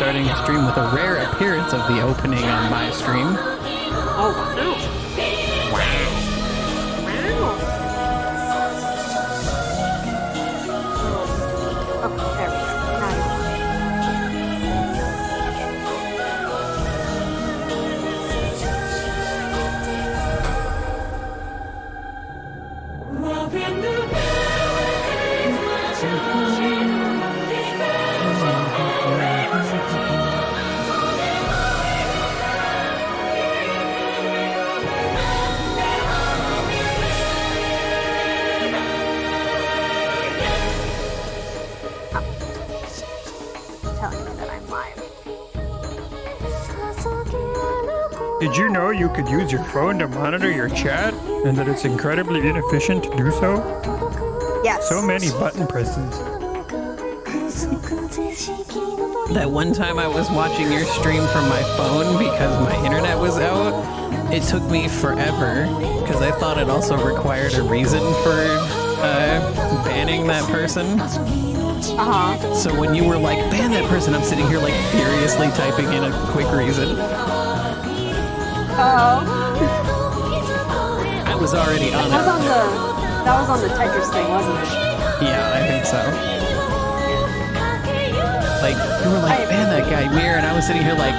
starting a stream with a rare appearance of the opening on my stream. Oh, wow. Okay, there we go. Now you telling me that I'm live. Did you know you could use your phone to monitor your chat and that it's incredibly inefficient to do so? Yes. So many button presses. That one time I was watching your stream from my phone because my internet was out, it took me forever because I thought it also required a reason for banning that person. Uh-huh. So when you were like, ban that person, I'm sitting here like furiously typing in a quick reason. Oh. I was already on That it. was on the Tetris thing, wasn't it? Yeah, I think so. Like, you were like, ban that guy, Mir, and I was sitting here like,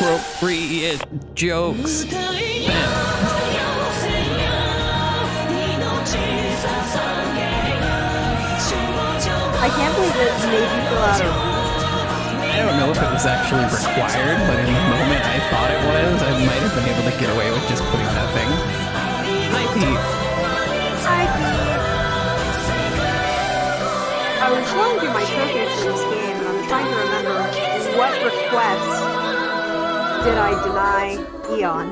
inappropriate jokes. I can't believe it made you fill out a I don't know if it was actually required, but in the moment I thought it was, I might have been able to get away with just putting that thing. Hi, Pete. I was going through my trophies for this game, and I'm trying to remember what request did I deny Eon.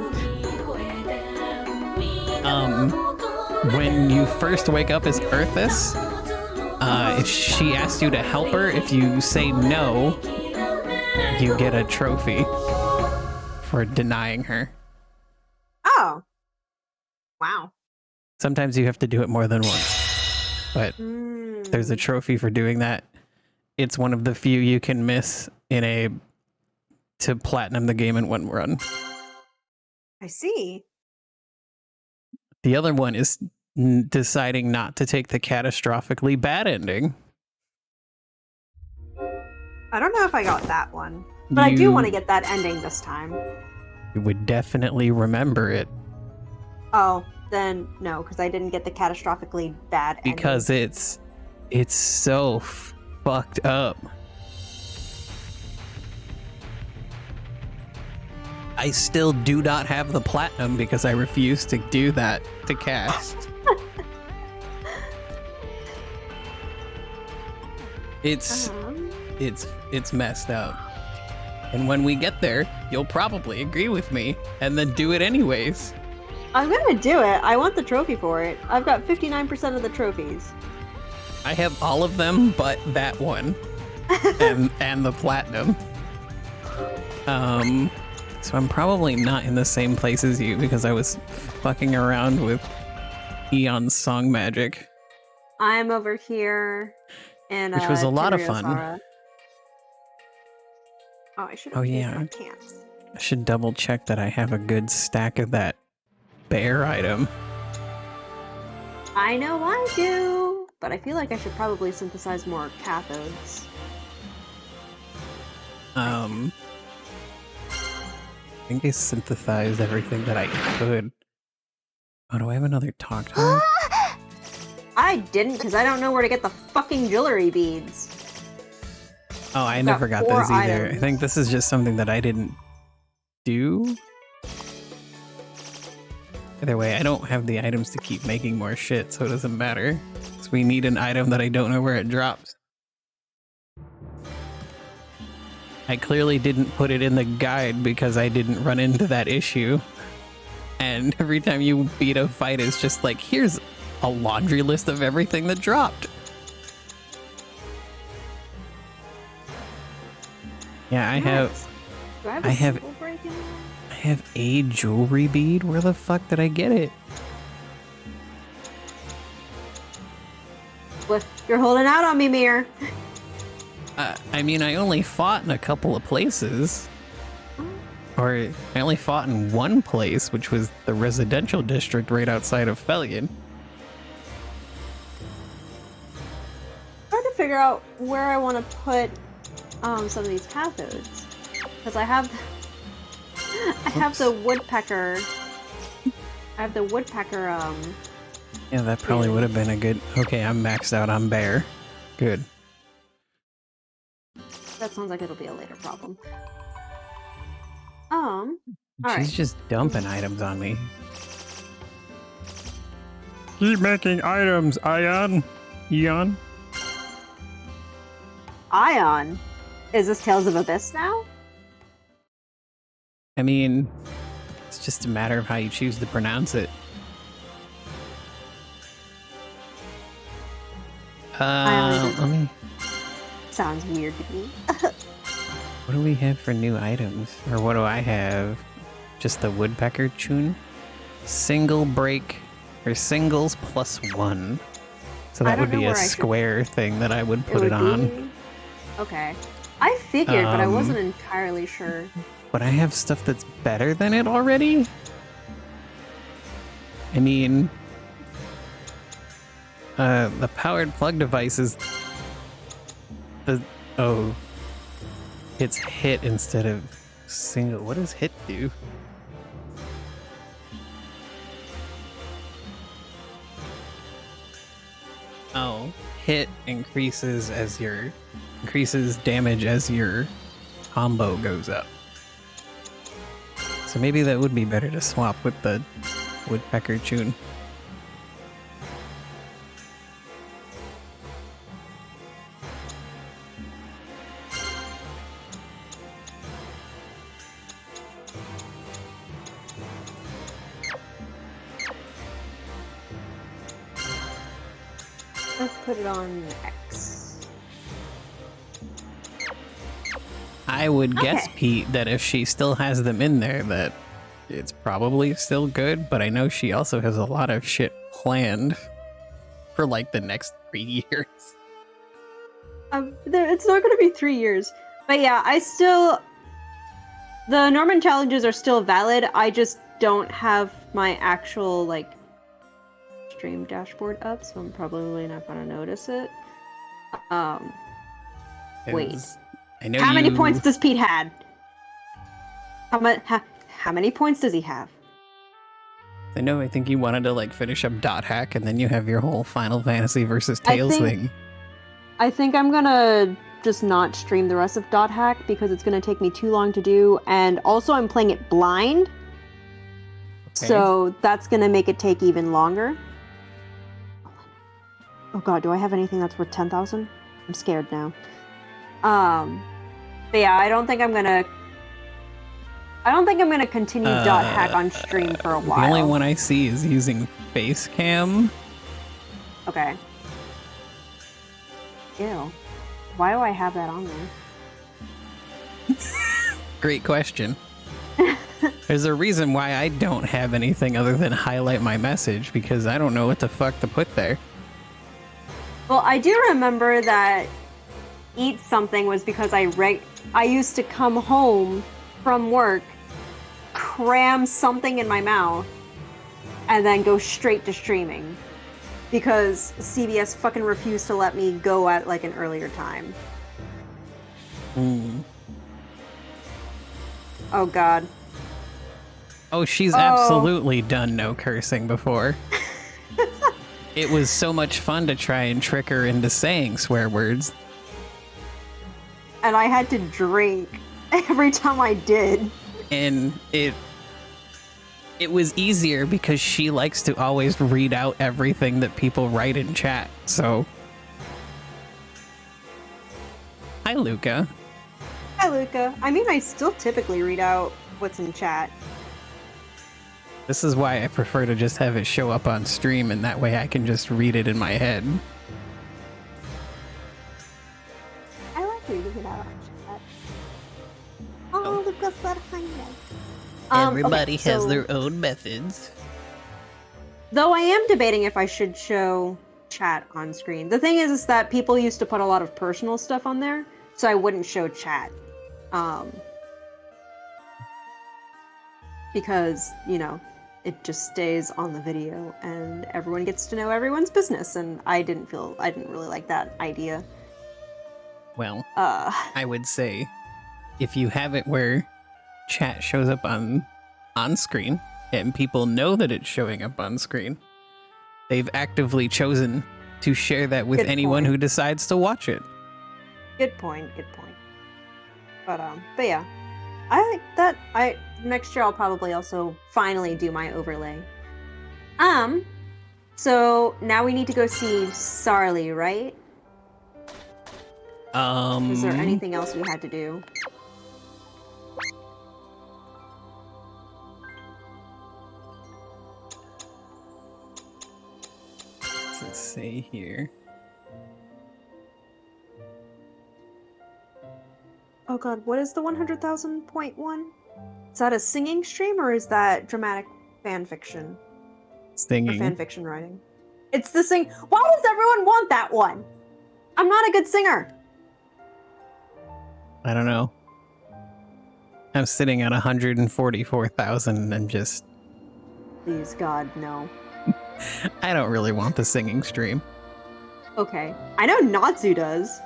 When you first wake up as Earthus, if she asks you to help her, if you say no, you get a trophy for denying her. Oh. Wow. Sometimes you have to do it more than once, but there's a trophy for doing that. It's one of the few you can miss to platinum the game in one run. I see. The other one is deciding not to take the catastrophically bad ending. I don't know if I got that one, but I do want to get that ending this time. You would definitely remember it. Oh, then no, because I didn't get the catastrophically bad ending. Because it's so fucked up. I still do not have the platinum because I refuse to do that to cast. It's messed up. And when we get there, you'll probably agree with me and then do it anyways. I'm gonna do it. I want the trophy for it. I've got 59% of the trophies. I have all of them but that one. and the platinum. So I'm probably not in the same place as you because I was fucking around with Eon's song magic. I'm over here in which was a lot of fun. Oh, I should Oh, have yeah. can't. I should double check that I have a good stack of that bear item. I know I do, but I feel like I should probably synthesize more cathodes. I think I synthesized everything that I could. Oh, do I have another talk time? I didn't, because I don't know where to get the fucking jewelry beads. Oh, I never got four those either. items. I think this is just something that I didn't do. Either way, I don't have the items to keep making more shit, so it doesn't matter. So we need an item that I don't know where it drops. I clearly didn't put it in the guide because I didn't run into that issue. And every time you beat a fight, it's just like, here's a laundry list of everything that dropped. Yeah, I have Do I have- symbol break in there? I have a jewelry bead. Where the fuck did I get it? What? You're holding out on me, Mir. I mean, I only fought in a couple of places. Or I only fought in one place, which was the residential district right outside of Felion. Trying to figure out where I want to put some of these cathodes, because I have the woodpecker. I have the woodpecker. Yeah, that probably would have been a good. Okay, I'm maxed out on bear. Good. That sounds like it'll be a later problem. All She's right. just dumping items on me. Keep making items, Ion. Eon. Ion, is this Tales of Abyss now? I mean, it's just a matter of how you choose to pronounce it. Let me. Sounds weird to me. What do we have for new items? Or what do I have? Just the woodpecker tune? Single break, or singles +1. So that would be a square thing that I would put it on. Okay. I figured, but I wasn't entirely sure. But I have stuff that's better than it already? I mean, the powered plug device is it's hit instead of single. What does hit do? Oh, hit increases damage as your combo goes up. So maybe that would be better to swap with the woodpecker tune. Let's put it on X. I would guess, Pete, that if she still has them in there, that it's probably still good, but I know she also has a lot of shit planned for like the next 3 years. It's not going to be 3 years. But yeah, the Norman challenges are still valid. I just don't have my actual, like, stream dashboard up, so I'm probably not going to notice it. Wait. I know How many points does Pete had? How many points does he have? I think you wanted to like finish up Dot Hack, and then you have your whole Final Fantasy versus Tales thing. I think I'm gonna just not stream the rest of Dot Hack because it's gonna take me too long to do, and also I'm playing it blind, so that's gonna make it take even longer. Oh god, do I have anything that's worth 10,000? I'm scared now. But yeah, I don't think I'm gonna continue Dot Hack on stream for a while. The only one I see is using face cam. Okay. Ew. Why do I have that on there? Great question. There's a reason why I don't have anything other than highlight my message, because I don't know what the fuck to put there. Well, I do remember that Eat Something was because I used to come home from work, cram something in my mouth, and then go straight to streaming. Because CBS fucking refused to let me go at like an earlier time. Oh god. Oh, she's absolutely done no cursing before. It was so much fun to try and trick her into saying swear words. And I had to drink every time I did. And it was easier because she likes to always read out everything that people write in chat, so... Hi, Luca. Hi, Luca. I mean, I still typically read out what's in chat. This is why I prefer to just have it show up on stream, and that way I can just read it in my head. I like reading it out on chat. Oh, Luca's behind me. Everybody has their own methods. Though I am debating if I should show chat on screen. The thing is that people used to put a lot of personal stuff on there, so I wouldn't show chat. Because, you know, it just stays on the video and everyone gets to know everyone's business, and I didn't really like that idea. Well, I would say if you have it where chat shows up on screen and people know that it's showing up on screen, they've actively chosen to share that with anyone who decides to watch it. Good point. But yeah, I like that. Next year I'll probably also finally do my overlay. So now we need to go see Sarli, right? Is there anything else we had to do? What's it say here? Oh god, what is the 100,000.1? Is that a singing stream or is that dramatic fan fiction? Singing. Or fan fiction writing? It's the sing. Why does everyone want that one? I'm not a good singer. I don't know. I'm sitting at 144,000 and just... Please God, no. I don't really want the singing stream. Okay. I know Natsu does.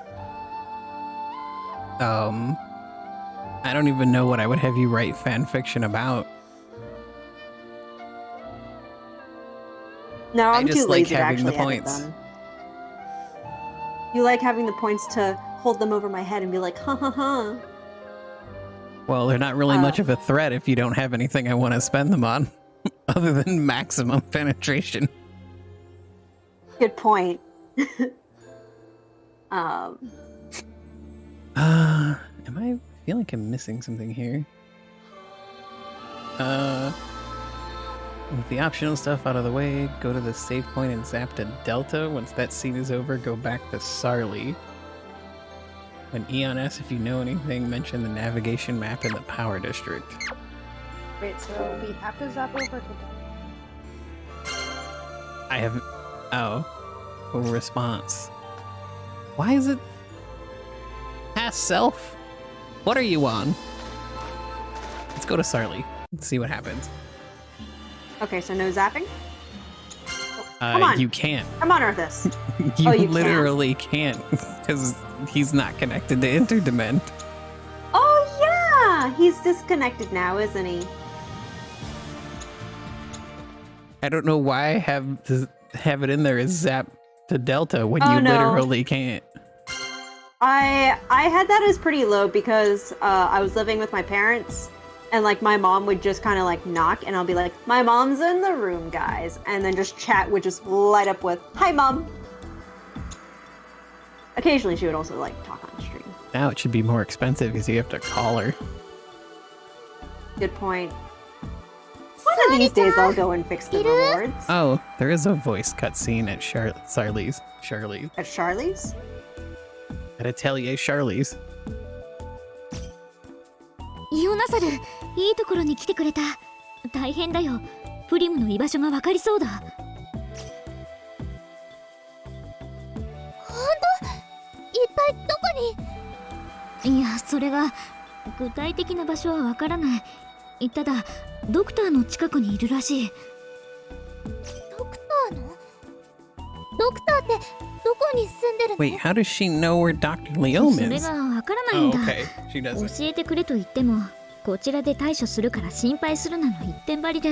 I don't even know what I would have you write fan fiction about. No, I'm just too like lazy to having the actually edit points. them. You like having the points to hold them over my head and be like, ha ha ha. Well, they're not really much of a threat if you don't have anything I want to spend them on, other than maximum penetration. Good point. I feel like I'm missing something here. With the optional stuff out of the way, go to the save point and zap to Delta. Once that scene is over, go back to Sarli. When Eon asks if you know anything, mention the navigation map in the power district. Wait, so we have to zap over to... I have... Oh. A response. Why is it... Past self? What are you on? Let's go to Sarli. Let's see what happens. Okay, so no zapping? Come on. You can't. Come on, Arthas. You literally can't, because he's not connected to Interdiment. Oh, yeah! He's disconnected now, isn't he? I don't know why I have it in there as zap to Delta when you literally can't. I had that as pretty low because I was living with my parents, and like my mom would just kind of like knock, and I'll be like, "My mom's in the room, guys," and then just chat would just light up with, "Hi, Mom." Occasionally, she would also like talk on stream. Now it should be more expensive because you have to call her. Good point. One of these days, I'll go and fix the rewards. Oh, there is a voice cutscene at Charlie's. At Charlie's? At Atelier Charlie's. イオナサル、いいところに来てくれた。大変だよ。プリムの居場所が分かりそうだ。本当？一体どこに？いや、それが具体的な場所は分からない。ただ、ドクターの近くにいるらしい。ドクターの？ドクターってどこに住んでるの？ Wait, how does she know where Dr. Leom それ is? が分からないんだ。 okay. She doesn't. 教えてくれと言ってもこちらで対処するから心配するなの一点張りで。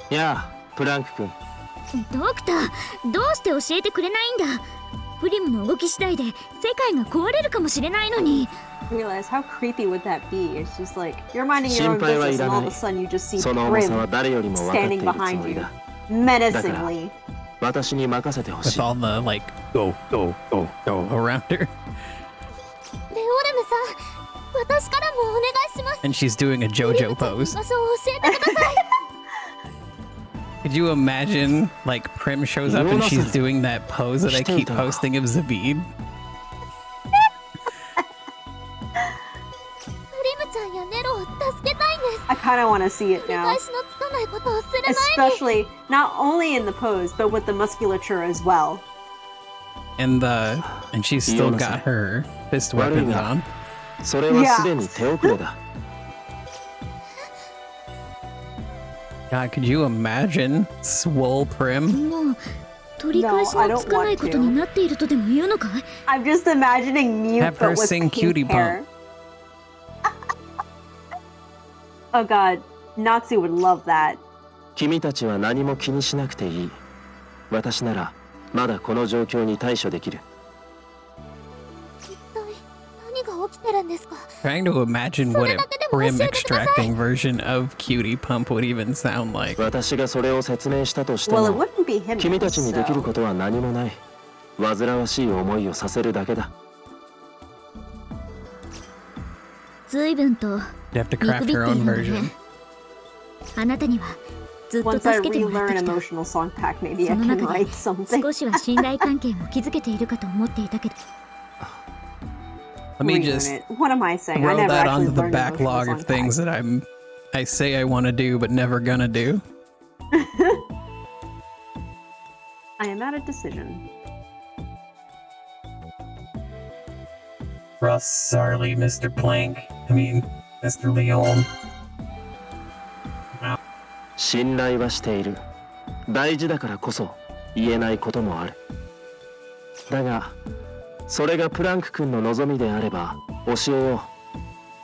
やあ、プランク君。ドクター、どうして教えてくれないんだ。プリムの動き次第で世界が壊れるかもしれないのに。Realize how creepy would that be? It's just like you're minding your own business, and all of a sudden you just see Grim standing behind you, menacingly. 私に任せてほし With い。 all the, like, go around her. レオレムさん、私からもお願いします。 And she's doing a JoJo 居 pose. 場所を教えてください。 Could you imagine, like, Prim shows up and she's doing that pose that I keep posting of Zavid? プリムちゃんやネロを助けたいんです。 I kind of want to see it 繰り now. 返しのつかないことをする前に。 Especially not only in the pose, but with the musculature as well. And she's still got her fist weapons on. それはすでに手遅れだ。 God, could you imagine Swole Prim? もう取り返しのつかないことになっているとでも言うのかい？ I'm just imagining Mute Have her but with sing pink Cutie hair. Oh god, Natsu would love that. 君たちは何も気にしなくていい。私ならまだこの状況に対処できる。 一体何が起きてるんですか？ Trying to imagine what a Prim extracting version of Cutie Pump would even sound like. 私がそれを説明したとして Well, it も、 wouldn't be him. 君たちにできる So. ことは何もない。煩わしい思いをさせるだけだ。随分と You have to 見く craft びって her いる own んだ version. ね。あなたにはずっと Once I 助けてもらって relearn きた。 emotional song pack, maybe I その can 中で write something. 少しは信頼関係も築けているかと思っていたけど。 Let me Relearn just it. What am I saying? I throw never that actually onto the learned backlog emotional of song things pack. that I say I want to do but never gonna do. I am at a decision. Russ, Sarley, Mr. Plank, Mr. Leon. 信頼はしている。大事だからこそ言えないこともある。だが、それがプランク君の望みであれば教えよう。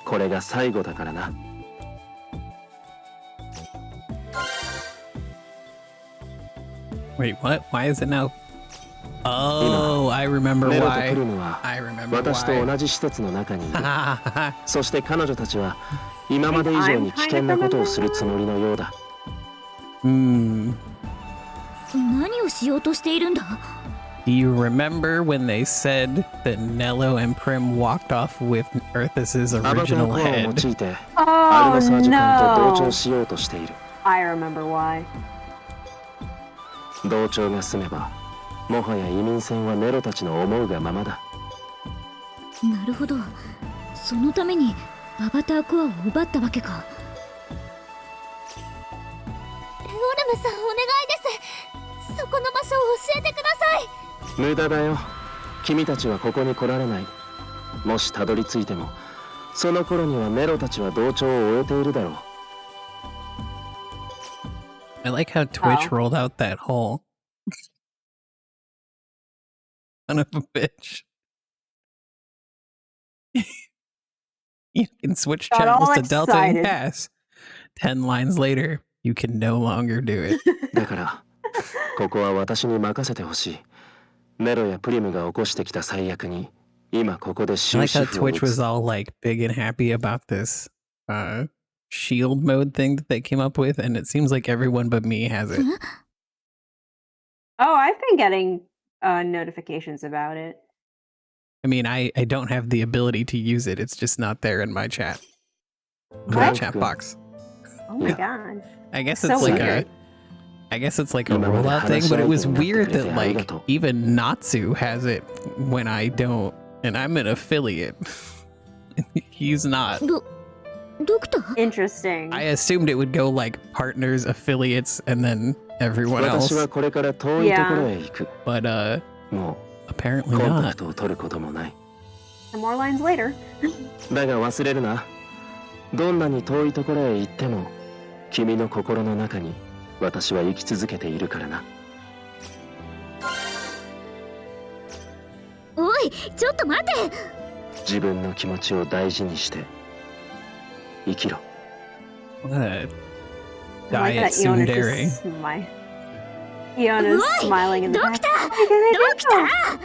これが最後だからな。Wait, what? Why is it now? Oh, I remember ネロと why. プリムは I remember 私と why. 同じ施設の中にいる。 I そして彼女たちは今まで以上に危険なことをするつもりのようだ。何をしようとしているんだ？ Do you remember when they said that Nello and Prim walked off with Earthus's アバター original コアを head? 用いてアル Oh ノサージ君と同調 no! しようとしている。 I remember why. 同調が済めばもはや移民船はネロたちの思うがままだ。なるほど。そのためにアバターコアを奪ったわけか。レオルムさん、お願いです。そこの場所を教えてください。無駄だよ。君たちはここに来られない。もしたどり着いてもその頃にはネロたちは同調を終えているだろう。 I like how Twitch Oh. rolled out that hole. Son of a bitch. You can switch Got channels all to Delta and excited. Cass. 10 lines later, you can no longer do it. だからここは私に任せてほしい。ネロやプリムが起こしてきた最悪に今ここで I 終 like 止 how 符を打 Twitch つ。 was all like big and happy about this shield mode thing that they came up with, and it seems like everyone but me has it. Oh, I've been getting notifications about it. I mean, I don't have the ability to use it. It's just not there in my chat. My What? chat box. Oh my Yeah. god. I guess So it's like weird. I guess it's like a rollout thing, but it was weird that like even Natsu has it when I don't, and I'm an affiliate. He's not. ドクター？ Interesting. I assumed it would go like partners, affiliates, and then everyone else, 私はこれから遠いところへ行く。 but も apparently うコンタ not. クトを取ることもない。 Some more lines later. だが忘れるな。どんなに遠いところへ行っても君の心の中に私は生き続けているからな。おい、ちょっと待て。自分の気持ちを大事にして生きろ。 What a I like diet that Iona tsundere. just Iona's Oi! smiling in the back. ドクター！ What are you gonna ドクター！ do?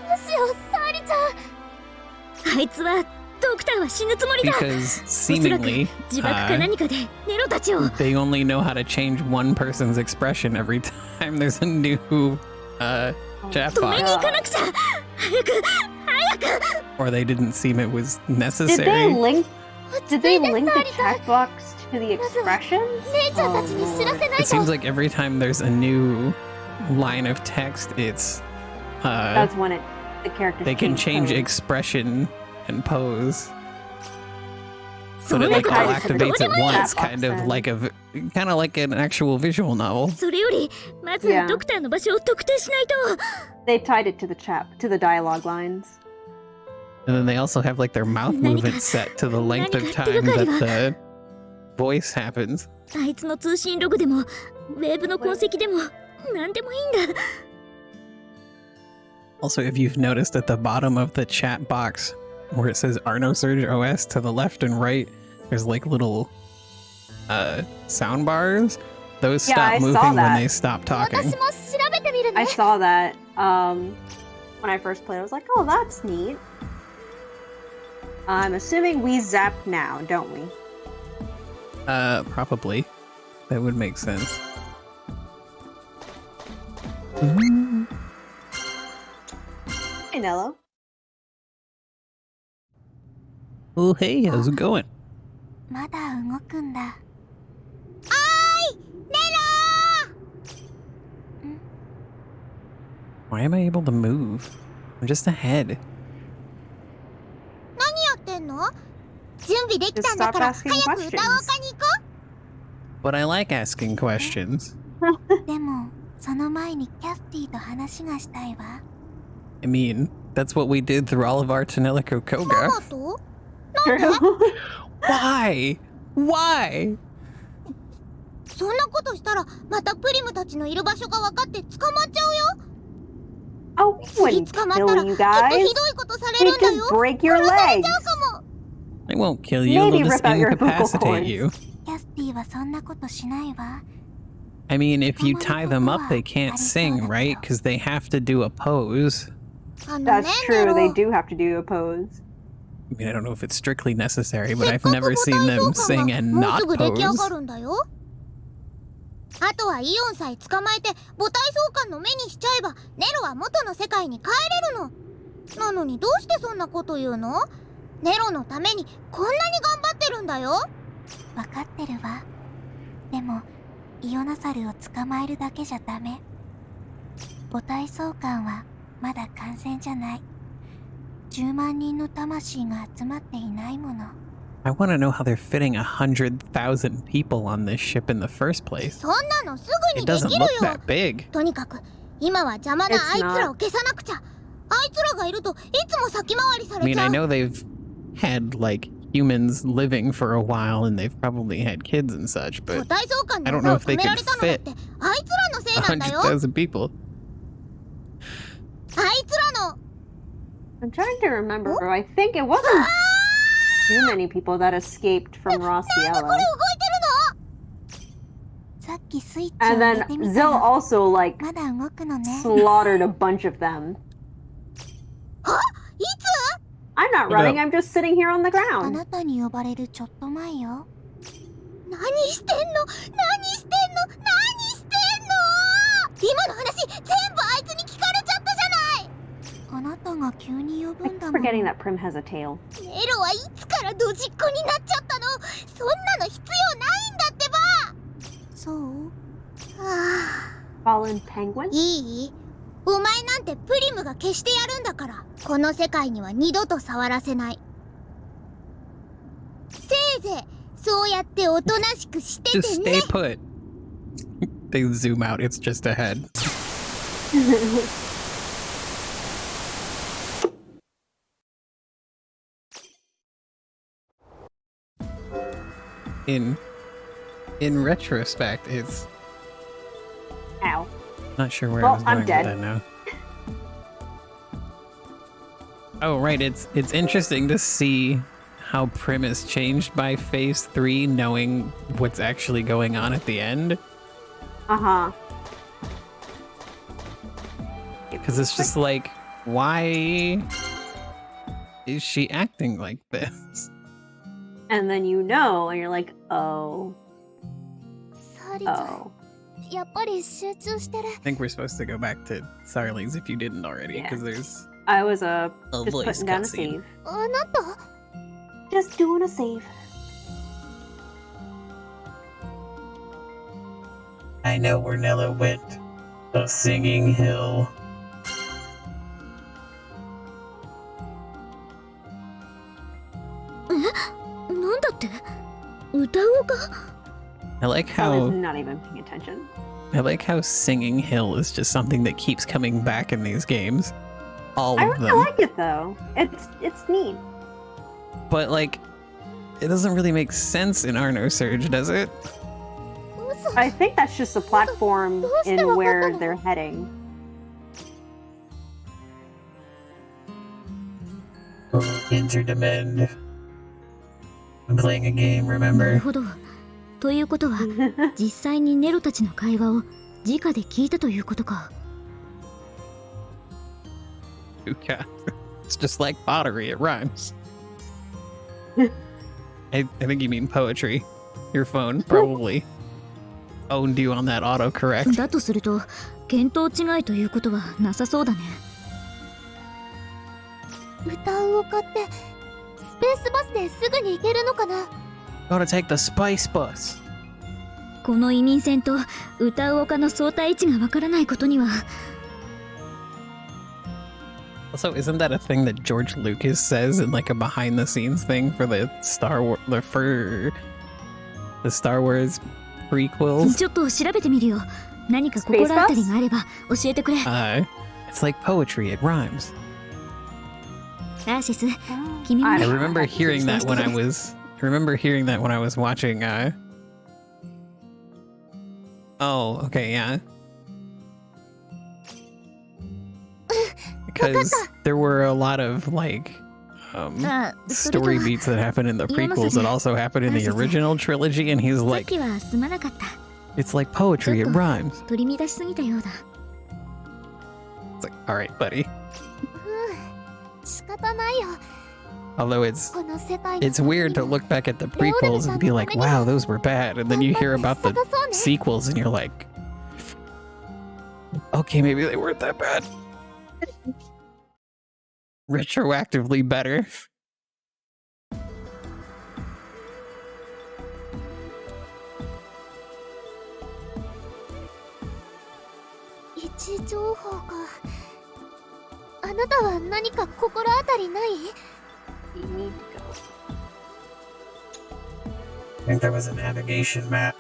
どうしよう、サリちゃん。あいつは、ドクターは死ぬつもりだ。 Because おそらく seemingly 自爆か何かでネロたちを。 they only know how to change one person's expression every time there's a new chat 止めに box, 行かなくちゃ。早く、早く。 or they didn't seem it was Did they necessary. link? 落ち Did 着 they いて link the サリちゃん。 chat box to the expressions? 姉ちゃんたちに知らせない It seems と。 like every time there's a new line of text, it's That's when the characters they can change code. expression and pose. So So it like they all could- activates at Chat once, box kind of then. like kind of like an actual visual novel. それよりまず Yeah. ドクターの場所を特定しないと。 They tied it to the dialogue lines. And then they also have like their mouth movement set to the length of time that the voice happens. あいつの通信ログでもウェーブの痕跡でも何でもいいんだ。 Also, if you've noticed at the bottom of the chat box where it says noSurge OS to the left and right, there's like little sound bars. Those Yeah, stop I saw moving when that. they stop 私 talking. も調べてみるね I。saw that when I first played. I was like, oh, that's neat. I'm assuming we zap now, don't we? Probably. That would make sense. Hey, Nello. Oh, hey, how's it going? まだ動くんだ。 Why am I able to move? I'm just ahead. 何やってんの？準備できたん Just だ stop から asking 早く questions. 歌おうかに行こ But I like asking questions. う。でもその前にキャスティと話がしたいわ。 I mean, that's what we did through all of our Tanelico Koga. と？ True. Why? Why? そんなことしたらまたプリムたちのいる場所が分かって捕まっちゃうよ。 Oh, we 次 wouldn't 捕まったら kill き you っと guys. ひどいことされ They'd るんだ just よ。 break your 殺され legs. ちゃうかも。 I won't kill you, Maybe they'll just rip out your vocal incapacitate cords. you. キャスティはそんなことしないわ。 I mean, if you tie them up, they can't sing, right? Because they have to do a pose. あのね That's ネ true. ロ。 They do have to do a pose. I mean, I don't know if it's strictly necessary, but せっ I've かく never 母 seen 体 them 相関 sing が and もう not すぐ出来上が pose. るんだよ。あとはイオンさえ捕まえて母体相関の目にしちゃえばネロは元の世界に帰れるの。なのにどうしてそんなこと言うの？ネロのためにこんなに頑張ってるんだよ。分かってるわ。でもイオナサルを捕まえるだけじゃダメ。母体相関はまだ完全じゃない。10万人の魂が集まっていないもの。 I want to know how they're fitting 100,000 people on this ship in the first place. そんなのすぐ It にで doesn't きる look よ。 that big. とにかく今は邪魔な It's あいつらを消さなくちゃ。あいつらがいるといつも先回りさ I れ mean, ちゃ I う。 know they've had, like, humans living for a while and they've probably had kids and such, 母 but 体相関 I の don't 裏 know を if 止 they めら could れたのだっ fit てあいつらのせいなんだよ。あい 100,000 people. つらの I'm trying to remember. I think it wasn't too many people that escaped from これ動い Rossiello. てるの？さっきスイッチを And 入 then れてみた Zill の。 also, like, まだ動くのね。 slaughtered a bunch of them. いつ？ I'm not Hold running, up. I'm just sitting here on the あ ground. なたに呼ばれるちょっと前よ。何してんの？何してんの？何してんの？今の話全部あいつに聞かれちゃったじゃない。あなたが急に呼ぶ I ん keep だもん。 forgetting that Prim has a tail. ネロはいつからドジっ子になっちゃったの？そんなの必要ないんだってば。そう？は Fallen penguin? あ、いい？お前なんてプリムが消してやるんだから、この世界には二度と触らせない。せいぜいそうやっておとなしくしてて Just ね。 stay put. They zoom out, it's just ahead. In retrospect, it's Ow. not sure where Well, I was going I'm dead. with that now. Oh right, it's interesting to see how Prim is changed by Phase 3, knowing what's actually going on at the end. Uh-huh. Because it's just like, why is she acting like this? And then you know, and you're like, oh, サリちゃん、 oh. やっぱり集中してる。 I think we're supposed to go back to Sarli's if you didn't already, Yeah. because there's I was a just voice putting down a cutscene. save. あなた Just doing a save. I know where Nella went. A singing hill. なんだって歌おうか I like I was how not even paying attention. Singing Hill is just something that keeps coming back in these games. All I of really them. like it though. It's neat. But like, it doesn't really make sense in noSurge, does it? I think that's just a platform in where they're heading. Interdemand. I'm playing a game, なる remember? ほど。ということは、実際にネロたちの会話を直で聞いたということか。Yeah. It's just like pottery, it rhymes. I think you mean poetry. Your phone probably owned you on that autocorrect. だとすると、見当違いということはなさそうだね。歌う丘ってスペースバスですぐに行けるのかな？ Gotta take the spice bus. この移民船と歌う丘の相対位置がわからないことには。Also, isn't that a thing that George Lucas says in like a behind-the-scenes thing for the Star Wars prequels? ちょっと調べてみるよ。何か心当たりがあれば教えてくれ。It's like poetry, it rhymes. アーシス、君も I ね。 remember hearing that when I was watching Oh, okay, yeah. Because there were a lot of like あ、それと story beats that happen in the prequels that also happen in the original trilogy, and he's さっ like, きはすまなかった。 it's like poetry, it rhymes. 取り乱しすぎたようだ。 It's like, all right, buddy. 仕方ないよ。 Although it's この世界の it's weird to look back at the prequels and be like, wow, those were bad, and then you hear about the sequels and you're like, okay, maybe they weren't that bad. Retroactively better. 位置情報か。あなたは何か心当たりない？ You need to go. I think there was a navigation map.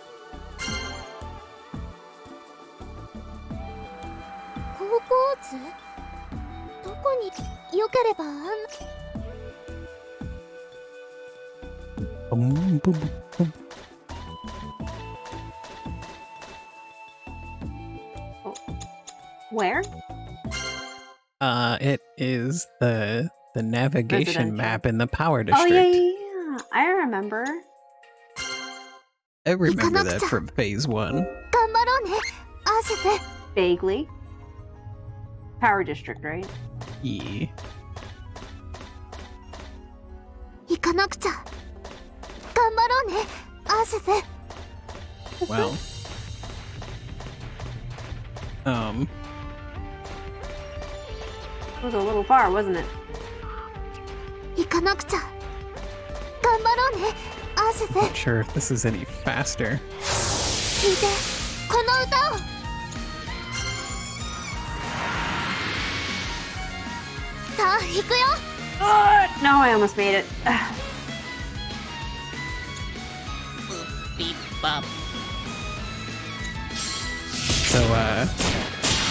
航行図？どこによければBoom, boom, boom. Where? It is the navigation Residential. map in the power Oh district. yeah. I remember. I remember that from phase 1. 頑張ろうね。アーシス。 Vaguely. Power District, right? Yeah. 行かなくちゃ。頑張ろうね。アーシス。 Well. It was a little far, wasn't it? 行かなくちゃ。頑張ろうね。アーシス。 Not sure if this is any faster. 聞いて。この歌を。さあ、行くよ。 No, I almost made it. So,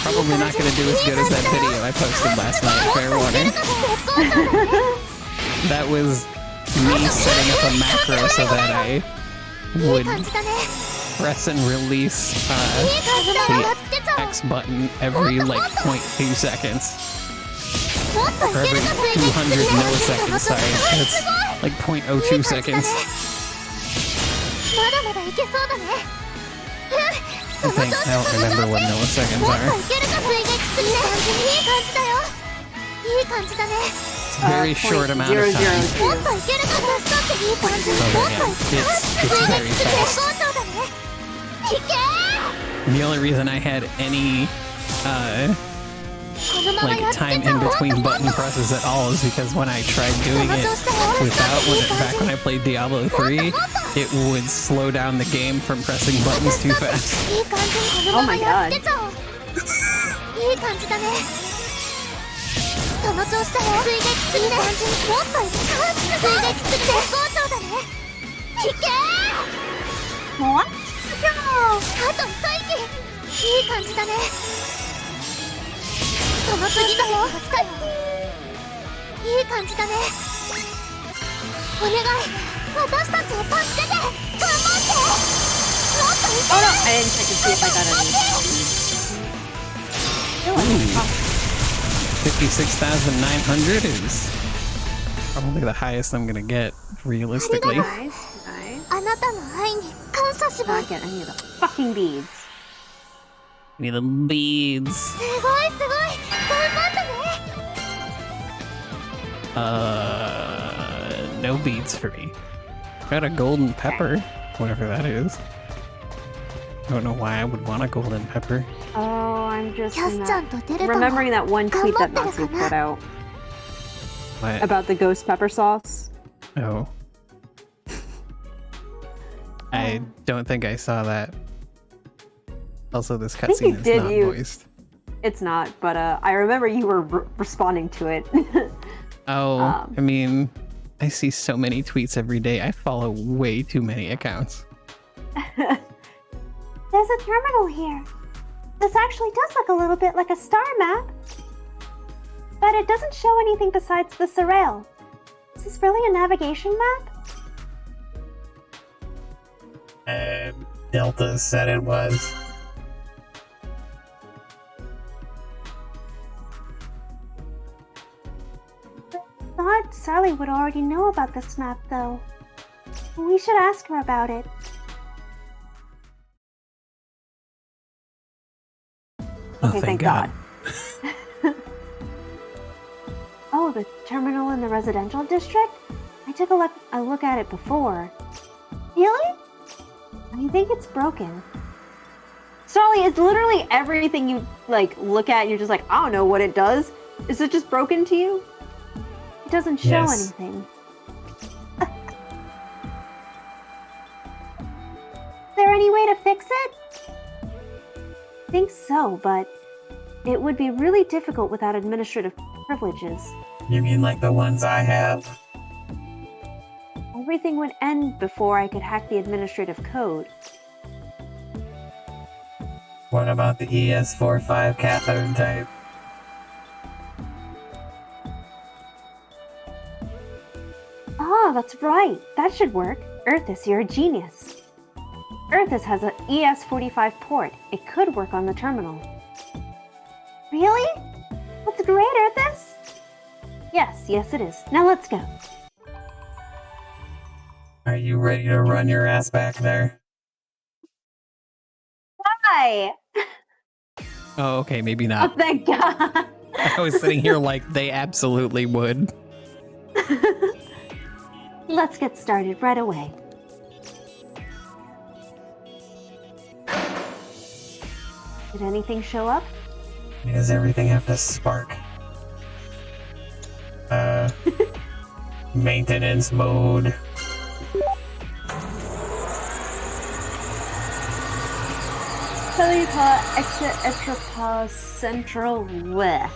probably not gonna do as good as that video I posted last night, fair warning. That was me setting up a macro so that I いい would 感じだね。 press and release いい感じだよ。 the X button every like 0.2 seconds. もっと Or いけ every るか水撃。 200 milliseconds, sorry. That's like 0.02 seconds. まだまだいけそうだね。 I think. I don't remember what milliseconds もっ are. といけるか水撃するね。いい感じだよ。いい感じだね。 Very short amount of time. もっといけるか助かっていい感じ。 Okay, もっと yeah. いける。 It's 水撃 very 絶 fast. 好調だね。いけー。 The only reason I had any このまま like やっつけ time ちゃ in おう。 between button presses at all is because when I tried doing it back when I played Diablo 3, it would slow down the game from pressing buttons too fast. いい感じにこのままやっつけちゃおう。いい感じだね。その調子だよ。水撃するね。もっといけ水撃する絶好調だね。いけー。 What? と一息。いい感じだね。その次のよ。いい感じだね。お願い、私たちを助けて。頑張って。もっといけ。 Oh no, I didn't check to see if I got any. 56,900 is probably the highest I'm gonna get, realistically. Nice, nice. あなたの愛に感謝しま Not す。 get any of the fucking beads. Give me the beads. すごいすごい。頑張ったね。No beads for me. Got a golden pepper, whatever that is. I don't know why I would want a golden pepper. Oh, I'm just キャスちゃんとデルタも remembering that one tweet that 頑張ってる Natsu かな。 put out What? about the ghost pepper sauce. Oh. I don't think I saw that. Also, this think you cutscene is did, not you- voiced. It's not, but I remember you were responding to it. Oh, I mean, I see so many tweets every day. I follow way too many accounts. There's a terminal here. This actually does look a little bit like a star map. But it doesn't show anything besides the surreal. Is this really a navigation map? Delta said it was. Thought Sally would already know about this map, though. We should ask her about it. Oh, Okay, thank God. Oh, the terminal in the residential district? I took a look at it before. Really? I think it's broken. Solly, it's literally everything you like look at and you're just like, I don't know what it does. Is it just broken to you? It doesn't show Yes. anything. Is there any way to fix it? I think so, but it would be really difficult without administrative privileges. You mean like the ones I have? Everything would end before I could hack the administrative code. What about the ES45 cathode type? Ah, that's right. That should work. Earthis, you're a genius. Earthis has an ES45 port. It could work on the terminal. Really? That's great, Earthis. Yes, it is. Now let's go. Are you ready to run your ass back there? Hi! Oh, okay, maybe Oh, not. thank God. I was sitting here like they absolutely would. Let's get started right away. Did anything show up? Does everything have to spark? Maintenance mode. Telepa exit Etropa Central. Bleh.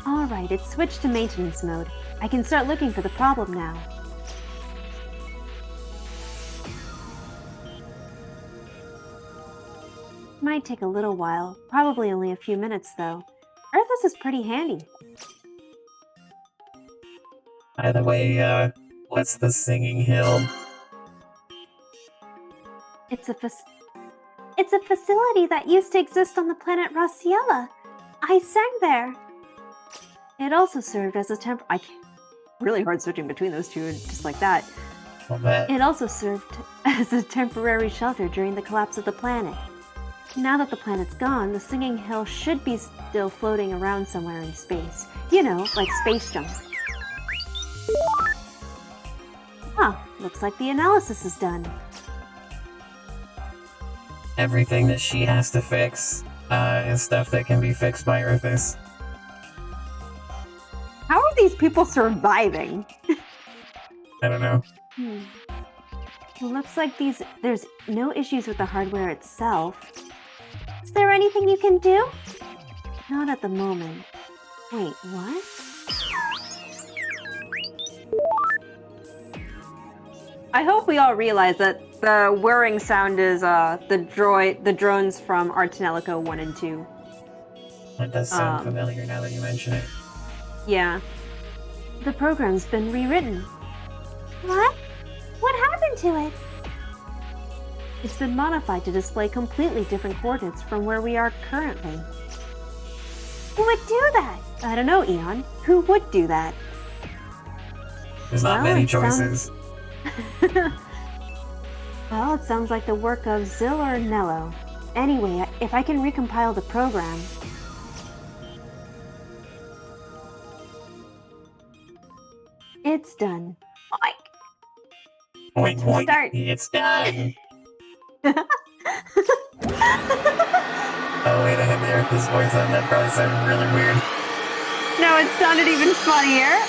Alright, it's switched to maintenance mode. I can start looking for the problem now. Might take a little while, probably only a few minutes though. Earthis is pretty handy. By the way, what's the singing hill? It's a facility that used to exist on the planet Raciela. I sang there. It also served as a really hard switching between those two just like that. Well, that It also served as a temporary shelter during the collapse of the planet. Now that the planet's gone, the Singing Hill should be still floating around somewhere in space. You know, like space junk. Huh, looks like the analysis is done. everything that she has to fix is stuff that can be fixed by Earthis. How are these people surviving? I don't know. It looks like there's no issues with the hardware itself. Is there anything you can do? Not at the moment. Wait, what? I hope we all realize that the whirring sound is the drones from Artanelico 1 and 2. That does sound familiar now that you mention it. Yeah. The program's been rewritten. What? What happened to it? It's been modified to display completely different coordinates from where we are currently. Who would do that? I don't know, Eon. Who would do that? There's not Well, many it sounds- choices. Well, it sounds like the work of Zill or Nello. Anyway, if I can recompile the program... It's done. Oink, oink. Start. It's done. Oh wait, I had the Earth's voice on. That probably sounded really weird. No, it sounded even funnier.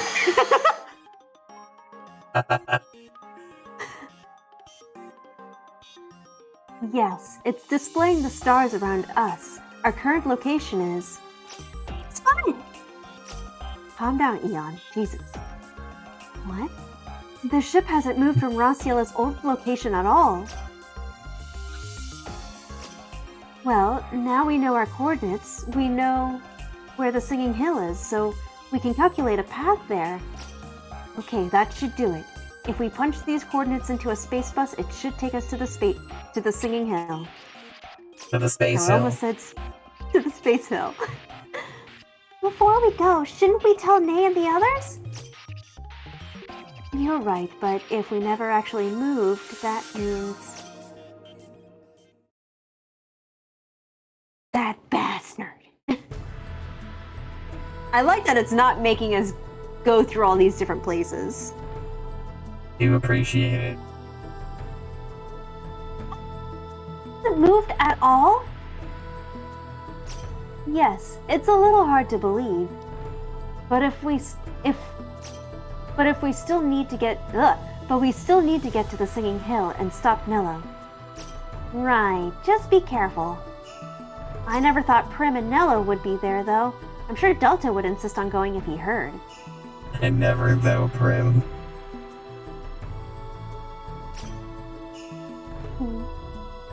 Yes, it's displaying the stars around us. Our current location is... It's fun. Calm down, Eon. Jesus. What? The ship hasn't moved from Rosciela's old location at all. Well, now we know our coordinates. We know where the Singing Hill is, so we can calculate a path there. Okay, that should do it. If we punch these coordinates into a space bus, it should take us to the Singing Hill. To the space I hill. almost said to the Space Hill. Before we go, shouldn't we tell Nay and the others? You're right, but if we never actually moved, that means... That bastard. I like that it's not making us go through all these different places. Do appreciate it. Hasn't moved at all? Yes, it's a little hard to believe. But we still need to get to the Singing Hill and stop Nilla. Right, just be careful. I never thought Prim and Nello would be there, though. I'm sure Delta would insist on going if he heard. I never, though, Prim.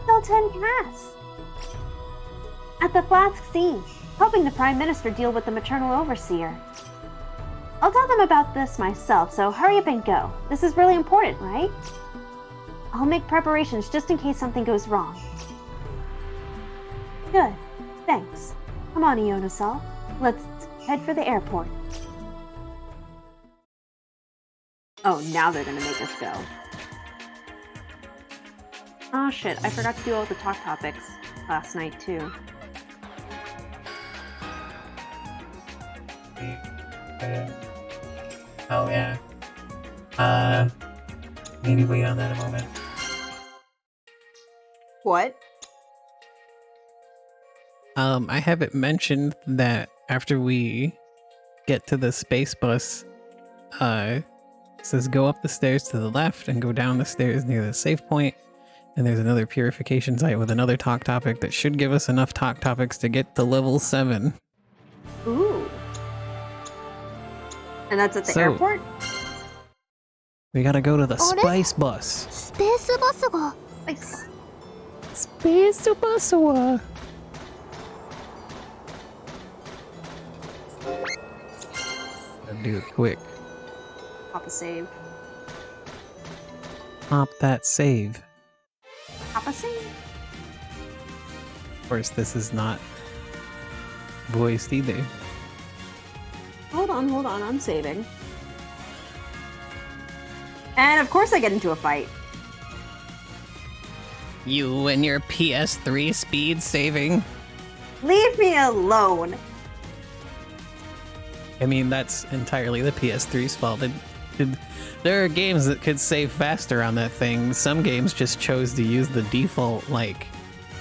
Delta and Cass. At the Flask Sea, helping the Prime Minister deal with the Maternal Overseer. I'll tell them about this myself, so hurry up and go. This is really important, right? I'll make preparations just in case something goes wrong. Good. Thanks. Come on, Ionosol. Let's head for the airport. Oh, now they're gonna make us go. Oh shit, I forgot to do all the talk topics last night, too. Oh yeah. Maybe wait on that a moment. What? I haven't mentioned that after we get to the space bus, it says go up the stairs to the left and go down the stairs near the safe point, and there's another purification site with another talk topic that should give us enough talk topics to get to level 7. Ooh. And that's at the So- airport? We gotta go to the Alright. spice bus. スペースバスが Nice. Space bus. Do it quick. Pop a save. Pop that save. Pop a save? Of course, this is not voiced either. Hold on, I'm saving. And of course I get into a fight. You and your PS3 speed saving. Leave me alone. I mean, that's entirely the PS3's fault. There are games that could save faster on that thing. Some games just chose to use the default, like,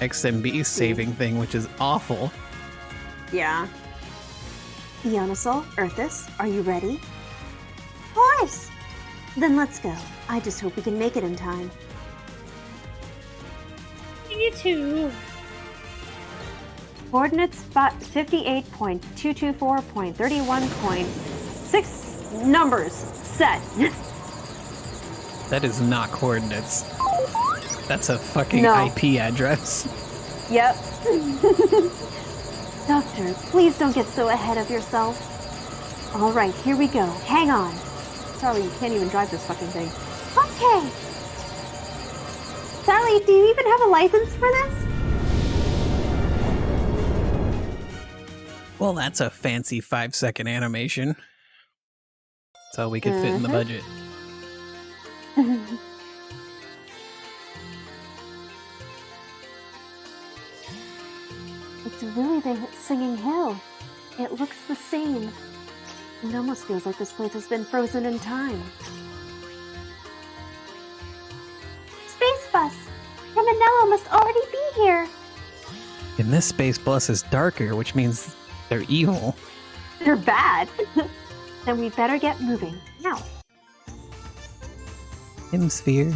XMB saving thing, which is awful. Yeah. Ionosol, Earthus, are you ready? Of course. Then let's go. I just hope we can make it in time. Me too. Coordinates 58.224.31.6 numbers set. That is not coordinates. That's a fucking No. IP address. Yep. Doctor, please don't get so ahead of yourself. All right, here we go. Hang on. Charlie, you can't even drive this fucking thing. Okay. Sally, do you even have a license for this? Well, that's a fancy 5-second animation. That's all we could fit in the budget. It's really the singing hill. It looks the same. It almost feels like this place has been frozen in time. Space bus! Ramanello must already be here. And this space bus is darker, which means they're evil. They're bad. Then we better get moving. Now. Hemisphere.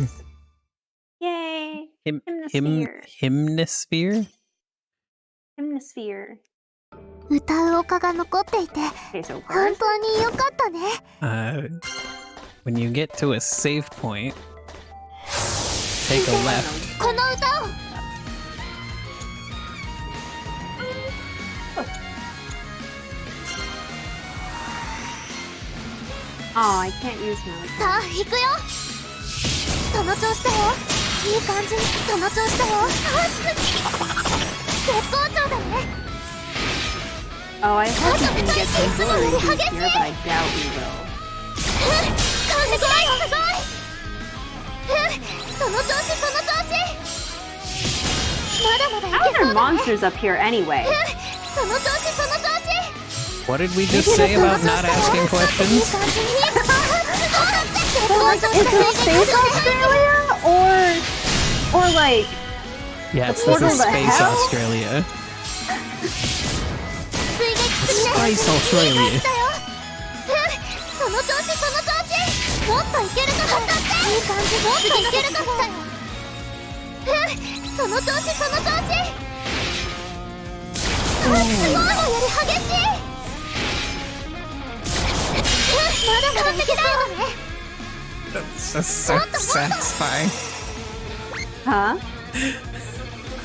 Yay! Hemisphere? Hemisphere. 歌う丘が残っていて Okay, so 本 where's 当に良かったね。 When you get to a save point, take a left. この歌を Oh, I can't use my. さあ行くよ。その調子だよ。いい感じ。その調子だよ。絶好調だね。 Oh, I hope we can get some glory boost here, but I doubt we will. すごいすごい。その調子その調子。まだまだい How け are そう there だね。 monsters up here anyway? その調子その調子。 What did we just say about not asking いい questions? 感じに。 Is this Space Australia or like Yes, this portal is to Space hell? Australia. 水撃するね。 Space Australia. いい感じだよ。その調子その調子。もっといけるかも。いい感じもっといけるかも。その調子その調子。すごいより激しい。まだまだいけそうだね。 That's so satisfying. Huh?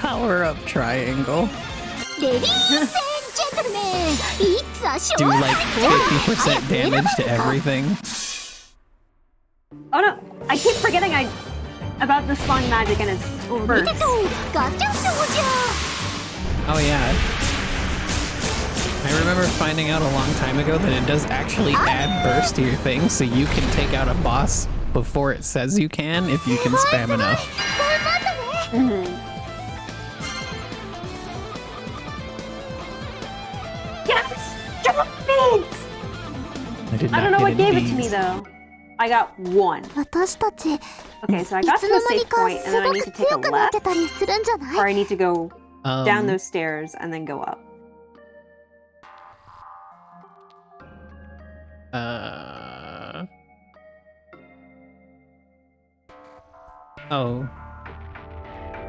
Power up triangle. レディースエンジェントルメン、It's a show. Do like 50% damage to everything. Oh no! I keep forgetting about the slung magic and its おめで burst. とう、ガチャショーじゃ。 Oh yeah. I remember finding out a long time ago that it does actually add burst to your thing, so you can take out a boss before it says you can if you can spam enough. 頑張ったね。 Yes! Jump beads! I did I not don't know get what any gave it to me beads. though. I got one. 私たち、い Okay, so I got つ to の the 間に save か point, and す then I ご need く to take a 強くなって left, たりするんじゃない？ or I need to go down Um, those stairs and then go up. Oh.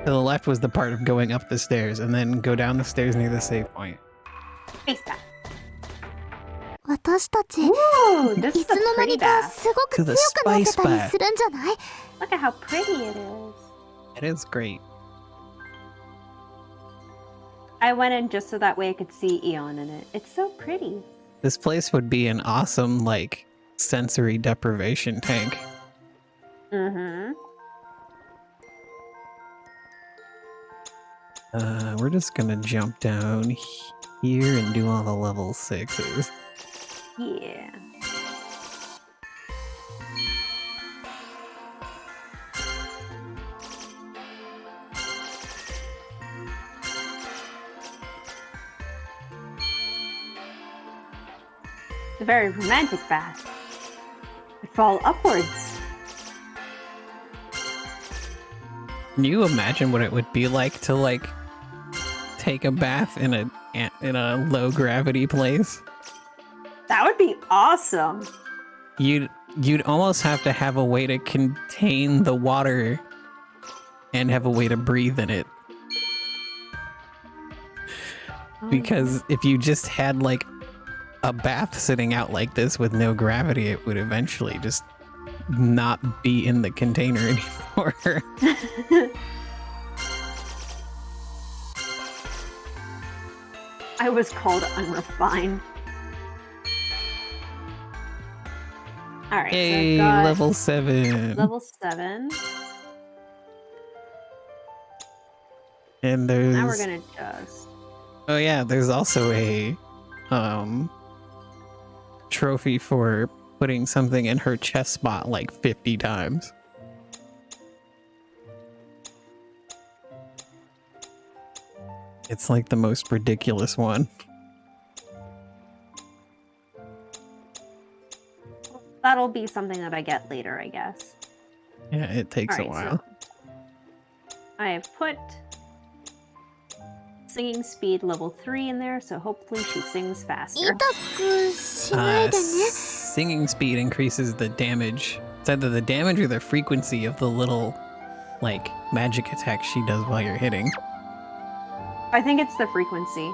To the left was the part of going up the stairs, and then go down the stairs near the save point. Face that. 私たち、 Ooh, this い is つ a の間 pretty にか bath. すごく To 強 the くなって spice たり bath. するんじゃない？ Look at how pretty it is. It is great. I went in just so that way I could see Eon in it. It's so pretty. This place would be an awesome, like, sensory deprivation tank. Mm-hmm. We're just gonna jump down here and do all the level 6s. Yeah. It's a very romantic bath. I fall upwards. Can you imagine what it would be like to, like, take a bath in a low gravity place? That would be awesome. You'd almost have to have a way to contain the water and have a way to breathe in it. Because if you just had like a bath sitting out like this with no gravity, it would eventually just not be in the container anymore. I was called unrefined. Alright, Yay, so I've got level 7. level 7. And there's... Now we're gonna just... Oh yeah, there's also a trophy for putting something in her chest spot like 50 times. It's like the most ridiculous one. That'll be something that I get later, I guess. Yeah, it takes a Alright, while. so I have put singing speed level 3 in there, so hopefully she sings faster. 痛くしないでね。 Singing speed increases the damage. It's either the damage or the frequency of the little, like, magic attacks she does while you're hitting. I think it's the frequency.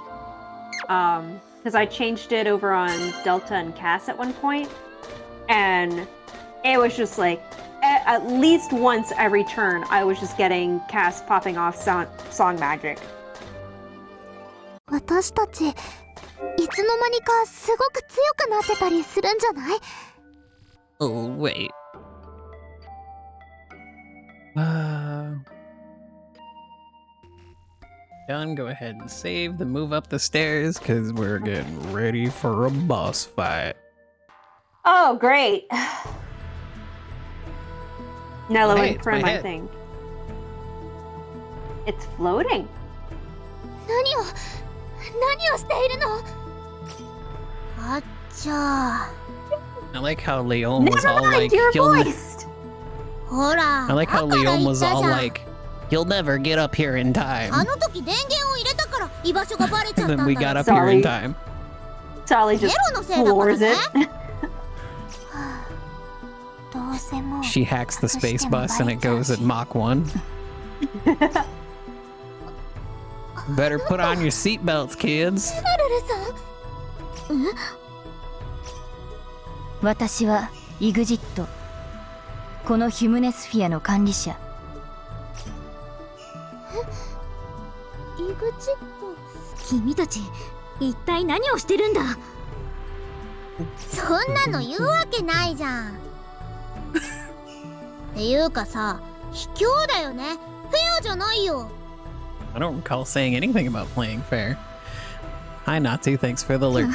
Because I changed it over on Delta and Cass at one point, and it was just like, at least once every turn, I was just getting Cass popping off song magic. 私たちいつの間にかすごく強くなってたりするんじゃない？ Oh, wait. Done, go ahead and save the move up the stairs, because we're getting ready for a boss fight. Oh, great! Nella Hey, went it's for my my head. thing. It's floating. 何をしているの？あっちゃ I like how Leon was Never all mind, like, you're "You'll ne-" voiced! ほら I like how だから Leon 言っ was た all じゃん like, "You'll never get up here in time." あの時電源を入れたから居場所がバレちゃった And んだ then we よ got up here in Sorry. time. Sally ゼ just ロのせいだから floors ね it. どうせもう She hacks the space bus and it goes at Mach 1. Better put on your seatbelts, kids. ルルさん私はイグジットこのヒュムネスフィアの管理者イグジット君たち一体何をしてるんだそんなの言うわけないじゃんっていうかさ卑怯だよねフェアじゃないよ I don't recall saying anything about playing fair. Hi, Natsu. Thanks for the alert.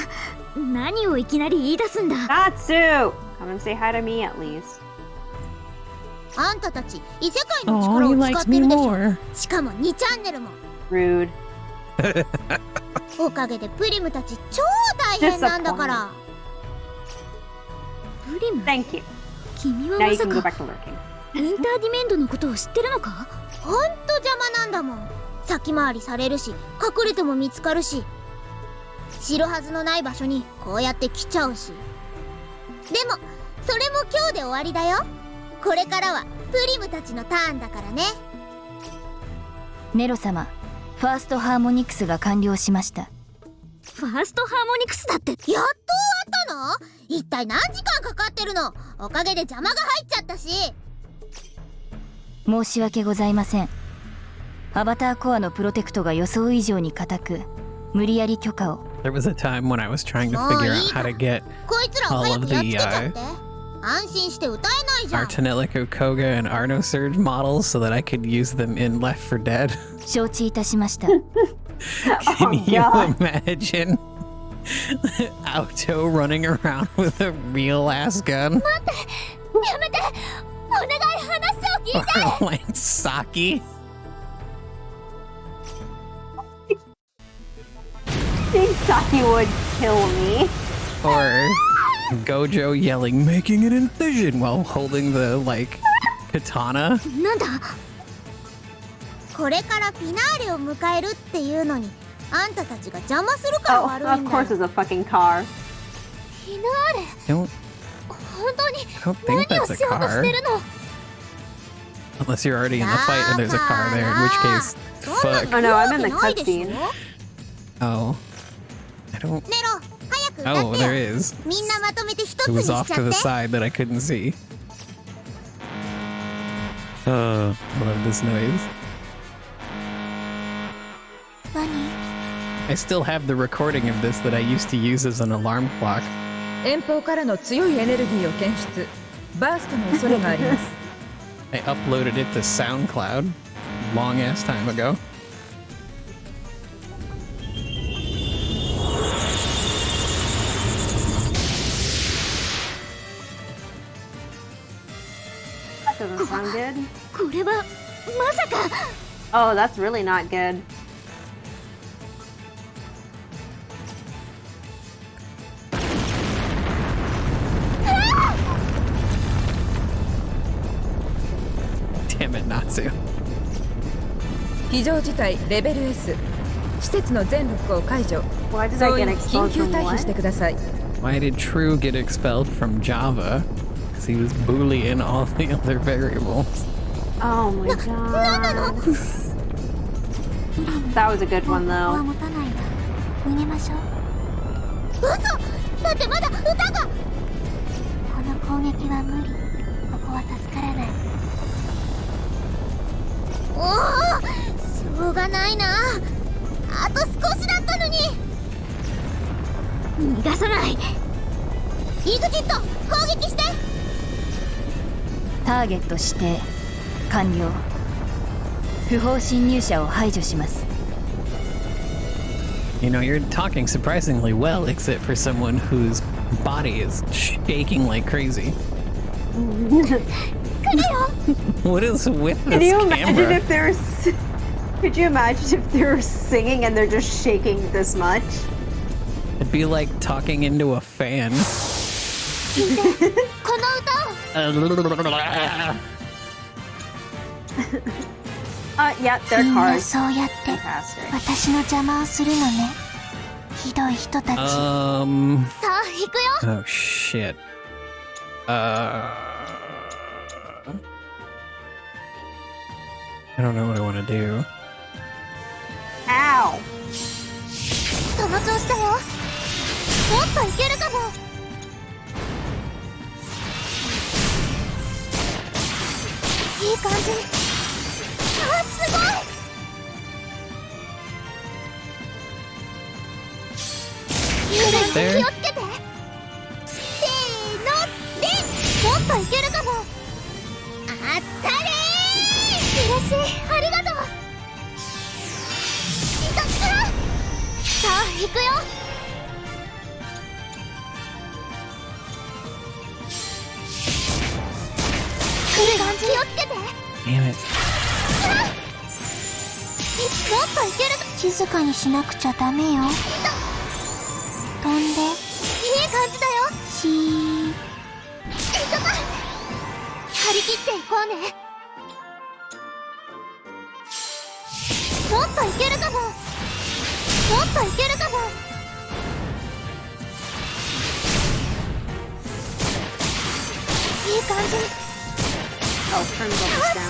何をいきなり言い出すんだ Natsu! Come and say hi to me at least. あんたたち異世界の Oh, 力 he を使 likes って me るでしょ more. しかも2チャンネルも Rude. おかげでプリムたち超大変なんだからプリム Thank you. 君は Now ま you さ can go か back to lurking. インターディメントのことを知ってるのかほんと邪魔なんだもん先回りされるし隠れても見つかるし知るはずのない場所にこうやって来ちゃうしでもそれも今日で終わりだよこれからはプリムたちのターンだからねネロ様ファーストハーモニクスが完了しましたファーストハーモニクスだってやっと終わったの一体何時間かかってるのおかげで邪魔が入っちゃったし申し訳ございませんアバターコアのプロテクトが予想以上に固く無理やり許可を There was a time when I was trying to figure out how to get こいつらを all 早 of くやっつ the けちゃって安心して歌えないじゃん Artanelico Koga and noSurge models so that I could use them in Left 4 Dead. 承知いたしました Can you God. imagine Auto running around with a real ass gun? やめてお願い話を聞いて Or like Saki? I think Saki would kill me. Or Gojo yelling, making an incision while holding the, like, katana? なんだこれからフィナーレを迎えるっていうのにあんたたちが邪魔するから Oh, 悪い of んだ course よ it's a fucking car. フィナーレ Don't, 本当に I don't think 何を that's a しようとし car. てるの Unless you're already in the fight and there's a car there, in which case, そんな fuck. の Oh no, I'm in the ないでしょ cutscene. Oh. I don't... ネロ早く歌 Oh, って there よ is. みんなまとめて一つ It に was し off ちゃ to っ the て side that I couldn't see. I love this noise. 何 I still have the recording of this that I used to use as an alarm clock. 遠方からの強いエネルギーを検出。バーストの恐れがあります。 I uploaded it to SoundCloud long ass time ago. That doesn't sound good. これはまさか Oh, that's really not good. Damn it, Natsu. 非常事態レベル S。施設の全ロックを解除。 Why did I 総員 get 緊 expelled 急 from 退避 what? してください。 Why did True get expelled from Java? Because he was boolean all the other variables. Oh my god. That was a good one ここは though. 持たないわ逃げましょう嘘だってまだ歌がこの攻撃は無理ここは助からないおおしょうがないなあと少しだったのに逃がさない EXIT 攻撃してターゲット指定完了不法侵入者を排除します You know, you're talking surprisingly well, except for someone whose body is shaking like crazy. What is with Can this you imagine camera? if they're Could you imagine if they were singing and they're just shaking this much? It'd be like talking into a fan. この歌を Yeah, they're みんな cars. そうやって Fantastic. 私の邪魔をするのねひどい人たちさあ行くよ Oh shit. I don't know what I want to do. Ow! その調子だよもっといけるかもいい感じあすごい There. 気をつけてせーのでもっといけるかもあったれー嬉しいありがとういたっさあ行くよ来る感じ気をつけて Damn it. もっといける静かにしなくちゃダメよ飛んでいい感じだよしー張り切っていこうねもっといけるかももっといけるかもいい感じ Oh, turns almost down.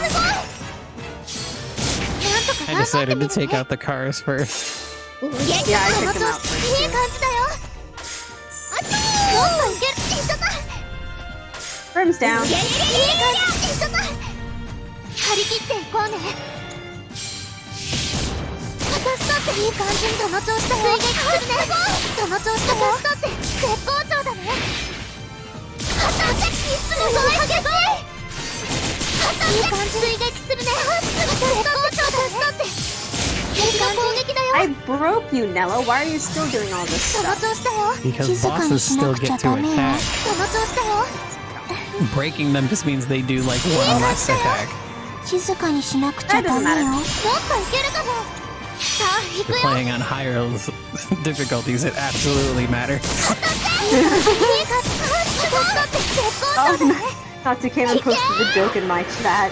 なんとか I 頑張って decided み to る take ね out the cars first. Yeah, I took them out first いい too. 感じだよあっもっといけるいっちゃった Brim's down. いい感じいっちゃった張り切っていこうね私だっていい感じその調子だよ追撃するねその調子だよ私だって絶好調だね私いつもそう激しいいい感じ追撃するね絶好調だっていい感じ攻撃だよ I broke you, Nello. Why are you still doing all this その stuff? 調子だよ Because 静かに bosses しな still くちゃ get ダ to メよ attack. その調子だよ Breaking them just means they do like one less attack. 静かにしなくちゃダメよもっといけるかもさあ行く For よ playing on higher difficulties, it absolutely matters. いい感じ私だって絶好調だね Natsu came and posted the joke in my chat.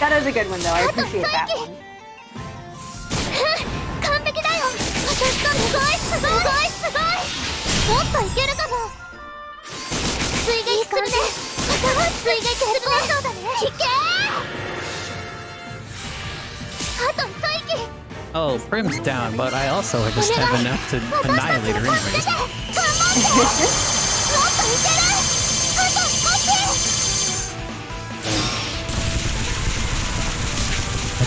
That is a good one, though. I appreciate that one. 完璧だよ私だすごいすごいすごいもっといけるかも追撃するね追撃するねそうだねいけあと一息 Oh, Prim's down, but I also just have enough to annihilate her anyways. もっといけるあと少し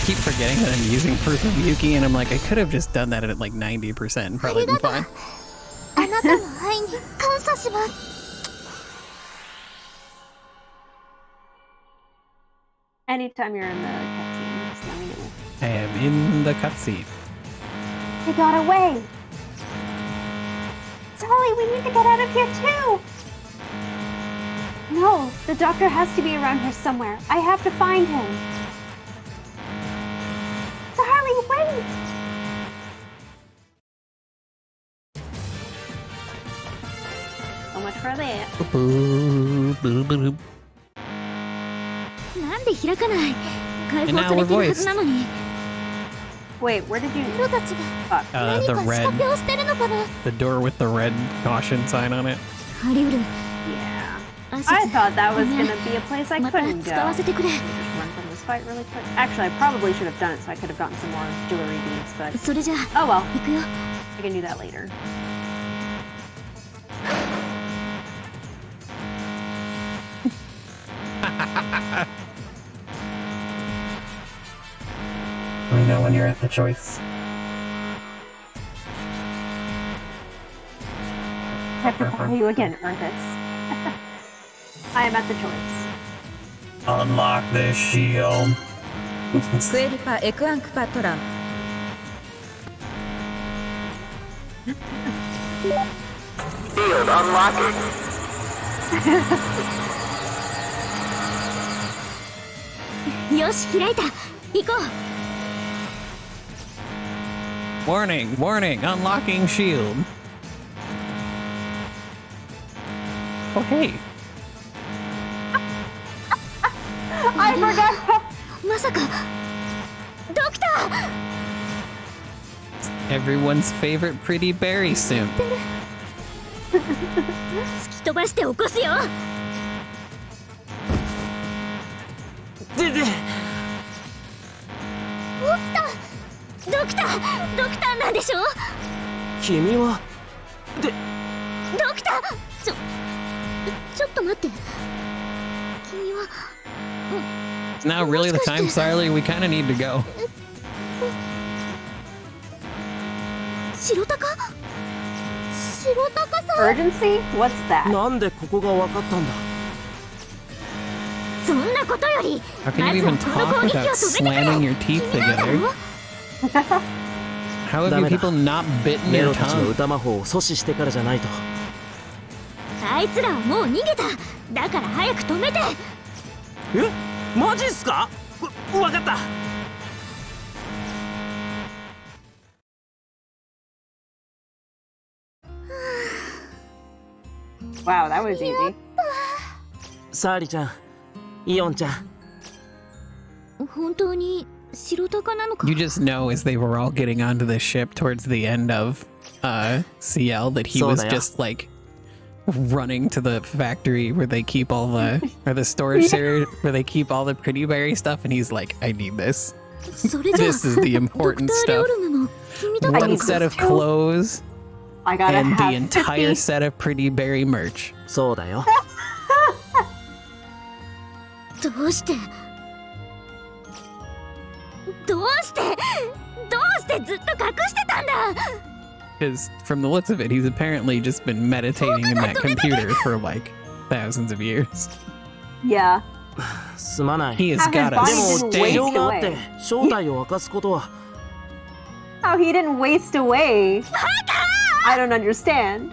keep forgetting that I'm using Proof of Yuki, and I'm like, I could have just done that at like 90% and probably been fine. あなたの愛に感謝します。 Anytime you're in the cutscene, just let me know. I am in the cutscene. They got away. Sully, we need to get out of here too. No, the doctor has to be around here somewhere. I have to find him. Sully, wait! So much for that. なんで開かない？解 And 放 now され we're てるはず voiced. なのに。 Wait, where did you... 人たちが Fuck. 何 The か仕 red, 掛けをしてるのかな？ the door with the red caution sign on it. あり得る。 Yeah. アシス I thought that was ごめん gonna be a place I また couldn't 使わ go. せてくれ。 Just run from this fight really quick. Actually, I probably should have done it so I could have gotten some more jewelry beads, but... それじゃ Oh well, 行くよ。 I can do that later. Let me know when you're at the choice. I have to follow you again, Ernest. I am at the choice. Unlock this shield. クエリパ・エクアンクパトラン Field unlocking. よし、開いた。行こう。 Warning, warning, unlocking shield. Oh, hey. I forgot. まさかドクター Everyone's favorite pretty berry suit. 突き飛ばして起こすよ。起きた。ドクター、ドクターなんでしょ？君はドクター、ちょっと待って。君は It's now really the time, Sarly. We kind of need to go. 白鷹？白鷹さん。 Urgency? What's that? なんでここが分かったんだ。そんなことより、 How can you even まずはこ talk の攻撃を without 止めてくれ。 slamming your teeth 君なんだろ together? How have you people not bitten ネ your ロたちの tongue? 歌魔法を阻止してからじゃないと。あいつらはもう逃げた。だから早く止めて。え、マジっすか？わかった。 Wow, that was easy. サーリちゃん、イオンちゃん。本当に白鷹なのか？ You just know as they were all getting onto the ship towards the end of CL that he was just like running to the factory where they keep all the or the storage area where they keep all the pretty berry stuff, and he's like, I need this. それじゃあ This is the ドク important ターレオ stuff. ルムも君だ One set of clothes I gotta and the have entire 50. set of pretty berry merch. そうだよ。どうしてどうしてずっと隠してたんだ。 Because from the looks of it, he's apparently just been meditating in that computer for like thousands of years. Yeah. すまない。 He has How his got body us didn't 事 waste 情があって away. 正体を明かすことは How he didn't waste away. I don't understand.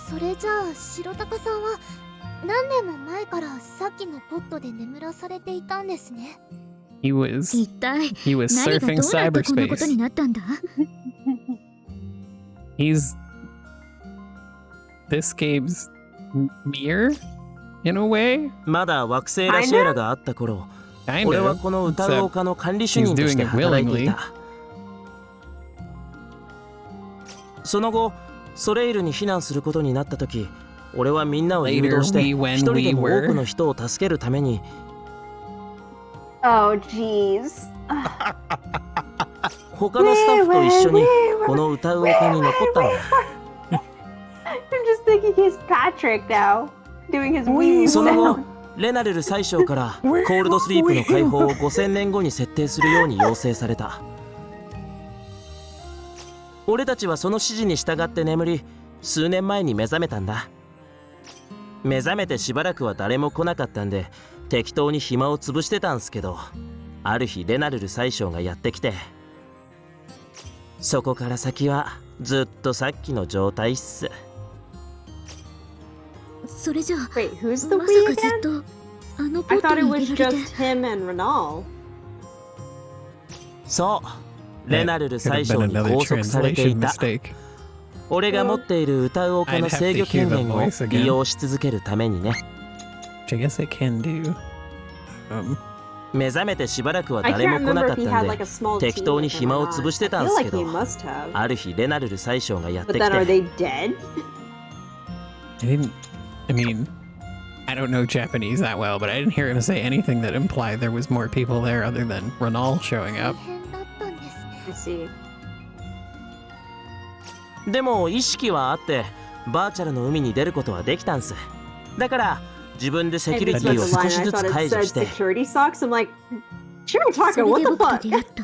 それじゃあ白鷹さんは何年も前からさっきのポットで眠らされていたんですね。 He was 一体 he was 何がどう surfing なってこんなことに cyberspace. なったんだ？ He's this game's mirror in a way. まだ惑星ラシエラがあった頃、 Kind 俺は of. この歌う Except 丘の管理主任として he's doing it 働いてい willingly. た。その後、ソレイルに避難することになった時、俺はみんなを誘導して Later, when 一人で we も多 were くの人を助けるために Oh, jeez. 他のスタッフと一緒にこの歌う丘に残ったんだ。 I'm just thinking he's Patrick now. doing his wee その後 sound. レナレル宰相からコールドスリープの解放を5000年後に設定するように要請された。俺たちはその指示に従って眠り、数年前に目覚めたんだ。目覚めてしばらくは誰も来なかったんで適当に暇を潰してたんすけど、ある日レナレル宰相がやってきて、そこから先はずっとさっきの状態っす。それじゃあ Wait, who's the ま we さかず again? っとあのポ I ット thought it に was 入れられて just him and Renal. そうレナレル Could 宰 have 相 been に another 拘束されてい translation た。 mistake. 俺が持っている歌う丘の制御権限を I'd have to hear the voice again. 利用し続けるためにね。 Which I guess I can do. 目覚めてしばらくは I 誰 can't も来な remember かっ if he た had ん like で a small 適 team 当に with him 暇 or を潰 not. してた I ん feel す like け he ど、 must have. ある日レナレル宰相がやって But き then are て、 they dead? I mean, I don't know Japanese that well, but I didn't hear him say anything that implied there was more people there other than Renal showing 大 up. 変だったんですね。 I see. でも意識はあってバーチャルの海に出ることはできたんす。だから自分でセ I キュリ missed ティ the を line. 少し I ず thought つ it 解除 said して、 security socks. I'm like, sure, そ talking. れ What で the 僕と fuck? 出会った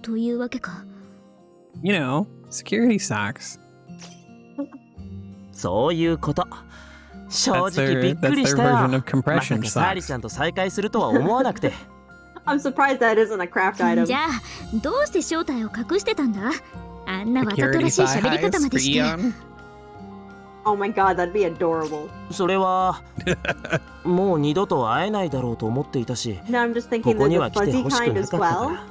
というわけか。You know, security socks. そういうこと。正 That's 直 their, びっくり that's し their たよ。 version of まさ compression かサーリ socks. ちゃんと再会するとは思わなくて。I'm surprised that isn't a craft item. じゃあどうして正体を隠してたんだ。あんなわざと Security らしい thigh 喋り highs 方ま for でして。 Eon. Oh my god, that'd be adorable. それはもう二度と会えないだろうと思っていたし、 Now I'm just こ thinking こ that に the は来て fuzzy ほしく kind な as かったか well. ら。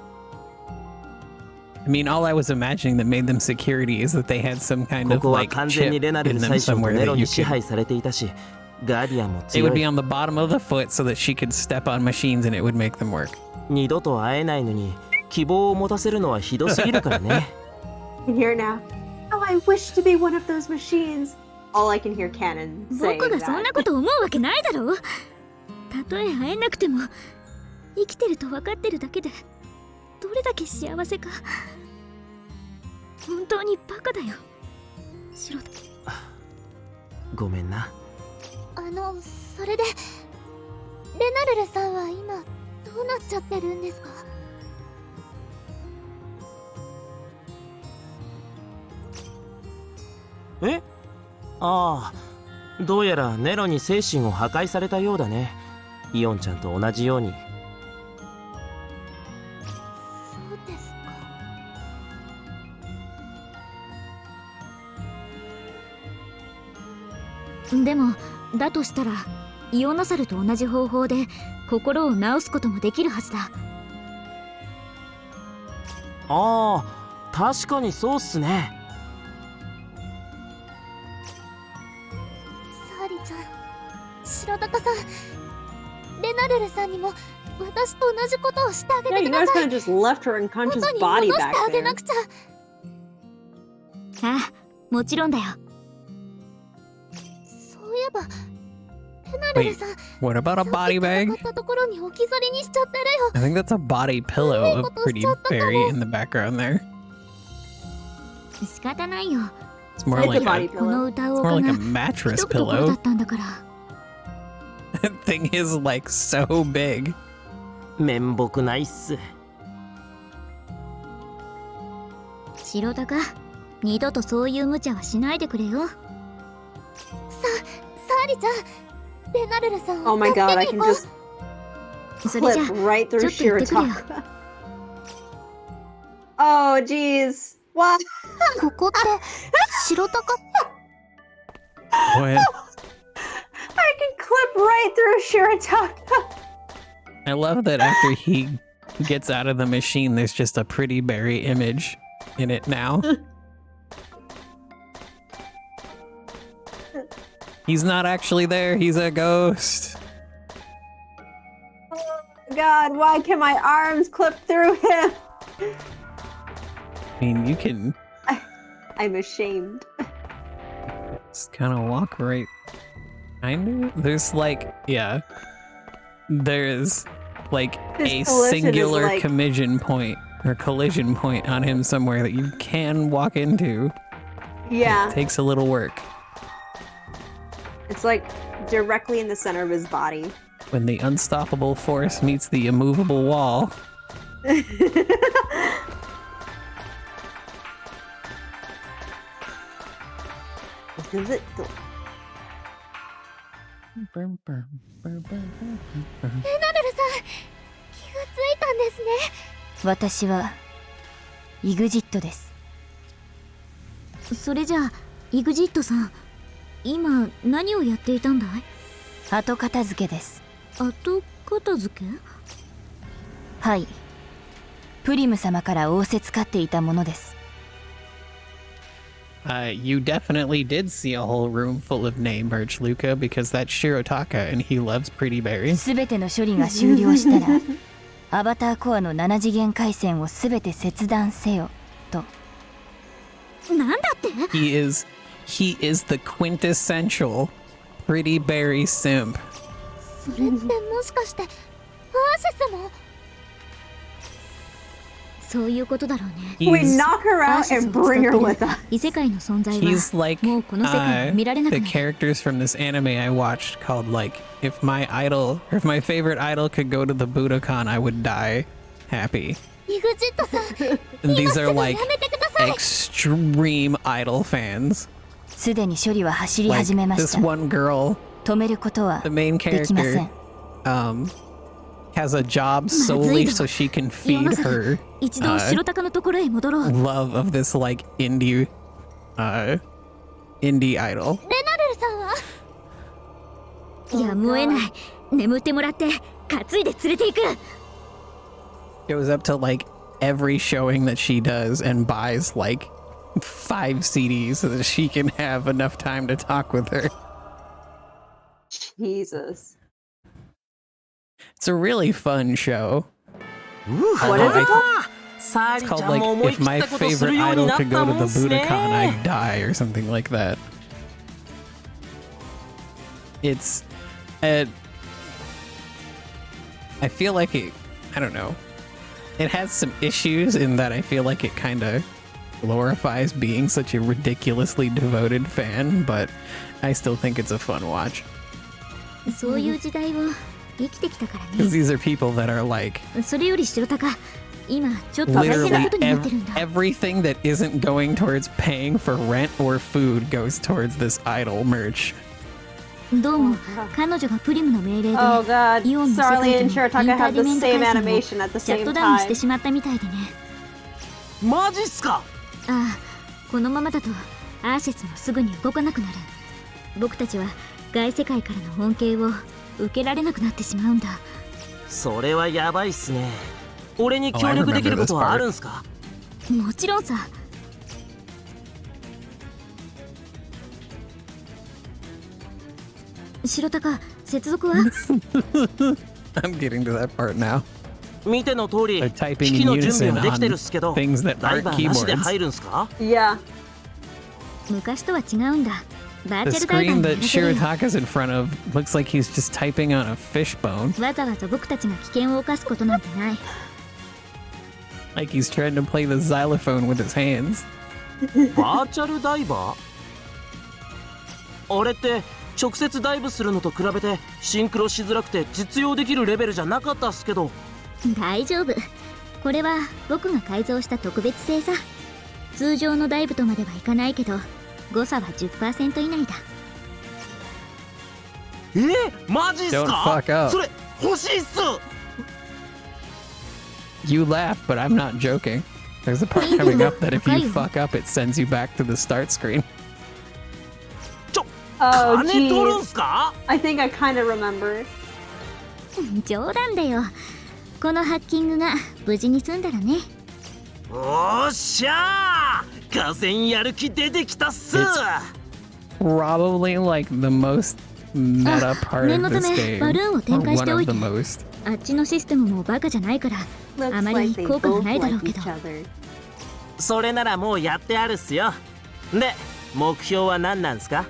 I mean, all I was imagining that made them security is that they had some kind こ of こは like 完全に chip レナレ in ル them 宰相と somewhere ネロ that に you 支 could. 配されていたし、ガーディアンも It 強 would be い。 on the bottom of the foot so that she could step on machines and it would make them work. 二度と会えないのに希望を持たせるのはひどすぎるからね。 I can hear it now. Oh, I wish to be one of those machines. All I can hear Cannon saying 僕がそんな that. こと思うわけないだろう。たとえ会えなくても生きてると分かってるだけでどれだけ幸せか。本当にバカだよ。白だ。ごめんな。それでレナルルさんは今どうなっちゃってるんですか。え？ああ、どうやらネロに精神を破壊されたようだね。イオンちゃんと同じように。そうですか。でもだとしたらイオナサルと同じ方法で心を治すこともできるはずだ。ああ、確かにそうっすね。サーリちゃん、白鷹さん、レナルルさんにも私と同じことをしてあげ Yeah, て you くだ guys さ kind い。 of just left her unconscious 元に body 戻して back あげ there. なくちゃ。ああ、もちろんだよ。そういえばレナルル Wait, さん、 what about a さっ body き戦 bag? ったところに置き去りにしちゃってるよ。 I think that's a body pillow of Pretty Berry in the background there. 仕方ないよ。 It's more It's a like body a, この pillow. 歌 it's う more 丘 like a が mattress 一ところだ pillow. ったんだから。 That thing is like so big. 面目ないっす。白鷹、二度とそういう無茶はしないでくれよ。サーリちゃん、レナルルさん Oh を my 助 god, け I に can 行こ just う。それじゃ clip right through ちょっと言ってくれよ。 Shirataka. Oh, jeez. What? ここって白鷹。 What? I can clip right through Shirataka. I love that after he gets out of the machine, there's just a Pretty Berry image in it now. He's not actually there, he's a ghost. God, why can my arms clip through him? I mean, you can I'm ashamed. just kind of walk right kind of. There's like, yeah. There's like His a collision is singular like- collision point on him somewhere that you can walk into. Yeah. Takes a little work. It's like directly in the center of his body. When the unstoppable force meets the immovable wall. Does it? エナルルさん、気がついたんですね。私はイグジットです。それじゃあイグジットさん、今何をやっていたんだい？後片付けです。後片付け？はい、プリム様から仰せつかっていたものです。You definitely did see a whole room full of name merch, Luca, because that's Shirotaka and he loves pretty berries. すべての処理が終了したらアバターコアの7次元回線をすべて切断せよと。なんだって？ He is the quintessential pretty berry simp. それってもしかしてアーシスも？そういうことだろうね。We knock her out and bring her with us. 異世界の存在は He's like もうこの世界で見られなく the なる。 characters from this anime I watched called like if my favorite idol could go to the Budokan, I would die happy. イグジットさん、 And these are 今すぐ like やめてください。 extreme idol fans. すでに処理は走り Like 始めまし this た。 one girl, 止めることは the main できませ character, ん。 has a job solely so she can feed her 一度白鷹のところへ戻ろう。 love of this like indie idol. レナルルさんはやむを得ない。眠ってもらって担いで連れて行く。 Goes up to like every showing that she does and buys like 5 CDs so that she can have enough time to talk with her. Jesus. It's a really fun show. What is it called? It's called like If My Favorite Idol Could Go to the Budokan, I'd Die or something like that. It's I feel like I don't know. It has some issues in that I feel like it kind of glorifies being such a ridiculously devoted fan, but I still think it's a fun watch. そういう時代を生きてきたから Because ね。 these are people that are like それより白鷹、今ちょっと大変な literally ことになってるんだ。 everything that isn't going towards paying for rent or food goes towards this idol merch. どうも彼女がプリムの命令で Oh god, イオンの世 Sarly 界 and とのイン Shirotaka ター have デ the メント same 回 animation 線を at the シャッ same トダウンして time. しまったみたいでね。マジっすか？ああ、このままだとアーシェスもすぐに動かなくなる。僕たちは外世界からの恩恵を受けられなくなってしまうんだ。それはやばいっすね。俺に協力できることはあるんすか？もちろんさ。白鷹、接続は？ I'm getting to that part now. 見ての通り、 They're 機 typing 器 in の準備 unison はできてる on っすけど、 things that ダイ aren't バーなしで keyboards. 入るんすか？ Yeah. 昔とは違うんだ。バー The チャルダイバー screen にや that らせるよ。 Shirotaka's in front of looks like he's just typing on a fishbone. わざわざ僕たちが危険を冒すことなんてない。 Like he's trying to play the xylophone with his hands. バーチャルダイバー？あれって直接ダイブするのと比べてシンクロしづらくて実用できるレベルじゃなかったっすけど。大丈夫。これは僕が改造した特別性さ。通常のダイブとまではいかないけど、誤差は 10% 以内だ。マジっす Don't か？ fuck up. それ欲しいっす。 You laugh, but I'm not joking. There's a part coming up that if you fuck up, it sends you back to the start screen. Oh 金取るん jeez. すか？ I think I kind of remember. 冗談だよ。このハッキングが無事に済んだらね。おっしゃー、河川やる気出てきたっす。 Probably like the most meta part 念 of のた this め game. バルーンを Or 展開し one てお of いて。 the most. あっちのシステムもバカじゃないから、あ Looks ま like り they 効果が both ないだろう like けど。 each other. それならもうやってあるっすよ。で、目標は何なんすか？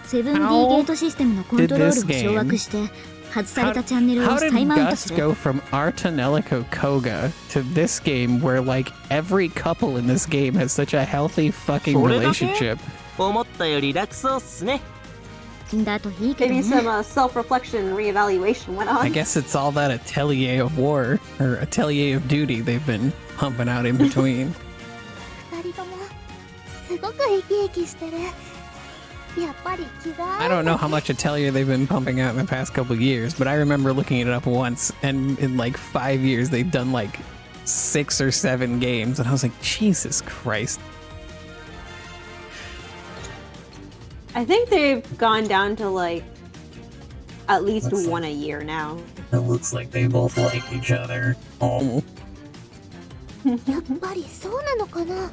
7D ゲートシステムのコントロールを掌握して外されたチャンネルを How did 再マウント Gus する。 go from Artanelico Koga to this game where like every couple in this game has such a healthy fucking それだけ？ relationship? 思ったより楽そうっすね。だといいけど Maybe ね。 some self-reflection and reevaluation went I on. guess it's all that atelier of war or atelier of duty they've been pumping out in between. 二人ともすごく生き生きしてる。やっぱり気が I don't know how much atelier they've been pumping out in the past couple of years, but I remember looking it up once, and in like 5 years they've done like 6 or 7 games, and I was like, Jesus Christ. I think they've gone down to like at least one a year now. It looks like they both like each other. Oh. やっぱりそうなのかな。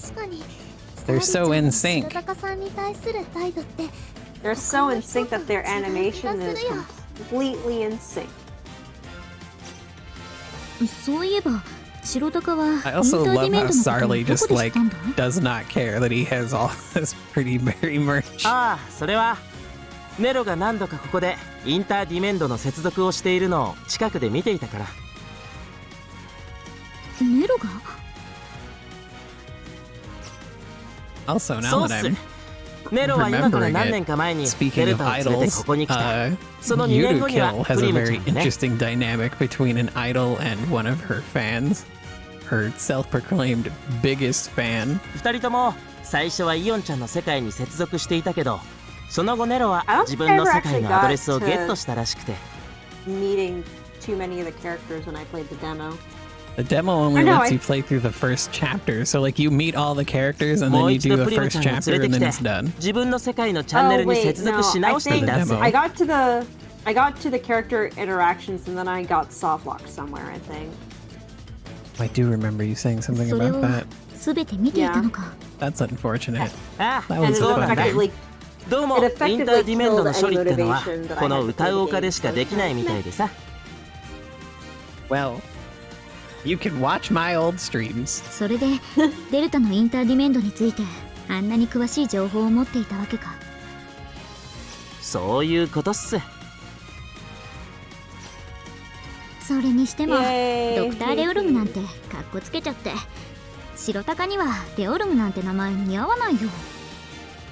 確かに They're so in sync. 白鷹さんに対する態度って They're so in sync that their animation is completely in sync. そういえば白鷹はインタ I also ーディ love メン how トのこと Sarley ど just こで知っ like たんだ。 does not care that he has all this pretty berry merch. ああ、それはネロが何度かここでインターディメンドの接続をしているのを近くで見ていたから。ネロが Also, now そう that っす。 I'm ネロは今から remembering 何年か前に it, ベ speaking ル of タを連れて idols, ここに来た。その2年後には Yudukill プ has リ a ムちゃ very んがね。 interesting dynamic between an idol and one of her fans. Her self-proclaimed biggest fan. 2人とも最初はイオンちゃんの世界に接続していたけど、その後ネロは I don't 自 think 分 I の ever 世界 actually のアドレ got スをゲット to したらしくて。 meeting too many of the characters when I played the demo. The demo only I know, lets I- you play through the first chapter, so like you meet all the characters and も then う you 一 do 度 the プリム first ちゃんを連 chapter れて and き then て it's done. 自分の世界のチャンネ Oh ルに wait, 接続 no, し I 直してい think たっす。 I got to the character interactions and then I got softlocked somewhere. I think. I do remember you saying something それ about を that. 全て見ていたのか。 That's unfortunate. ああ、 That And was it a fun game. effectively どうも It イン effectively ターディメンドの killed 処理 any ってのは motivation that I この had to 歌 play う the 丘 game. でしかできないみたいでさ。 Well, you can watch my old streams. それでデルタのインターディメンドについてあんなに詳しい情報を持っていたわけか。そういうことっす。それにしても Yay. ドクター・レオルムなんてカッコつけちゃって白鷹にはレオルムなんて名前似合わないよ。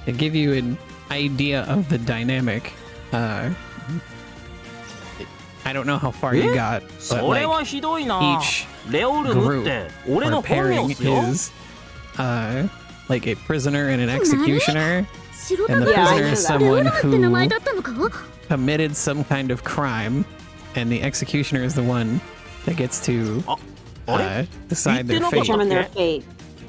To give you an idea of the dynamic, I don't know how far you got, but それ like はひどいな。 each レオルムっ group て俺 or の本名 pairing っすよ。 is like a prisoner and an executioner. 白 And 鷹 the Yeah, I prisoner knew is that. レオ someone ルムって名前 who だったのか。 committed some kind of crime, and the executioner is the one that gets to decide their fate. Determine their fate.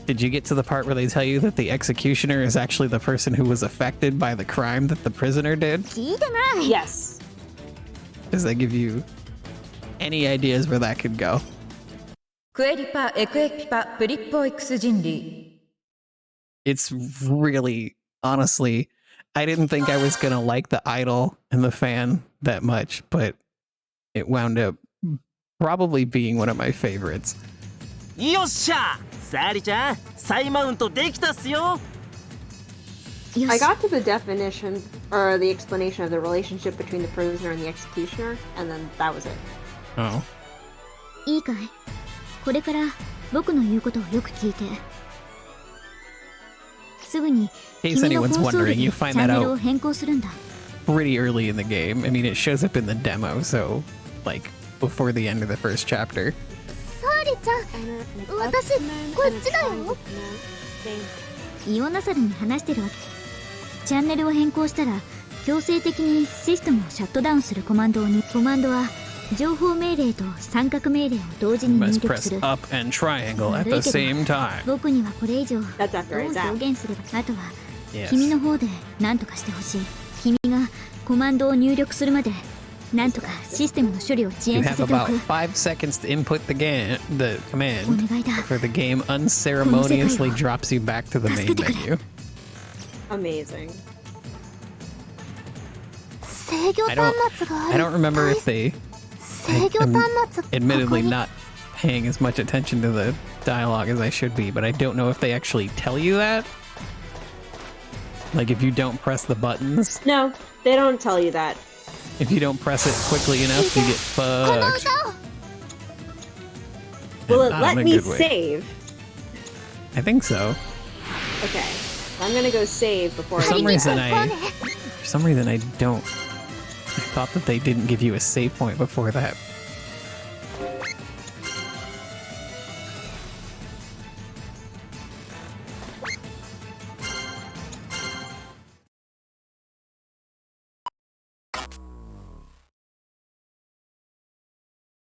Did you get to the part where they tell you that the executioner is actually the person who was affected by the crime that the prisoner did? 聞いてない。 Yes. Does that give you any ideas where that could go? クエリパエクエピパプリッポイクス人類。 It's really, honestly, I didn't think I was gonna like the idol and the fan that much, but it wound up probably being one of my favorites. よっしゃサリちゃん、再マウントできたっすよ。よ I し got to the definition or the explanation of the relationship between the prisoner and the executioner, and then that was it. Oh. いいかい。これから僕の言うことをよく聞いて。すぐに In case 君の anyone's 放送 wondering, 日に you チ find ャン that ネルを out 変更するんだ。 pretty early in the game. I mean, it shows up in the demo, so like before the end of the first chapter. サーリちゃん、私こっちだよ。イオナサルに話してるわけ。チャンネルを変更したら強制的にシステムをシャットダウンするコマンドは情報命令と三角命令を同時 You に入 must 力す press る。 up and triangle at the same time. 僕にはこれ以上どう That's after his app. 表現すれば、あとは Yes. 君の方で何とかしてほしい。君がコマンドを入力するまでなんとかシステムの処理を遅 You 延さ have せてお about く。 5 seconds to input theお command 願いだ。 before the game unceremoniously drops you back to the main menu. Amazing. 制御 I 端 don't, 末があ I る。 don't remember if they, 制御端末 admittedly ここに not paying as much attention to the dialogue as I should be, but I don't know if they actually tell you that. Like if you don't press the buttons, No, they don't tell you that. if you don't press it quickly enough, you get この fucked. 歌を Will it Not let in a me good way. save? I think so. Okay. I'm gonna go save before For some reason I don't. I thought that they didn't give you a save point before that.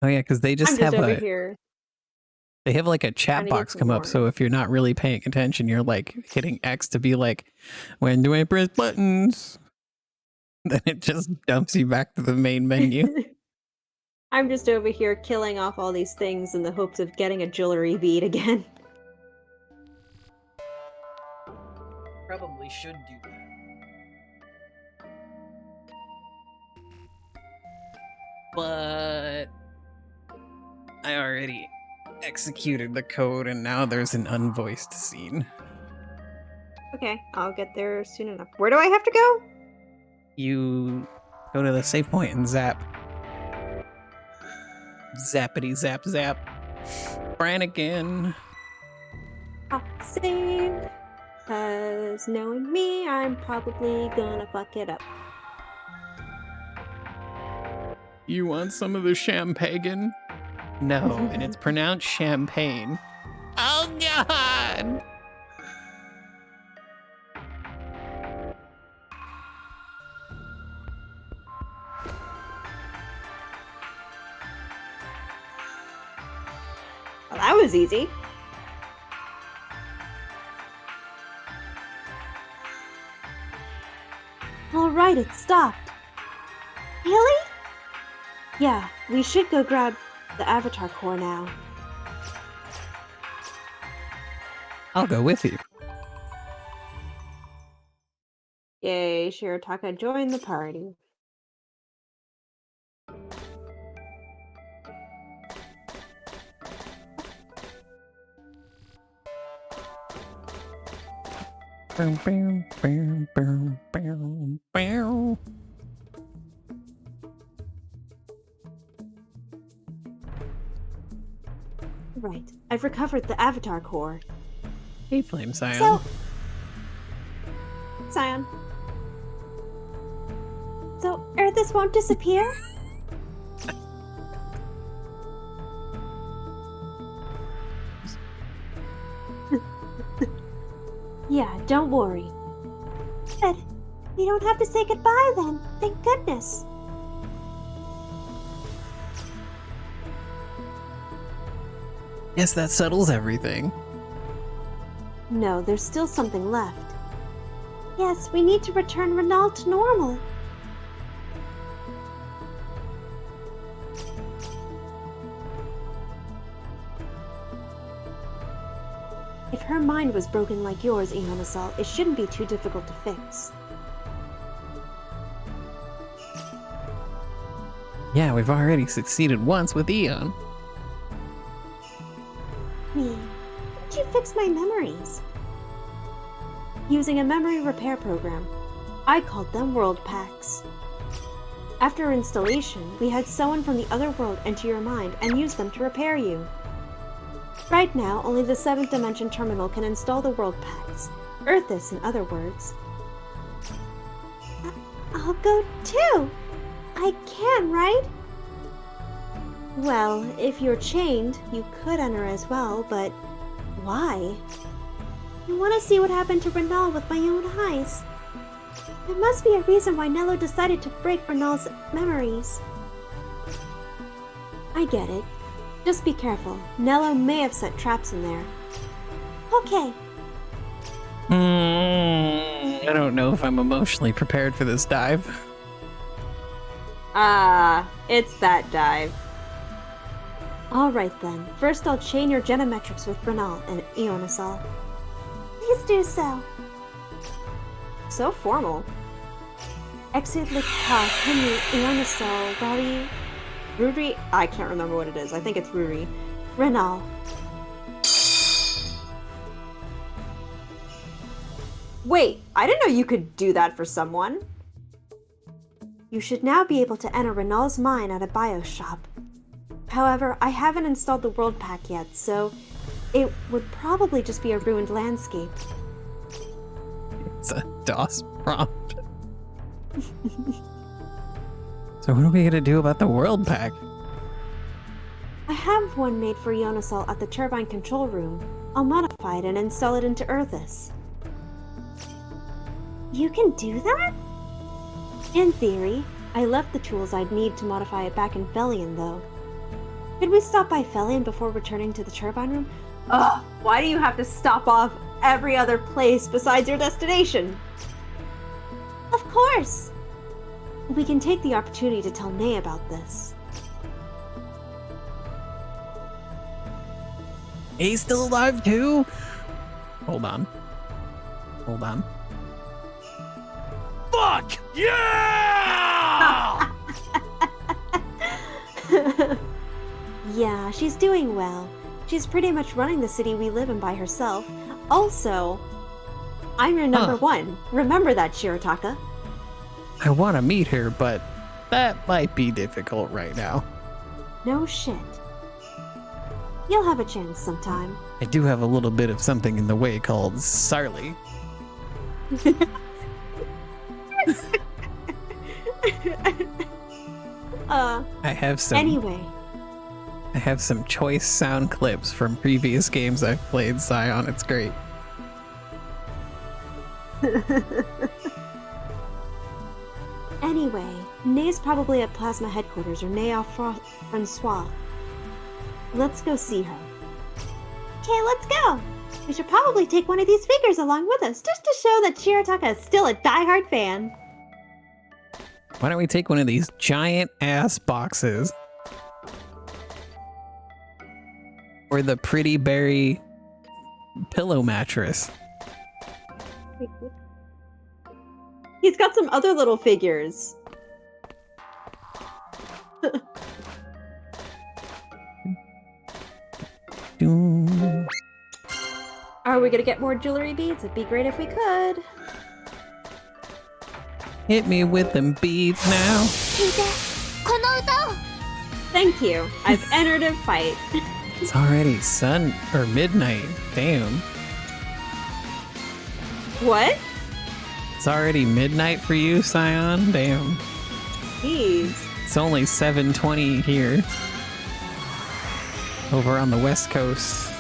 Oh yeah, because they just I'm just have over a here. they have like a Trying chat to get box some come up. water. So if you're not really paying attention, you're like hitting X to be like, when do I press buttons? Then it just dumps you back to the main menu. I'm just over here killing off all these things in the hopes of getting a jewelry bead again. Probably should do that. But I already executed the code and now there's an unvoiced scene. Okay, I'll get there soon enough. Where do I have to go? You go to the save point and zap. Zappity zap zap. Brannigan. I'll save. Cause knowing me, I'm probably gonna fuck it up. You want some of the champagne? No, and it's pronounced champagne. Oh god! Well, that was easy. Alright, it stopped. Really? Yeah, we should go grab the Avatar core now. I'll go with you. Yay, Shirataka joined the party. Bow, bow, bow, bow, bow, bow. Right, I've recovered the Avatar core. Hey, Flame Scion. So, Scion. So, Earthus won't disappear? Yeah, don't worry. Good. We don't have to say goodbye then. Thank goodness. Yes, that settles everything. No, there's still something left. Yes, we need to return Renal to normal. If her mind was broken like yours, Ionisol, it shouldn't be too difficult to fix. Yeah, we've already succeeded once with Eon. Me, how did you fix my memories? Using a memory repair program. I called them world packs. After installation, we had someone from the other world enter your mind and use them to repair you. Right now, only the 7th Dimension Terminal can install the world packs. Earthus, in other words. I'll go too! I can, right? Well, if you're chained, you could enter as well, but why? I want to see what happened to Renal with my own eyes. There must be a reason why Nello decided to break Renal's memories. I get it. Just be careful. Nello may have set traps in there. Okay. I don't know if I'm emotionally prepared for this dive. It's that dive. Alright then. First I'll chain your Genometrics with Renal and Ionisol. Please do so. So formal. Exit le pas Henry Ionisol Rari Ruri, I can't remember what it is. I think it's Ruri. Renal. Wait, I didn't know you could do that for someone. You should now be able to enter Renal's mind at a bioshop. However, I haven't installed the world pack yet, so it would probably just be a ruined landscape. It's a DOS prompt. So what are we gonna do about the world pack? I have one made for Yonosol at the turbine control room. I'll modify it and install it into Earthus. You can do that? In theory. I left the tools I'd need to modify it back in Felion, though. Could we stop by Felion before returning to the turbine room? Ugh, why do you have to stop off every other place besides your destination? Of course! We can take the opportunity to tell Nay about this. He's still alive too? Hold on. Hold on. Fuck! Yeah! Yeah, she's doing well. She's pretty much running the city we live in by herself. Also, I'm your number one. Remember that, Shirataka. I want to meet her, but that might be difficult right now. No shit. You'll have a chance sometime. I do have a little bit of something in the way called Sarly. I have some. Anyway. I have some choice sound clips from previous games I've played, Scion. It's great. Anyway, Nay's probably at Plasma headquarters or Nay Francois. Let's go see her. Okay, let's go. We should probably take one of these figures along with us, just to show that Shirataka is still a diehard fan. Why don't we take one of these giant ass boxes? Or the Pretty Berry pillow mattress. He's got some other little figures. Are we gonna get more jewelry beads? It'd be great if we could. Hit me with them beads now. Thank you. I've entered a fight. It's already sun or midnight. Damn. What? It's already midnight for you, Scion? Damn. Jeez. It's only 7:20 here. Over on the West Coast.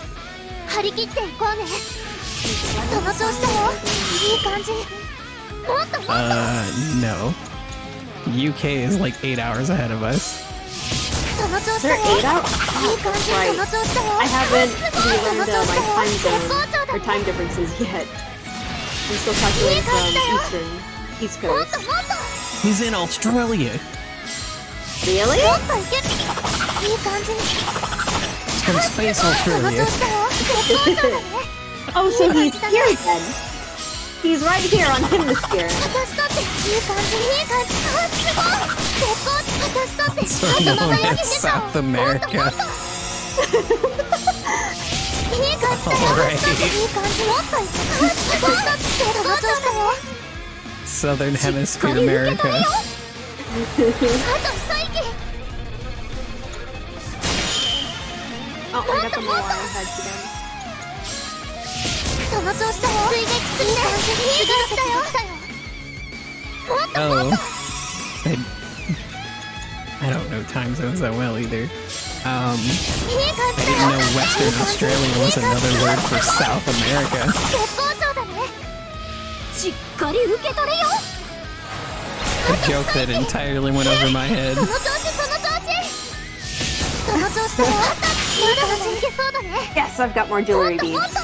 No. UK is like 8 hours ahead of us. They're 8 hours? Oh, that's right. I haven't relearned my time zone or time differences yet. I'm still calculating from East Coast. He's in Australia. Really? It's from Space Australia. Oh, so he's here then. He's right here on Hemisphere. Also known as South America. Alright. Southern Hemisphere America. Oh, I got the Moana heads again. Oh. I don't know time zones that well either. I didn't know Western Australia was another word for South America. A joke that entirely went over my head. Yes, I've got more jewelry beads.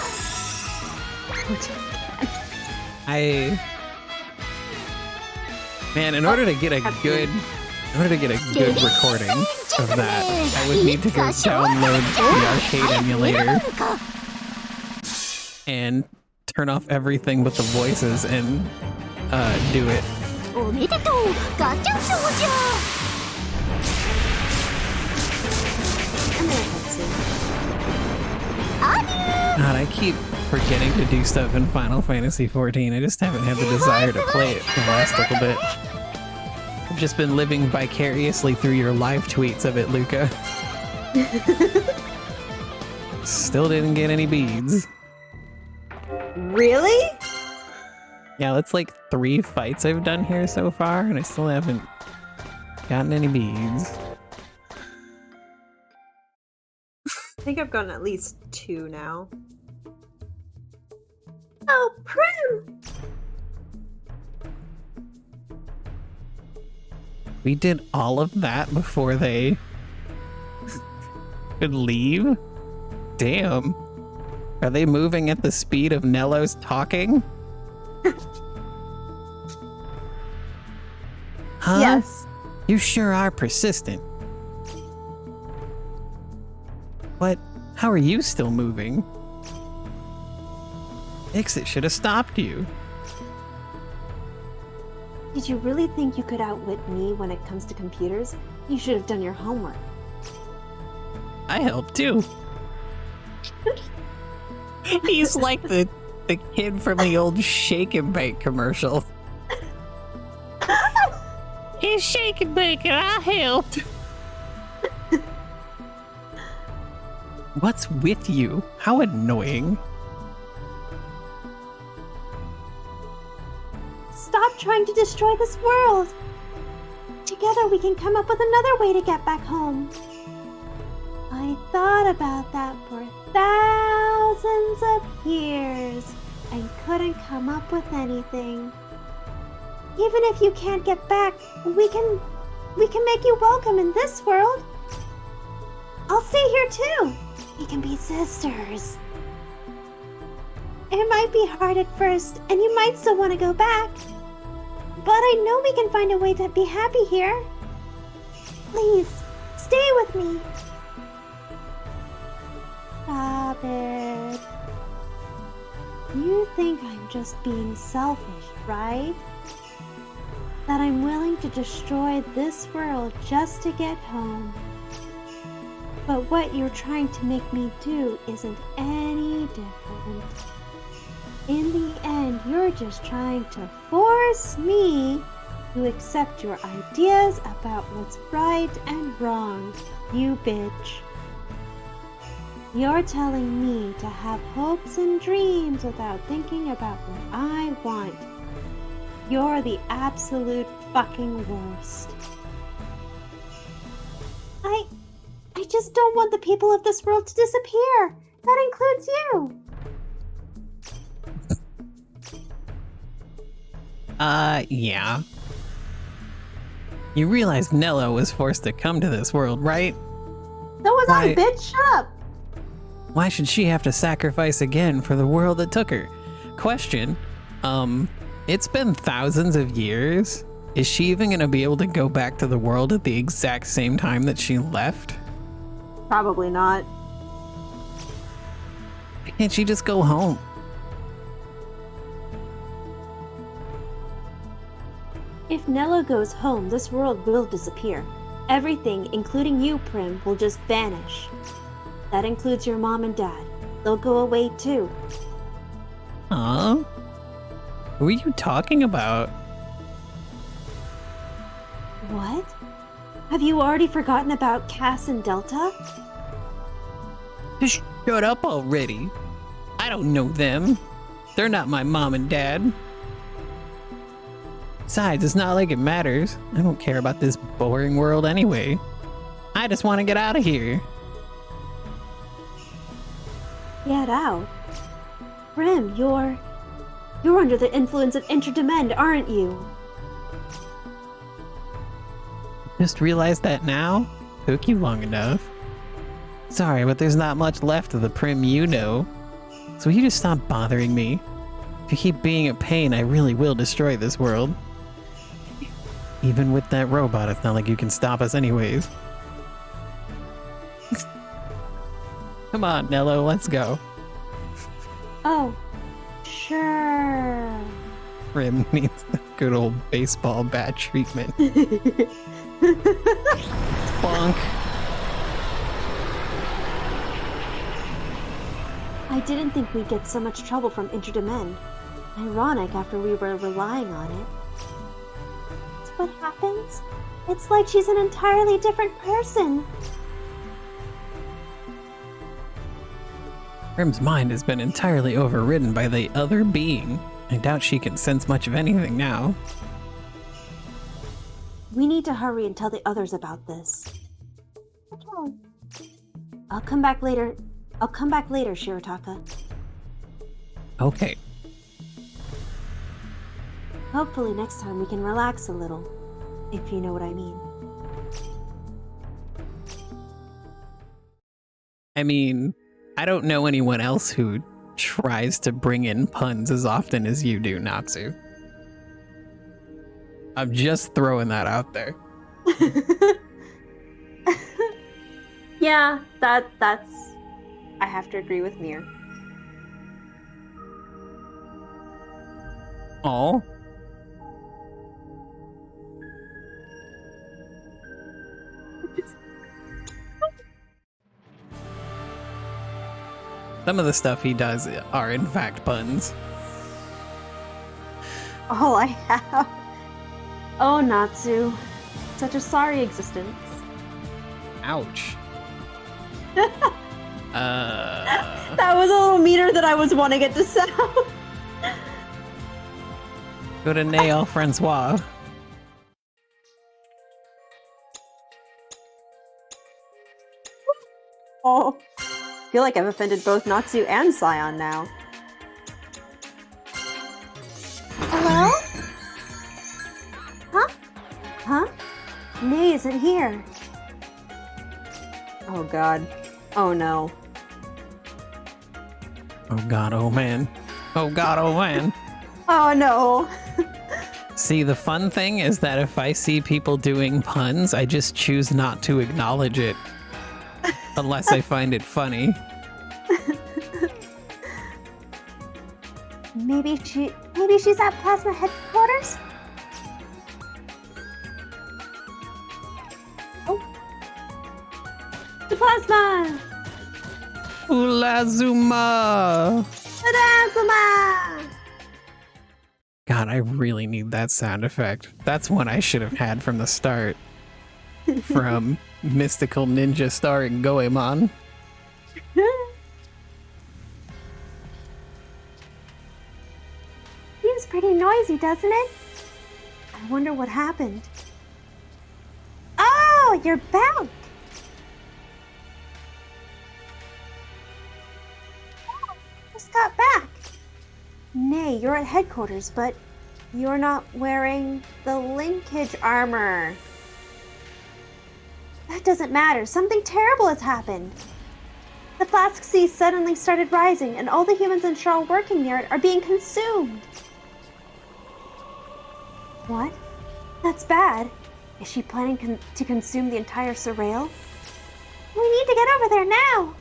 Man, in order to get a good recording of that, I would need to go download the arcade emulator and turn off everything but the voices and do it. God, I keep forgetting to do stuff in Final Fantasy XIV. I just haven't had the desire to play it for the last little bit. I've just been living vicariously through your live tweets of it, Luca. Still didn't get any beads. Really? Yeah, that's like 3 fights I've done here so far, and I still haven't gotten any beads. I think I've gotten at least 2 now. Oh, Prim! We did all of that before they could leave? Damn. Are they moving at the speed of Nello's talking? Huh? Yes. You sure are persistent. What? How are you still moving? Ixit should have stopped you. Did you really think you could outwit me when it comes to computers? You should have done your homework. I helped too. He's like the kid from the old Shake and Bake commercial. He's Shake and Bake and I helped. What's with you? How annoying. Stop trying to destroy this world! Together we can come up with another way to get back home. I thought about that for thousands of years and couldn't come up with anything. Even if you can't get back, we can make you welcome in this world. I'll stay here too. We can be sisters. It might be hard at first, and you might still want to go back. But I know we can find a way to be happy here. Please, stay with me. Stop it. You think I'm just being selfish, right? That I'm willing to destroy this world just to get home. But what you're trying to make me do isn't any different. In the end, you're just trying to force me to accept your ideas about what's right and wrong, you bitch. You're telling me to have hopes and dreams without thinking about what I want. You're the absolute fucking worst. I just don't want the people of this world to disappear. That includes you. Yeah. You realize Nello was forced to come to this world, right? So was I, bitch. Shut up. Why should she have to sacrifice again for the world that took her? Question. It's been thousands of years. Is she even gonna be able to go back to the world at the exact same time that she left? Probably not. Why can't she just go home? If Nello goes home, this world will disappear. Everything, including you, Prim, will just vanish. That includes your mom and dad. They'll go away too. Huh? Who are you talking about? What? Have you already forgotten about Cass and Delta? Just shut up already. I don't know them. They're not my mom and dad. Besides, it's not like it matters. I don't care about this boring world anyway. I just want to get out of here. Get out? Prim, you're under the influence of Interdemand, aren't you? Just realized that now? Took you long enough. Sorry, but there's not much left of the Prim you know. So will you just stop bothering me? If you keep being a pain, I really will destroy this world. Even with that robot, it's not like you can stop us anyways. Come on, Nello, let's go. Oh, sure. Prim needs the good old baseball bat treatment. Bonk. I didn't think we'd get so much trouble from Interdemand. Ironic after we were relying on it. That's what happens? It's like she's an entirely different person. Prim's mind has been entirely overridden by the other being. I doubt she can sense much of anything now. We need to hurry and tell the others about this. Okay. I'll come back later, Shirataka. Okay. Hopefully next time we can relax a little, if you know what I mean. I mean, I don't know anyone else who tries to bring in puns as often as you do, Natsu. I'm just throwing that out there. Yeah, that's... I have to agree with Mir. Oh. Some of the stuff he does are in fact puns. All I have. Oh, Natsu. Such a sorry existence. Ouch. That was a little meaner than I was wanting it to sound. Go to Nail Francois. Oh. I feel like I've offended both Natsu and Scion now. Hello? Huh? Huh? Nay isn't here. Oh god. Oh no. Oh god, oh man. Oh god, oh man. Oh no. See, the fun thing is that if I see people doing puns, I just choose not to acknowledge it. Unless I find it funny. Maybe she's at Plasma headquarters? Oh. The plasma! Ulazuma! Ulazuma! God, I really need that sound effect. That's one I should have had from the start. From Mystical Ninja starring Goemon. Seems pretty noisy, doesn't it? I wonder what happened. Oh, you're back! Oh, just got back. Nay, you're at headquarters, but you're not wearing the linkage armor. That doesn't matter. Something terrible has happened. The Flask Sea suddenly started rising, and all the humans in Shaw working near it are being consumed. What? That's bad. Is she planning to consume the entire Surreal? We need to get over there now!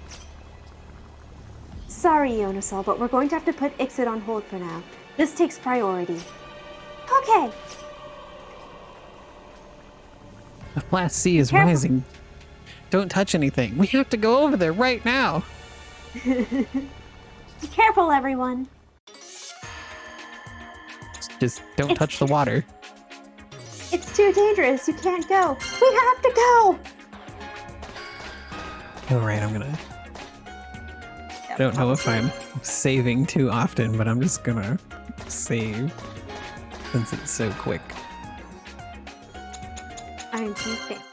Sorry, Ionosol, but we're going to have to put Ixit on hold for now. This takes priority. Okay. The Flat Sea is rising. Don't touch anything. We have to go over there right now. Be careful, everyone. Just don't touch the water. It's too dangerous. You can't go. We have to go. Alright, I'm gonna... I don't know if I'm saving too often, but I'm just gonna save since it's so quick. I'm too fancy.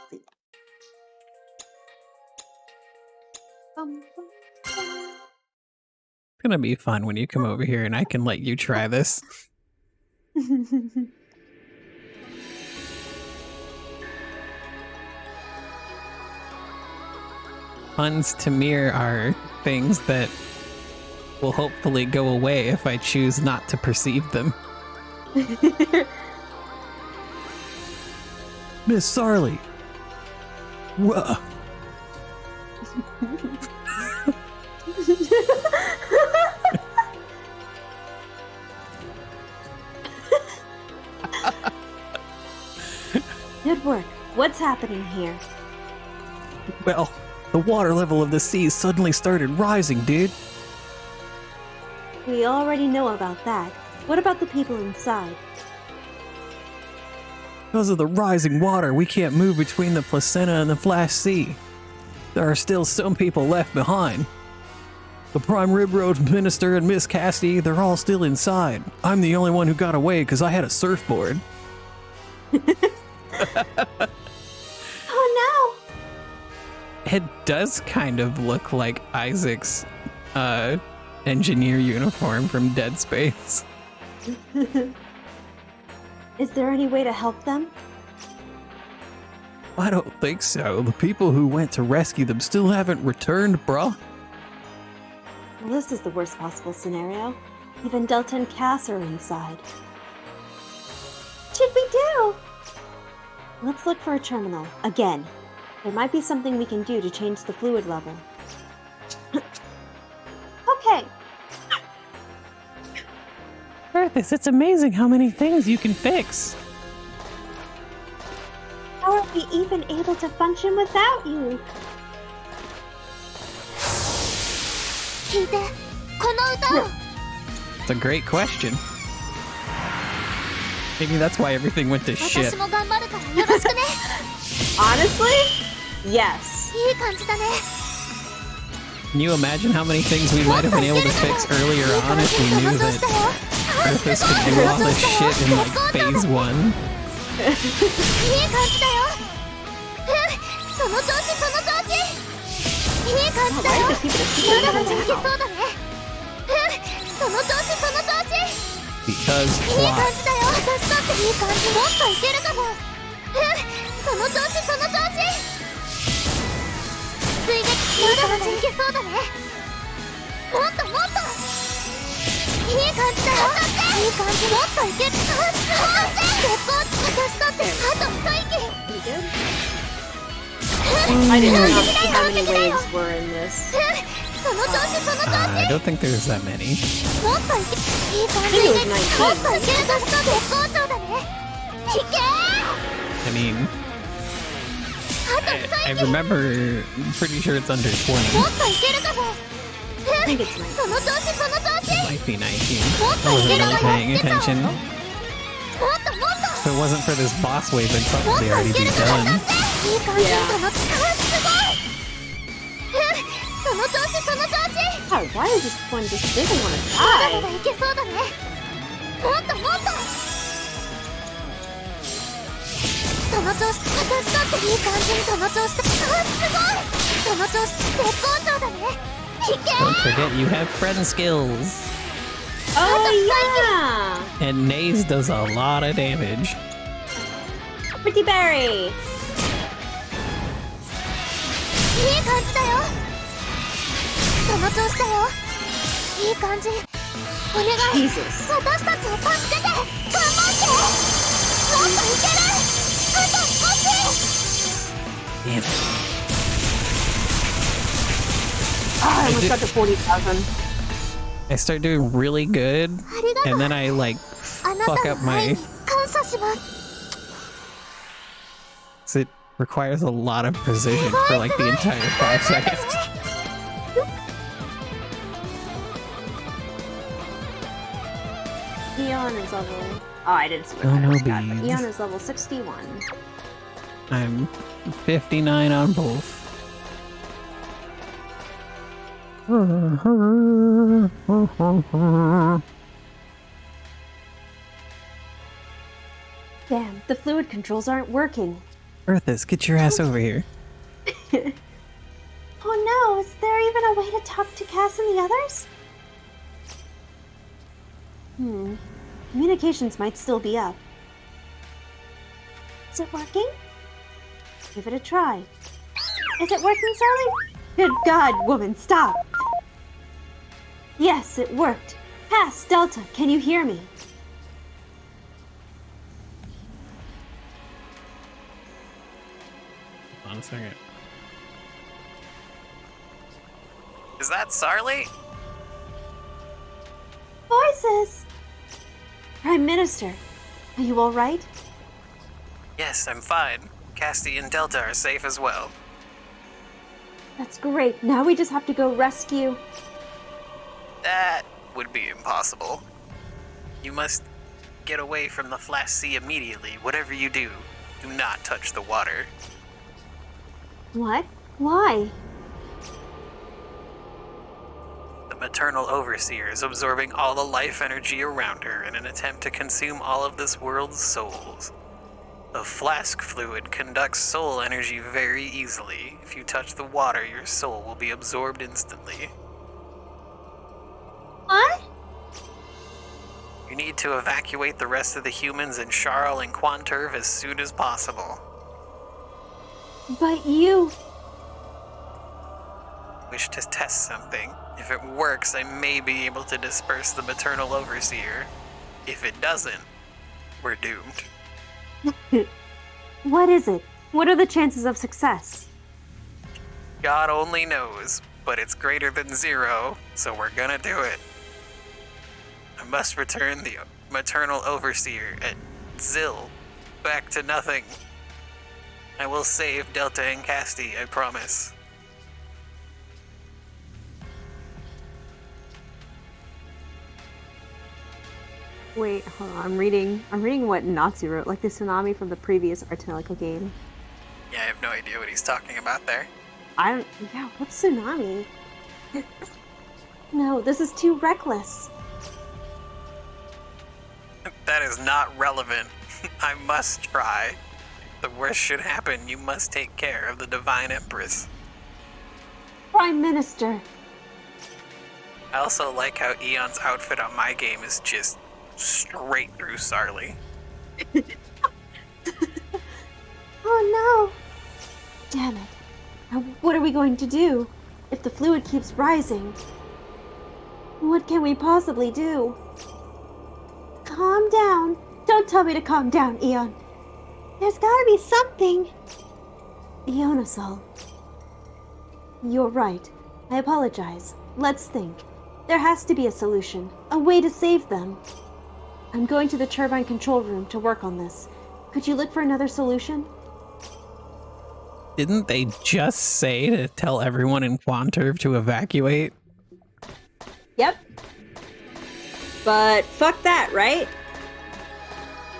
It's gonna be fun when you come over here and I can let you try this. Puns to Mir are things that will hopefully go away if I choose not to perceive them. Miss Sarley! Whoa! Good work. What's happening here? Well, the water level of the sea suddenly started rising, dude. We already know about that. What about the people inside? Because of the rising water, we can't move between the placenta and the flash sea. There are still some people left behind. The Prime Rib Road Minister and Miss Casty, they're all still inside. I'm the only one who got away because I had a surfboard. Oh It does kind of look like Isaac's engineer uniform from Dead Space. no! Is there any way to help them? I don't think so. The people who went to rescue them still haven't returned, bruh. Well, this is the worst possible scenario. Even Delta and Cass are inside. What should we do? Let's look for a terminal. Again. There might be something we can do to change the fluid level. Okay. Arthas, it's amazing how many things you can fix. How are we even able to function without you? 聞いてこの歌を It's a great question. Maybe that's why everything went to shit. 私も頑張るからよろしくね Honestly, yes. いい感じだね Can you imagine how many things we might have been able to fix earlier on if we knew that Arthas could do all this shit in like phase 1? いい感じだよその調子その調子いい感じだよまだまだいけそうだねその調子その調子 Because いい感 plot. じだよ私だっていい感じもっといけるかもその調子その調子水撃まだまだいけそうだねもっともっといい感じだよいい感じもっといける絶好私だってあと一息 I didn't realize how many waves were in this. その調子その調子 I don't think there's that many. もっといけいい感じでもっといける私だって絶好調だねいけ I mean, I remember, I'm pretty sure it's under 20. もっといけるかも I think it's その調子その調子 It might be 19. I wasn't really paying attention. もっともっと If it wasn't for this boss wave, I'd もっ probably と already いけ be るから done. だっていい感じその力すごいその調子その調子 God, why is this one just doesn't want to まだ die? まだいけそうだねもっともっとその調子私だっていい感じその調子すごいその調子絶好調だねいけ Don't forget you have friend skills. Oh yeah! And Naze does a lot of damage. Pretty Berry! いい感じだよその調子だよいい感じお願い Jesus. 私たちを助けて頑張ってもっといけるあと少し Damn it. I almost got to 40,000. I start doing really good, ありがと and う then I like あな fuck た up の愛 my... に感謝します So it requires a lot of precision for like the entire 5 seconds. Eon is level... Oh, I didn't see what Oh, that no was got, but beads. Eon is level 61. I'm 59 on both. Damn, the fluid controls aren't working. Arthas, get your ass over here. Oh no, is there even a way to talk to Cass and the others? Communications might still be up. Is it working? Give it a try. Is it working, Charlie? Good God, woman, stop! Yes, it worked. Cass, Delta, can you hear me? Hold on a second. Is that Sarli? Voices! Prime Minister, are you alright? Yes, I'm fine. Casty and Delta are safe as well. That's great. Now we just have to go rescue. That would be impossible. You must get away from the Flash Sea immediately. Whatever you do, do not touch the water. What? Why? The maternal overseer is absorbing all the life energy around her in an attempt to consume all of this world's souls. The flask fluid conducts soul energy very easily. If you touch the water, your soul will be absorbed instantly. What? You need to evacuate the rest of the humans in Charles and Quanturv as soon as possible. But you... Wish to test something. If it works, I may be able to disperse the maternal overseer. If it doesn't, we're doomed. What is it? What are the chances of success? God only knows, but it's greater than 0, so we're gonna do it. I must return the maternal overseer at Zill back to nothing. I will save Delta and Casti, I promise. Wait, hold on. I'm reading what Natsu wrote, like the tsunami from the previous Artelico game. Yeah, I have no idea what he's talking about there. Yeah, what's tsunami? No, this is too reckless. That is not relevant. I must try. If the worst should happen, you must take care of the Divine Empress. Prime Minister. I also like how Eon's outfit on my game is just straight through Sarli. Oh no! Damn it. Now what are we going to do? If the fluid keeps rising, what can we possibly do? Calm down. Don't tell me to calm down, Eon. There's gotta be something. Eonosol. You're right. I apologize. Let's think. There has to be a solution. A way to save them. I'm going to the turbine control room to work on this. Could you look for another solution? Didn't they just say to tell everyone in Quanturv to evacuate? Yep. But fuck that, right?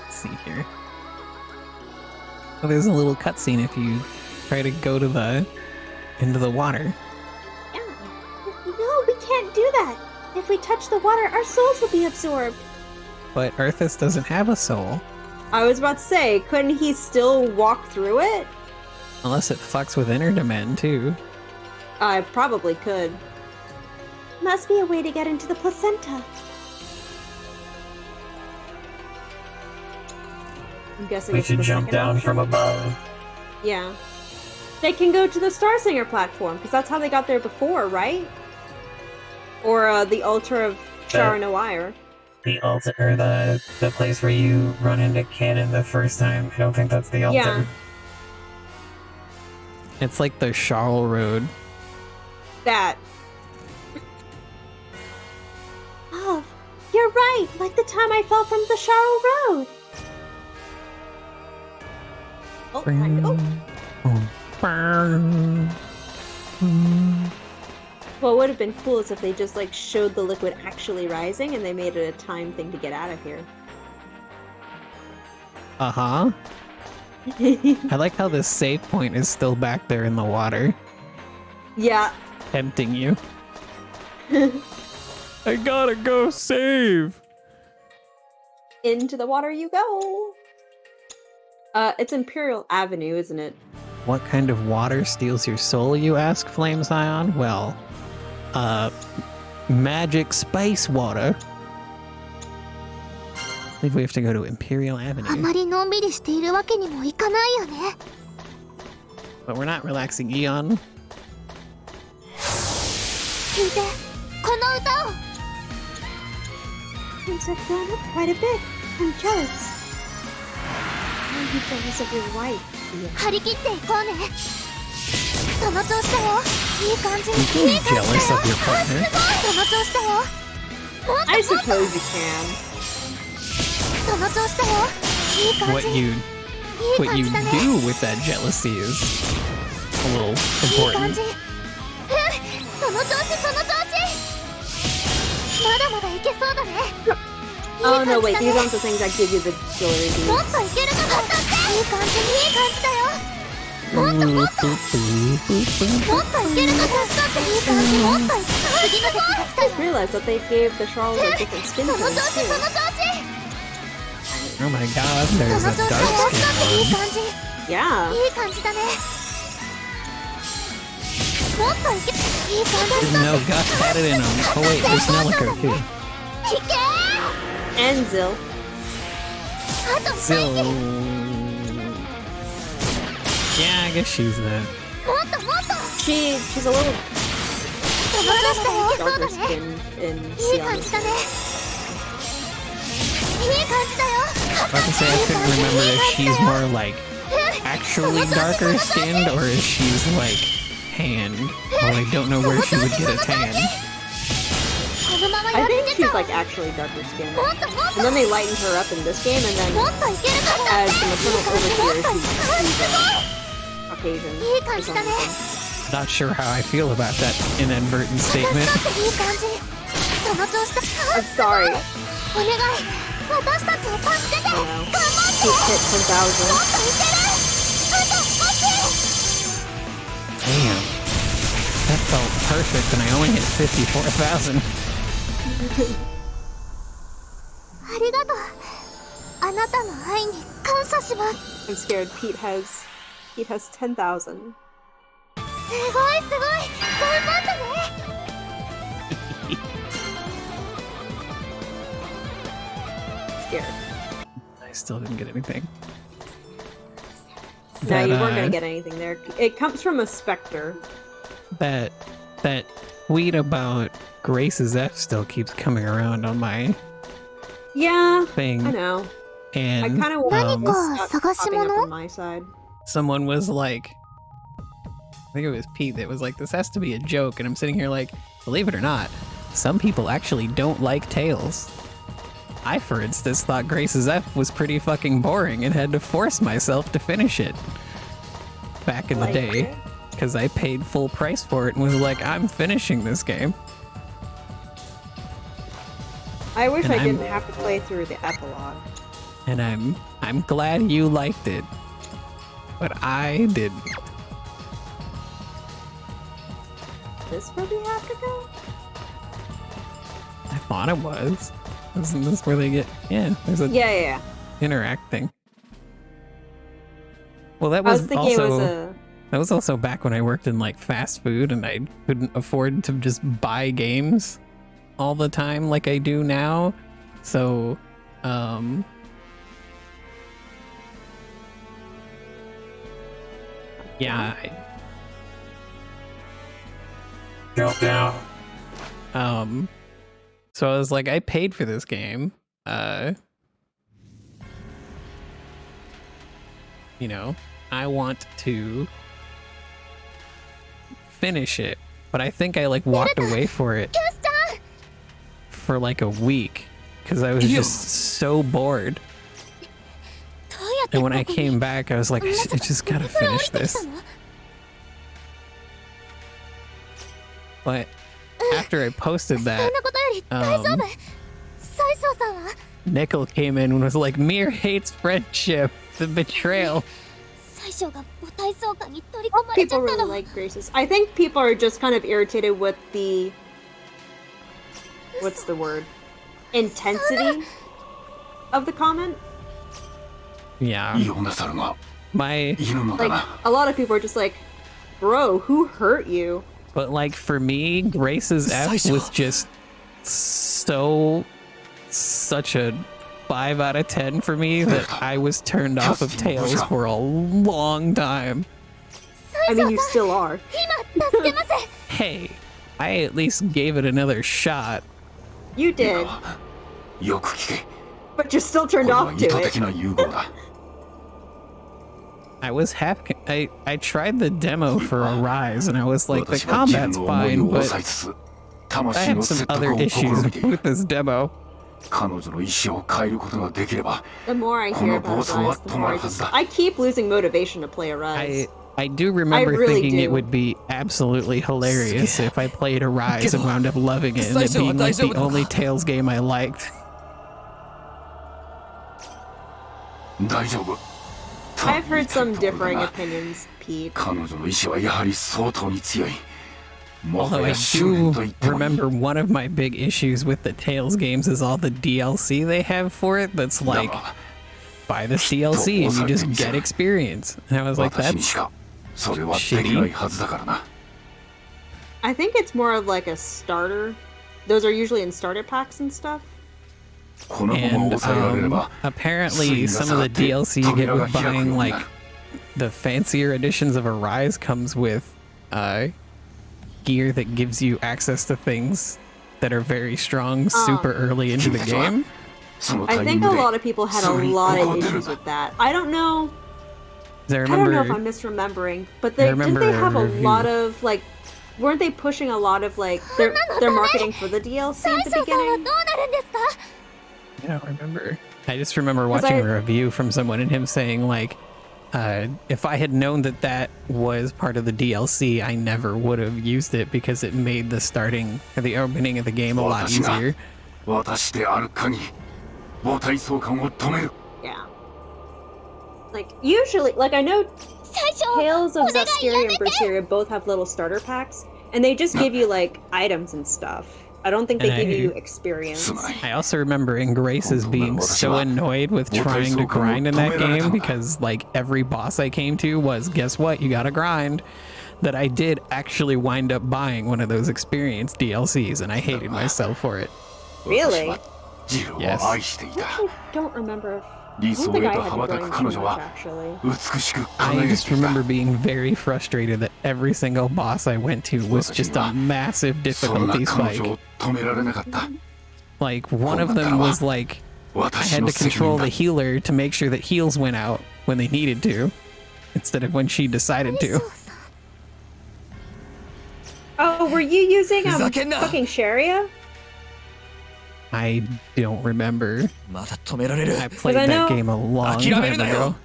Let's see here. Oh, there's a little cutscene if you try to go to into the water. Yeah. No, we can't do that. If we touch the water, our souls will be absorbed. But Arthas doesn't have a soul. I was about to say, couldn't he still walk through it? Unless it fucks with Interdimen, too. I probably could. Must be a way to get into the placenta. I'm guessing We it's should the jump second down option. from above. Yeah. They can go to the Star Singer platform, because that's how they got there before, right? Or the altar of Sharanawire. The altar, or the place where you run into Cannon the first time. I don't think that's the altar. Yeah. It's like the Charles Road. That. Oh, you're right. Like the time I fell from the Charles Road. Oh, kind of. What would have been cool is if they just like showed the liquid actually rising and they made it a time thing to get out of here. Uh-huh. I like how the save point is still back there in the water. Yeah. Tempting you. I gotta go save! Into the water you go. It's Imperial Avenue, isn't it? What kind of water steals your soul, you ask, Flame Zion? Well, magic space water. I believe we have to go to Imperial あ Avenue. まりのんびりしているわけにもいかないよね。 But we're not relaxing, Eon. 聞いて、この歌を。 Things have grown up quite a bit. I'm jealous. Why are you jealous of your wife? 張り切っていこうね。その調子だよ。いい感じ。 You いい can 感 be じだ jealous よ。 of your partner. その調子だよ。もっと I もっと。 suppose you can. その調子だよ。いい感 What じ。 you いい what 感 you じだね。 do with that jealousy is a little いい感 important. じ。その調子その調子。まだまだいけそうだね。 Oh no, wait, these aren't the things that give you the jewelry もっ beads. といけるかも。いい感じいい感じだよ。もっともっと。もっといけるかも。いい感じもっといけ。次の敵が来 just realized that they gave the Charles a different skin tone too. Oh my god, there's a dark skin one. Yeah. Didn't know Gus had it in him. Oh wait, there's Nelico too. And Zill. Zill. Yeah, I guess she's that. She's a little darker skin in Sion. Like I say, I couldn't remember if she's more like actually darker skinned or if she's like tanned. Well, I don't know where she would get a tan. I think she's like actually darker skinned. And then they lightened her up in this game, and then as the maternal overseer, she's Caucasian or something. Not sure how I feel about that inadvertent statement. I'm sorry. I know. He's hit 10,000. Damn. That felt perfect, and I only hit 54,000. I'm scared. Pete has 10,000. Scared. I still didn't get anything. No, you weren't gonna get anything there. It comes from a specter. That tweet about Grace's F still keeps coming around on my thing. I know. And I kind of want to stop popping up on my side. Someone was like, I think it was Pete that was like, this has to be a joke, and I'm sitting here like, believe it or not, some people actually don't like Tails. I, for instance, thought Grace's F was pretty fucking boring and had to force myself to finish it back in the day because I paid full price for it and was like, I'm finishing this game. I wish I didn't have to play through the epilogue. And I'm glad you liked it, but I didn't. This where we have to go? I thought it was. Isn't this where they get? Yeah, there's a yeah. interacting. Well, that was that was also back when I worked in like fast food and I couldn't afford to just buy games all the time like I do now. So, yeah. Jump down. So I was like, I paid for this game. You know, I want to finish it, but I think I like walked away for it for like a week because I was just so bored. And when I came back, I was like, I just gotta finish this. But after I posted that, Nickel came in and was like, Mir hates friendship, the betrayal. People really like Grace's. I think people are just kind of irritated with the... what's the word? Intensity of the comment? Yeah. Like, a lot of people are just like, bro, who hurt you? But like for me, Grace's F was just such a 5 out of 10 for me that I was turned off of Tails for a long time. I mean, you still are. Hey, I at least gave it another shot. You did. But you're still turned off to it. I was I tried the demo for Arise and I was like, the combat's fine, but I have some other issues with this demo. The more I hear about Arise, the more I keep losing motivation to play Arise. I do remember thinking it would be absolutely hilarious if I played Arise and wound up loving it and it being like the only Tails game I liked. I've heard some differing opinions, Pete. Although I do remember one of my big issues with the Tales games is all the DLC they have for it that's like, buy this DLC and you just get experience. And I was like, that's shitty. I think it's more of like a starter. Those are usually in starter packs and stuff. And apparently some of the DLC you get with buying like the fancier editions of Arise comes with gear that gives you access to things that are very strong super early into the game. I think a lot of people had a lot of issues with that. I don't know. I don't know if I'm misremembering, but didn't they have a lot of like? Weren't they pushing a lot of like their marketing for the DLC at the beginning? I don't remember. I just remember watching a review from someone and him saying like, if I had known that that was part of the DLC, I never would have used it because it made the starting or the opening of the game a lot easier. Yeah. Like usually, like I know Tales of Zestiria and Berseria both have little starter packs, and they just give you like items and stuff. I don't think they give you experience. I also remember Ingraces being so annoyed with trying to grind in that game because like every boss I came to was, guess what, you gotta grind, that I did actually wind up buying one of those experience DLCs, and I hated myself for it. Really? Yes. I actually don't remember. I don't think I had to grind too much, actually. I just remember being very frustrated that every single boss I went to was just a massive difficulty spike. Like, one of them was like, I had to control the healer to make sure that heals went out when they needed to, instead of when she decided to. Oh, were you using fucking Sharia? I don't remember. I played that game a long time ago.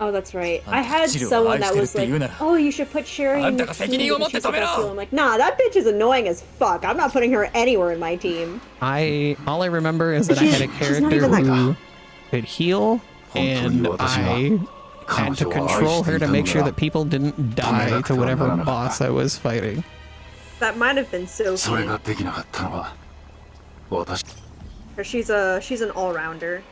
Oh, that's right. I had someone that was like, oh, you should put Sherry in your team because she's the best healer. I'm like, nah, that bitch is annoying as fuck. I'm not putting her anywhere in my team. All I remember is that I had a character who could heal, and I had to control her to make sure that people didn't die to whatever boss I was fighting. That might have been Sophie. Or she's an all-rounder.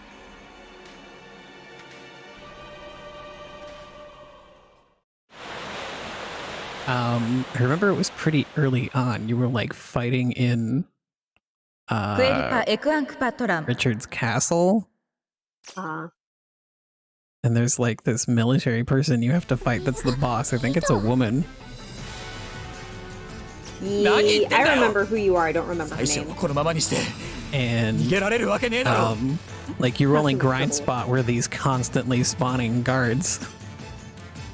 I remember it was pretty early on. You were like fighting in Richard's castle. And there's like this military person you have to fight that's the boss. I think it's a woman. Yeah, I remember who you are. I don't remember her name. And like you rolling grind spot where these constantly spawning guards.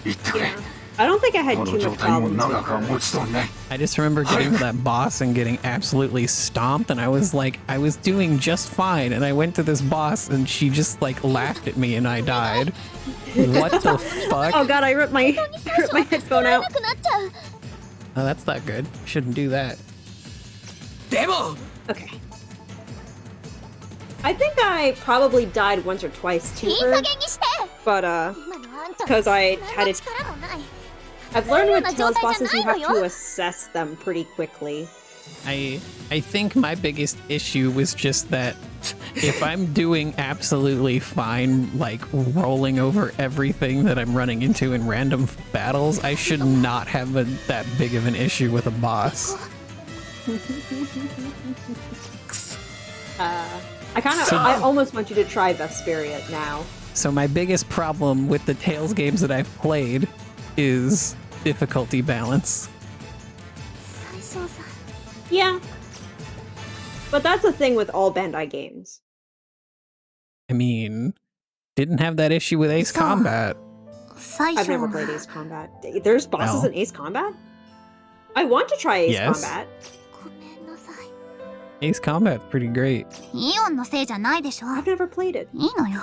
Yeah. I don't think I had too much problems with her. I just remember getting to that boss and getting absolutely stomped, and I was like, I was doing just fine, and I went to this boss and she just like laughed at me and I died. What the fuck? Oh god, I ripped my headphone out. Oh, that's not good. Shouldn't do that. Okay. I think I probably died once or twice to her, but because I had it. I've learned with Tales bosses you have to assess them pretty quickly. I think my biggest issue was just that if I'm doing absolutely fine, like rolling over everything that I'm running into in random battles, I should not have that big of an issue with a boss. I almost want you to try Vesperia now. So my biggest problem with the Tales games that I've played is difficulty balance. Yeah. But that's the thing with all Bandai games. I mean, didn't have that issue with Ace Combat. I've never played Ace Combat. There's bosses in Ace Combat? I want to try Ace Combat. Ace Combat's pretty great. I've never played it.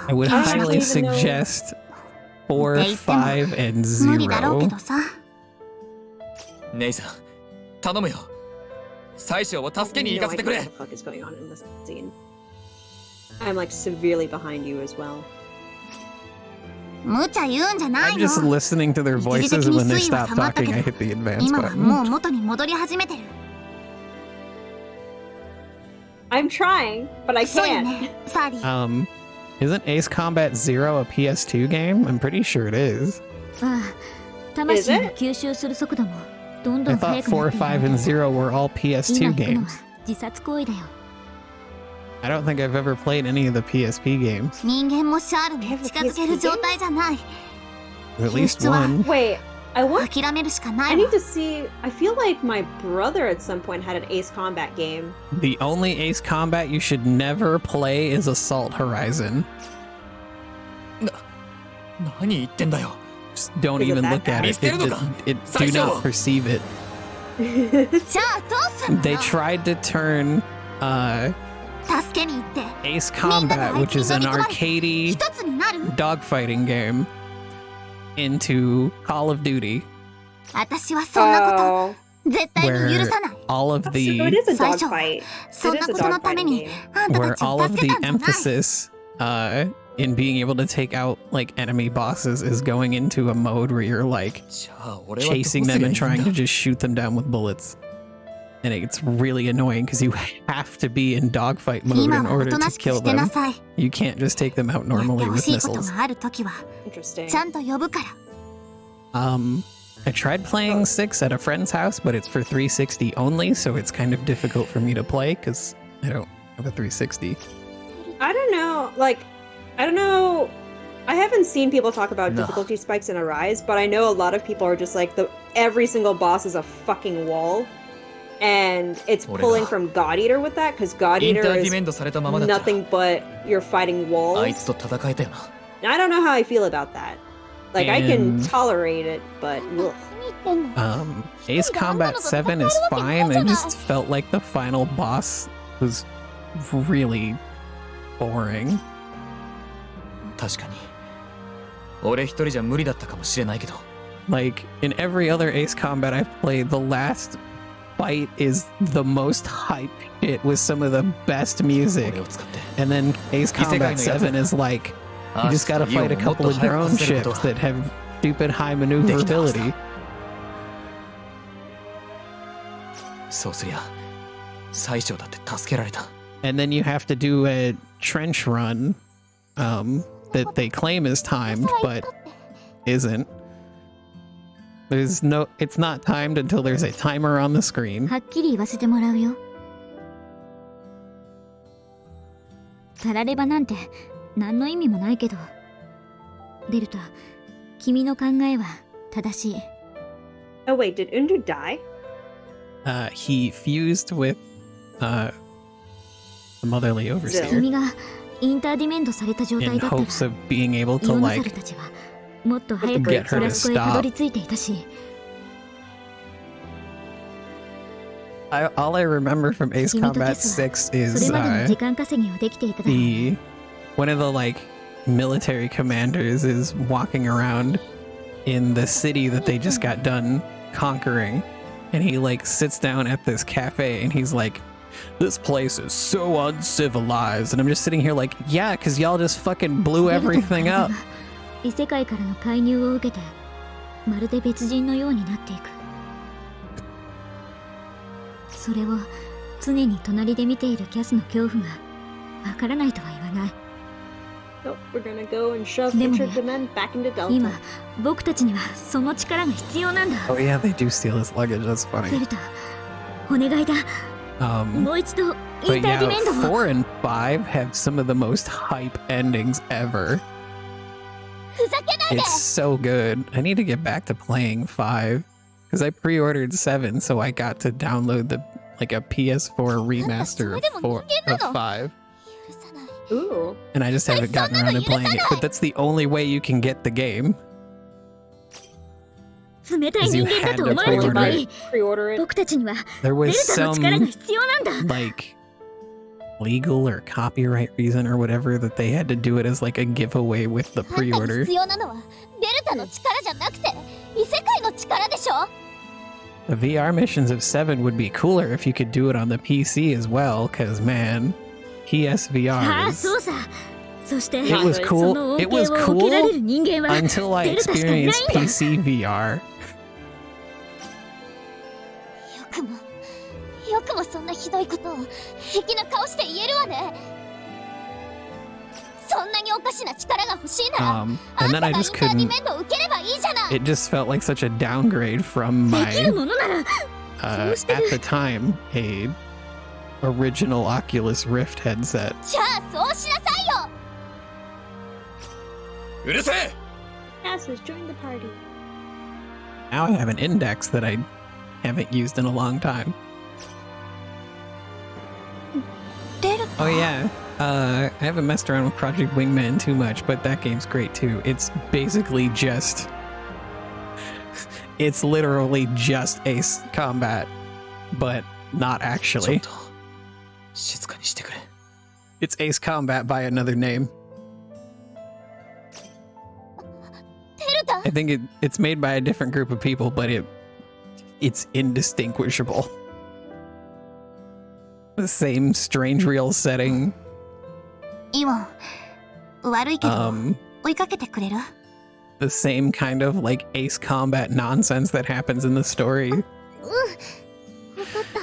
I would highly suggest 4, 5, and 0. 姉さん、頼むよ。最初を助けに行かせてくれ。 What the fuck is going on in this scene? I'm like severely behind you as well. 無茶言うんじゃない I'm の。 just listening to their 一時 voices 的 and に when they 水位は stop 下がった talking, け I ど hit the advance 今はもう button. 元に戻り始めてる。 I'm trying, but I そうよ can't. ね、サーリー。 Isn't Ace Combat Zero a PS2 game? I'm pretty sure it is. ああ、魂を吸収する速度もどんど I ん速 thought くな 4, っている 5, ん and だ。 Zero were all 今 PS2 行くのは games. 自殺行為だよ。 I don't think I've ever played any of the PSP games. 人間もシャールに近づける状態じゃない。 At least one. Wait, I want. 諦めるしかな I いわ need to see. I feel like my brother at some point had an Ace Combat game. The only Ace Combat you should never play is Assault Horizon. 何言ってんだよ。 Just don't Is it even that look at bad? it. Do not perceive it. じゃあどうすんの They tried to turn 助けに行って Ace Combat, which is an arcadey 一つになる dogfighting game, into Call of Duty, 私はそんなこ Oh, と絶対に where 許さない all of so it the is a 最初 dogfight. そん It な is a ことのため dogfighting に game. あんた where たち all を of 助 the けたんじゃない emphasis in being able to take out like enemy bosses is going into a mode where you're like じゃあ俺はどう chasing す them りゃい and いん trying だ to just shoot them down with bullets. And it's really annoying because you have to be in dogfight mode 今 in はお order とな to しく kill してな them. さい You can't just take them out やって normally ほ with しいこと missiles. があるときは Interesting. ちゃんと呼ぶから I tried playing 6 at a friend's house, but it's for 360 only, so it's kind of difficult for me to play because I don't have a 360. I don't know. Like, I don't know. I haven't seen people talk about No. difficulty spikes in Arise, but I know a lot of people are just like every single boss is a fucking wall, and it's pulling from God Eater with that because God インタ Eater ーディ is メントされたままだったら nothing but you're fighting あい walls. つと戦えたよな。 I don't know how I feel about that. Like, I can And- tolerate it, but ugh. Ace Combat 7 is fine. I just felt like the final boss was really boring. 確かに俺一人じゃ無理だったかもしれないけど Like, in every other Ace Combat I've played, the last fight is the most hype shit with some of the best music. 俺を使って And then Ace Combat 7 is like, you just gotta fight a couple of drone ships that have stupid high maneuverability. そうすりゃ最初だって助けられた And then you have to do a trench run that they claim is timed, but isn't. It's not timed until there's a timer on the screen. はっきり言わせてもらうよタラレバなんて何の意味もないけどデルタ君の考えは正しい Oh wait, did Undu die? He fused with the motherly overseer 君がインターディメントされた状 in 態だったら hopes of being able イ to オナザル like たちはもっと早く get her フ to ラスコへたどり stop. 着いていたし All I remember from Ace 君とテ Combat スは 6それ is までの時間稼ぎをできていただろう one of the like military commanders is walking around in the city that they just got done conquering, and he like sits down at this cafe and he's like, "This place is so uncivilized," and I'm just sitting here like, "Yeah, because y'all just fucking blew デルタの everything 体 up." が異世界からの介入を受けてまるで別人のようになっていくそれを常に隣で見ているキャスの恐怖がわからないとは言わない Nope, we're gonna go and shove でもね Richard the Men back into Delta. 今僕たちにはその力が必要なんだ Oh yeah, they do steal his luggage. That's デ funny. ルタお願いだ Um, もう一度イ but ンターディ yeah, メントを 4 and 5 have some of the most hype endings ever. ふざけないで It's so good. I need to get back to playing 5 because I pre-ordered 7, so I got to download the like a PS4 remaster of 5, Ooh. and I just haven't gotten around to playing it. But that's the only way you can get the game. 冷たい人間だと思われた場合 Pre-order it. 僕たちには There デ was ルタの力が some 必要なんだ like legal or copyright reason or whatever that they had to do it as like a giveaway with the あんたに pre-order. 必要なのはデルタの力じゃなくて異世界の力でしょ The VR missions of 7 would be cooler if you could do it on the PC as well, because man, あ PSVR あ is そうさ It was cool. It was cool until I experienced PC VR. よくもそんなひどいことを平気な顔して言えるわね。そんなにおかしな力が欲しいなら、あんたがインターディメントを受ければいいじゃない。 It just felt like such a downgrade from my, at the time, a original Oculus Rift headset. じゃあそうしなさいよ。うるせえ。 Asses, join the party. Now I have an index that I haven't used in a long time. Oh yeah, I haven't messed around with Project Wingman too much, but that game's great too. It's basically just... It's literally just Ace Combat, but not actually. It's Ace Combat by another name. I think it's made by a different group of people, but it's indistinguishable. The same strange real setting. イワン、悪いけど、追いかけてくれる？ The same kind of like Ace Combat nonsense that happens in the story. うん、わかった。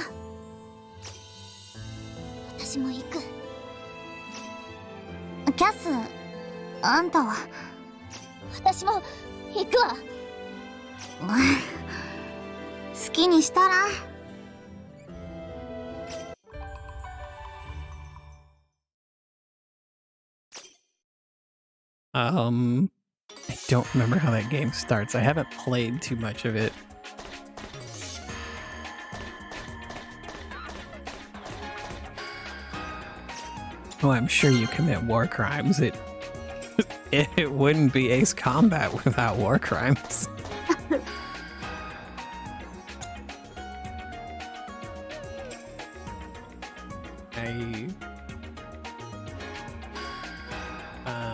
私も行く。キャス、あんたは？私も行くわ。好きにしたら。I don't remember how that game starts. I haven't played too much of it. Oh, I'm sure you commit war crimes. It wouldn't be Ace Combat without war crimes.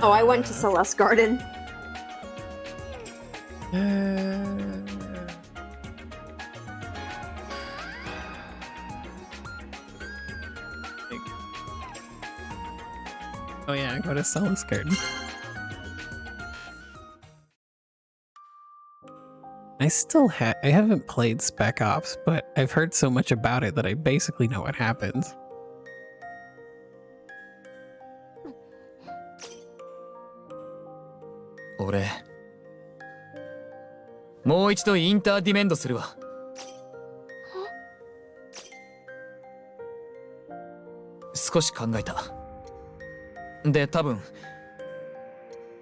Oh, I went to Celeste Garden. Oh yeah, go to Celeste Garden. I haven't played Spec Ops, but I've heard so much about it that I basically know what happens. 俺もう一度インターディメンドするわ。少し考えた。で、多分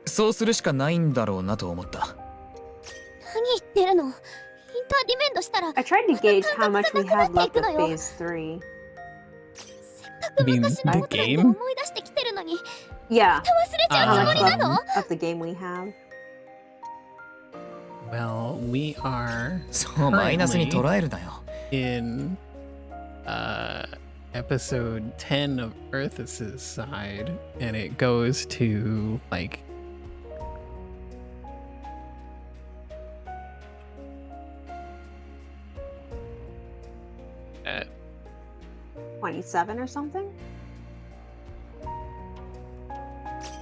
そうするしかないんだろうなと思った。何言ってるの？インターディメンドしたら。I tried to gauge how much we have left of Phase 3. You mean the game? 思い出してきてるのに。Yeah. 忘れちゃうつもりなの？ Of the game we have. Well, we are そうマイナスに捉えるなよ。 in episode 10 of Earthus's side, and it goes to like at 27 or something?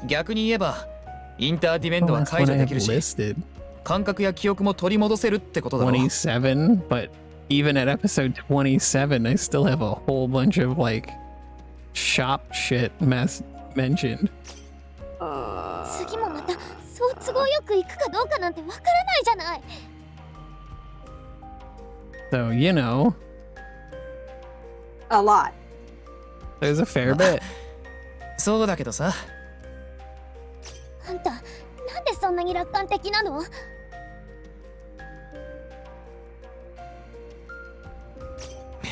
逆に言えばインターディメンドは解除できるし、感覚や記憶も取り戻せるってことだろう。27, but even at episode 27, I still have a whole bunch of like shop shit mentioned. 次もまたそう都合よくいくかどうかなんてわからないじゃない。So, you know, a lot. There's a fair bit. そうだけどさ。あんた、なんでそんなに楽観的なの？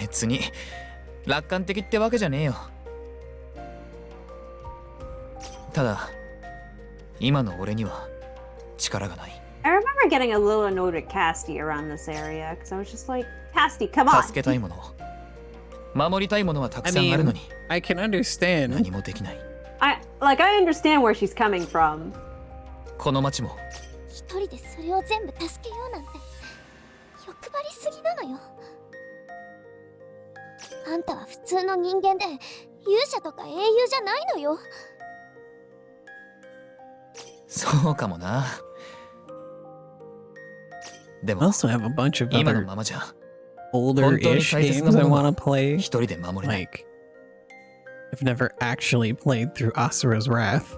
別に楽観的ってわけじゃねえよ。ただ今の俺には力がない。I remember getting a little annoyed at Casty around this area because I was just like, Casty, come on. 助けたいもの、守りたいものはたくさんあるのに。I can understand. 何もできない。I understand where she's coming from. この町も一人でそれを全部助けようなんて欲張りすぎなのよ。あんたは普通の人間で勇者とか英雄じゃないのよ。そうかもな。で I も also have a bunch of 今の other ままじゃ older-ish 本当に大切な games も I のは want to play. 一人で守れない。 Like, I've never actually played through Asura's Wrath,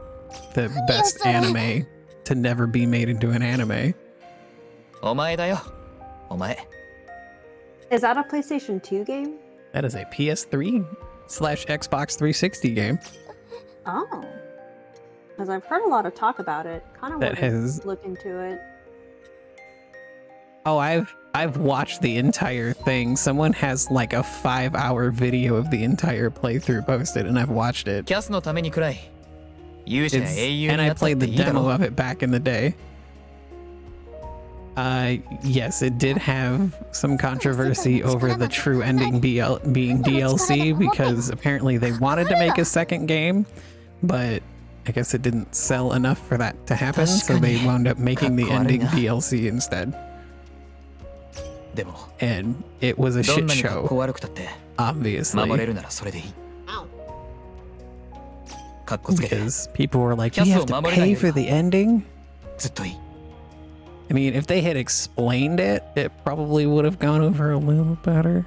the best anime to never be made into an anime. お前だよ。お前。 Is that a PlayStation 2 game? That is a PS3/Xbox 360 game Oh. Because I've heard a lot of talk about it. Kind of that want to has. look into it. Oh, I've watched the entire thing. Someone has like a 5-hour video of the entire playthrough posted, and I've watched it. キャスのためにくらい勇者や It's- 英雄に and な I ったっ played て the いいだろ demo of it back in the day. Yes, it did have some controversy over the true ending being DLC because apparently they wanted to make a second game, but I guess it didn't sell enough for that to happen, so they wound up making the ending DLC instead. でも And it was a ど shit んなにかっ show, こ悪くたって obviously, 守れるならそれでいい。かっこつけて because people were like, Kiasu you have to を守れない pay よりは for the ending? ずっといい。 I mean, if they had explained it, it probably would have gone over a little better.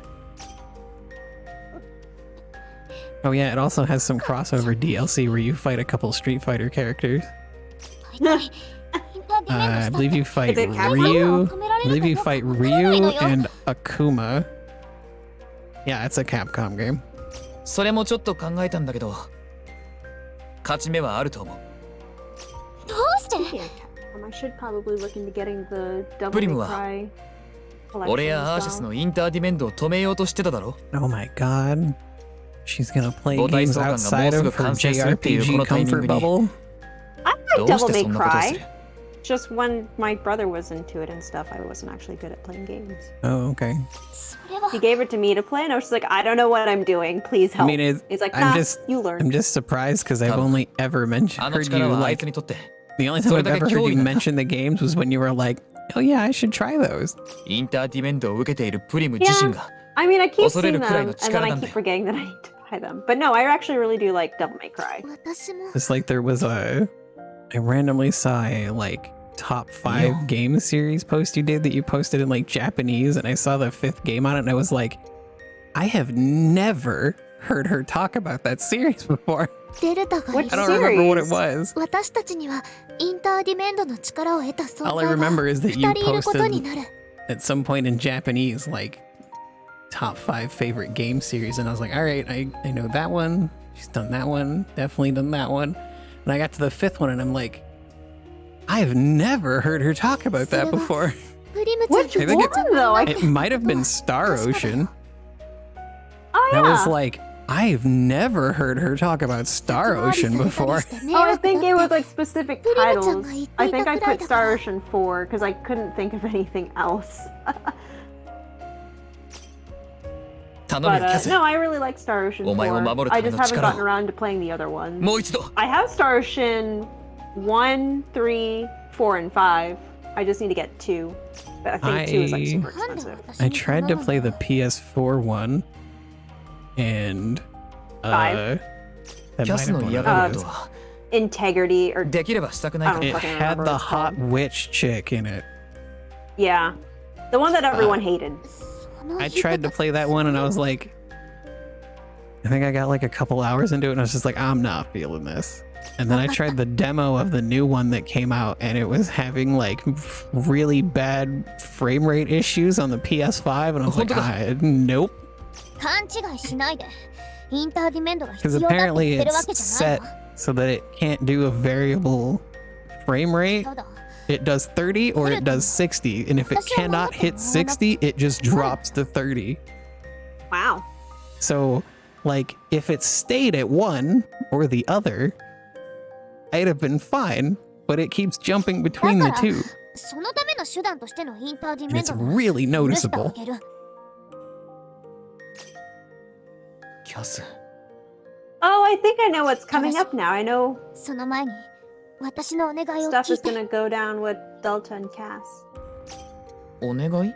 Oh yeah, it also has some crossover DLC where you fight a couple Street Fighter characters. I believe you fight Is it Capcom? Ryu. I believe you fight Ryu and Akuma. Yeah, it's a Capcom game. それもちょっと考えたんだけど勝ち目はあると思う。 Speaking of Capcom, I should probably look into getting the Devil プリム May は Cry collection 俺やアー as シス well. のインターディメンドを止めようとしてただろ。 Oh my god. She's gonna play 母体 games 相関が outside もうすぐ of her 完成するっていうこの JRPG タイミン comfort グに bubble. I ど like うし Devil てそ May んなことをする。 Cry. Just when my brother was into it and stuff, I wasn't actually good at playing games. Oh, okay. He gave it to me to play, and I was just like, I don't know what I'm doing. Please I help. mean, He's like, I'm nah, just, you learn. I'm just surprised because I've only ever mentioned あの heard 力 you はあい like つにとって the only time それ I've だけ ever 脅 heard 威 you なんだ。 mention the games was when you were like, oh yeah, I should try those. インターディメントを受けているプリム自 Yeah, 身が I mean, I keep 恐れ seeing るくらい them, の and then 力 I なんだ keep よ。 forgetting that I need to buy them. But no, I actually really do like Devil May Cry. It's like there was I randomly saw a like top 5 game series post you did that you posted in like Japanese, and I saw the 5th game on it, and I was like, I have never heard her talk about that series before. デルタが Which い I る don't remember what it series? was. 私たちにはインターディメンドの力を得た存 All I 在が remember is that 2 you 人いることに posted なる at some point in Japanese like top 5 favorite game series, and I was like, all right, I know that one. She's done that one. Definitely done that one. And I got to the 5th one, and I'm like, I've never heard her talk about that before. プリムちゃん Which とデルタ one, though? I, It might have been Star Ocean. oh, I was yeah. like, I've never heard her talk about Star Ocean before. Oh, I think it was like specific titles. I think I put Star Ocean 4 because I couldn't think of anything else. 頼むよ But キャス。 no, I really like Star Ocean お前を 4. 守るた I め just の haven't 力 gotten を around to playing the other ones. もう一度 I have Star Ocean 1, 3, 4, and 5. I just need to get 2. But I think 2 is like super expensive. I tried to play the PS4 one, and that キャ might ス have の been 嫌 what が it ること was. は Integrity or できればしたくないか I ら don't It fucking had remember the what it's hot called. witch chick in it. Yeah. The one that everyone hated. I tried to play that one, and I was like, I think I got like a couple hours into it, and I was just like, I'm not feeling this. And then I tried the demo of the new one that came out, and it was having like really bad frame rate issues on the PS5, and I was like, nope. 勘違いしないでインターディメンドが Because 必要だって apparently 言ってるわけ it's じゃない set わ so that it can't do a variable frame rate. ただ It does 30 or it does 60, and if it cannot hit 60, it just drops to 30. Wow. So, like, if it stayed at one or the other, I'd have been fine, but it keeps jumping between the two, そのための手段としてのインターディ and メン it's ドなら really 許してあ noticeable. げる キャス Oh, I think I know what's coming up now. I know その前に私のお願いを stuff 聞い is て gonna go down with Delta and Cass. お願い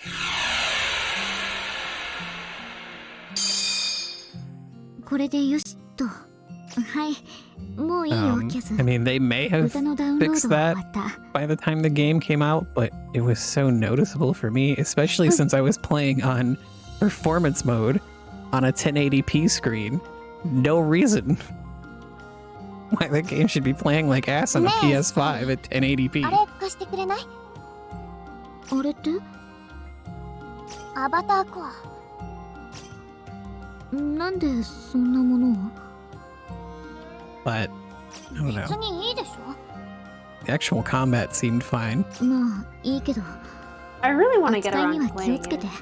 I これでよしと。はい。もういいよ、キャス。 I mean, they may have 歌のダウンロー fixed ドは that 終わった。 by the time the game came out, but it was so noticeable for me, especially since I was playing on performance mode on a 1080p screen. No reason why the game should be playing like ass on a PS5 at 1080p. あれ貸してくれない？あれって？アバターコア。なんでそんなものを？ But I don't know. 別にいいでしょ。 The actual combat seemed fine. まあいいけど。 I really want to get 扱い around に to は気を playing つけて。 it.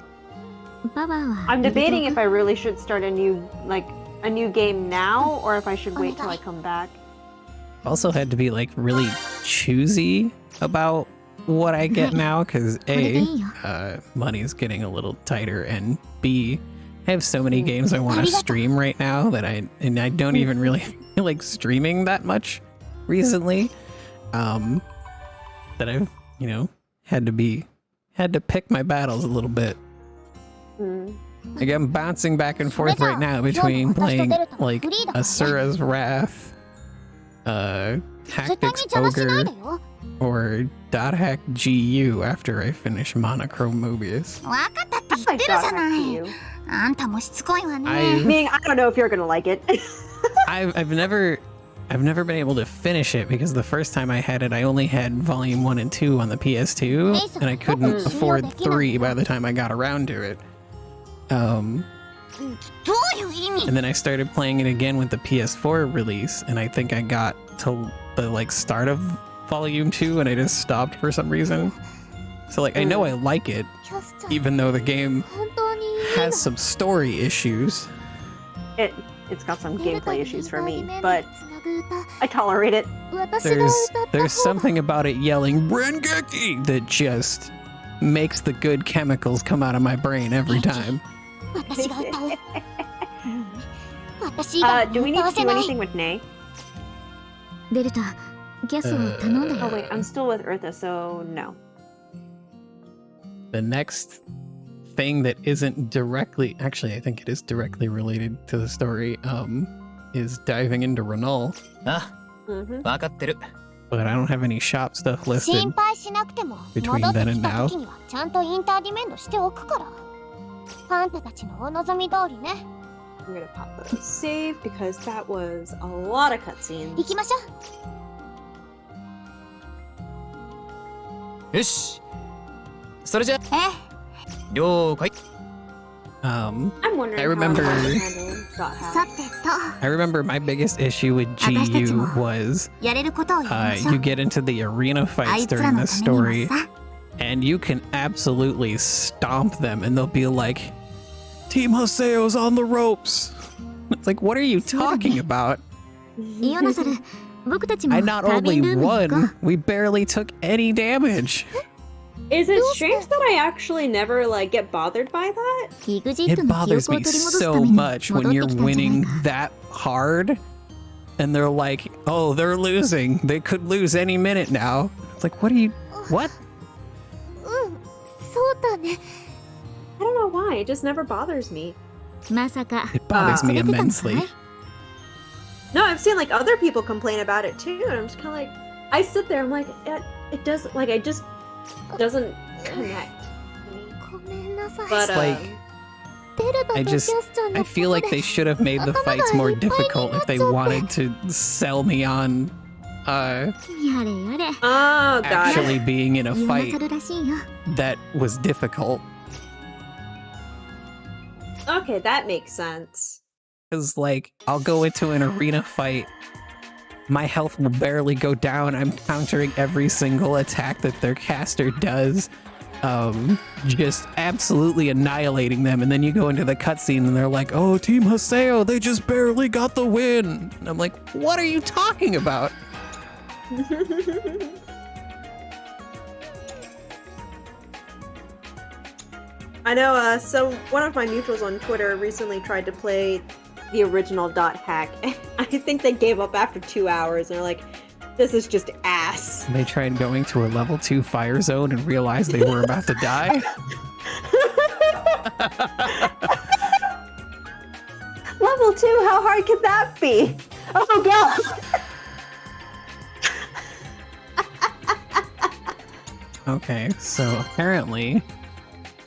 ババは。 I'm debating if I really should start a new game now or if I should wait till I come back. Also had to be like really choosy about what I get now because A, money's getting a little tighter, and B, I have so many games I want to stream right now that I don't even really feel like streaming that much recently. That I've, you know, had to pick my battles a little bit. Like I'm bouncing back and forth right now between playing like Asura's Wrath, Tactics Ogre, or Dot Hack GU after I finish Monochrome Mobius. わかったって言ってるじゃない。あんたもしつこいわね。 Meaning, I don't know if you're gonna like it. I've never been able to finish it because the first time I had it, I only had Volume 1 and 2 on the PS2, and I couldn't afford 3 by the time I got around to it. And then I started playing it again with the PS4 release, and I think I got to the like start of Volume 2 and I just stopped for some reason. So like I know I like it, even though the game has some story issues. It's got some gameplay issues for me, but I tolerate it. There's something about it yelling Rengeki that just makes the good chemicals come out of my brain every time. Do we need to do anything with Nay? デルタ、ギャスを頼んだ Oh wait, I'm still with Eartha, so no. The next thing that isn't directly, actually I think it is directly related to the story, is diving into Renal. But I don't have any shop stuff listed 心配しなくても between 戻って then き and た now. 時にはちゃんとインターディメントしておくから。あんたたちのお望み通りね。 I'm gonna pop the save because that was a lot of cutscenes. 行きましょう。よし。それじゃ。了解。I'm wondering I remember how to handle dot hack. さてと、 I remember my biggest issue with GU was やれることをやりましょう。 you get into the arena fights during the story and you can absolutely stomp them and they'll be like, Team Hoseo's on the ropes. It's like, what are you talking about? イオナサル、僕たちも I not タービン only ルームに行こ won, う。 we barely took any damage. Is it strange that I actually never like get bothered by that? It bothers me so much when you're winning that hard and they're like, oh, they're losing. They could lose any minute now. It's like, what are you, what? そうだね。 I don't know why. It just never bothers me. まさか。 It bothers me immensely. No, I've seen like other people complain about it too, and I'm just kind of like, I sit there, I'm like, it doesn't, like, it just doesn't connect. But like, I feel like they should have made the fights more difficult if they wanted to sell me on, やれやれ。 oh god, actually being in a イオナ fight サルらしいよ。 that was difficult. okay, that makes sense. Because, like, I'll go into an arena fight, my health will barely go down, I'm countering every single attack that their caster does, just absolutely annihilating them, and then you go into the cutscene and they're like, oh, Team Haseo, they just barely got the win! And I'm like, what are you talking about? I know, so one of my mutuals on Twitter recently tried to play the original dot hack. I think they gave up after 2 hours and they're like, this is just ass. They tried going to a level 2 fire zone and realized they were about to die. Level too. How hard could that be? Oh god. Okay, so apparently,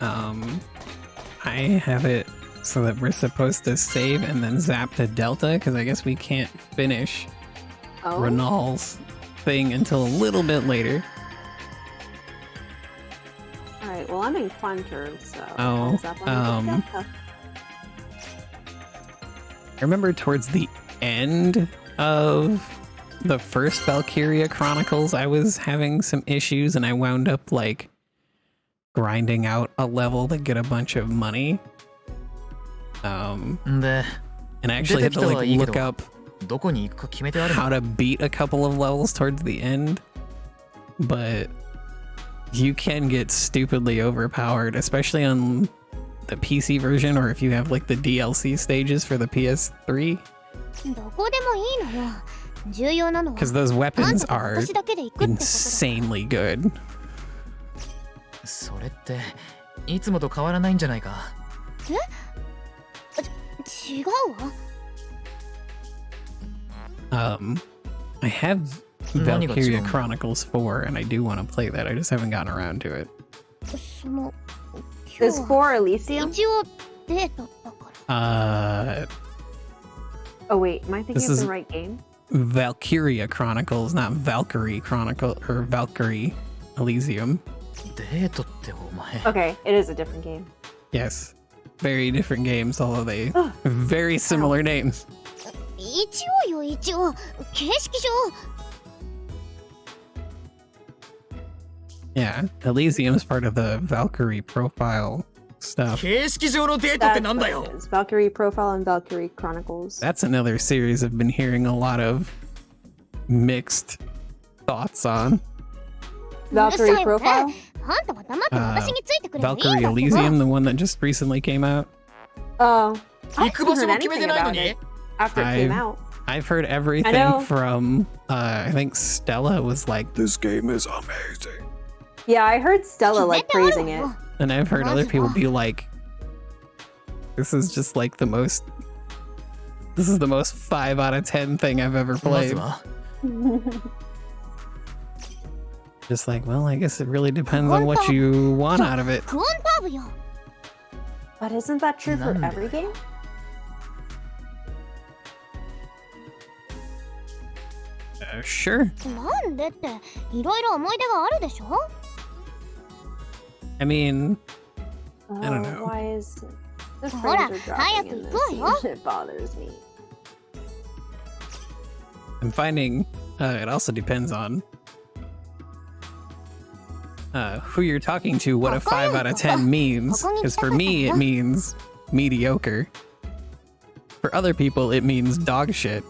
I have it so that we're supposed to save and then zap to Delta, because I guess we can't finish Renal's thing until a little bit later. Alright, well I'm in Quantum, so Oh, I'll zap on the Delta. I remember towards the end of the first Valkyria Chronicles, I was having some issues and I wound up like grinding out a level to get a bunch of money. And I actually had to like look up how to beat a couple of levels towards the end. But you can get stupidly overpowered, especially on the PC version, or if you have like the DLC stages for the PS3. Because those weapons are insanely good. I have Valkyria Chronicles 4 and I do want to play that. I just haven't gotten around to it. Is 4 Elysium? Oh wait, am I thinking of the right game? Valkyria Chronicles, not Valkyrie Chronicle or Valkyrie Elysium. Okay, it is a different game. Yes, very different games, although they have very similar names. Yeah, Elysium is part of the Valkyrie profile stuff. That's what it is. Valkyrie Profile and Valkyrie Chronicles. That's another series I've been hearing a lot of mixed thoughts on. Valkyrie Profile? Valkyrie Elysium, the one that just recently came out. Oh, I haven't heard anything about it after it came out. I've heard everything from, I think Stella was like, this game is amazing. Yeah, I heard Stella like praising it. And I've heard other people be like, this is just like the most 5 out of 10 thing I've ever played. Just like, well, I guess it really depends on what you want out of it. But isn't that true for every game? Sure. I mean, I don't know. Why is the frames are dropping in this? It bothers me. I'm finding it also depends on who you're talking to, what a 5 out of 10 means. Because for me, it means mediocre. For other people, it means dog shit.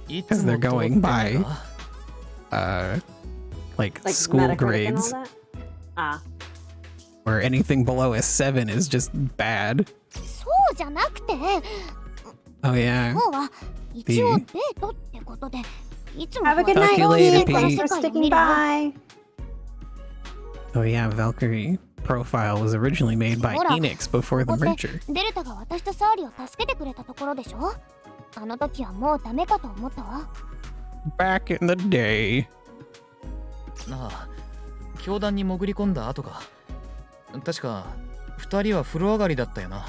Because they're going by like school Metacritic grades. and all that? Ah. Where anything below a 7 is just bad. Oh yeah. Have a good night, Calculated Pete. Thanks Pete. for sticking by. Oh yeah, Valkyrie Profile was originally made by Enix before the merger. Back in the day. 教団に潜り込んだ後か。確か2人は風呂上がりだったよな。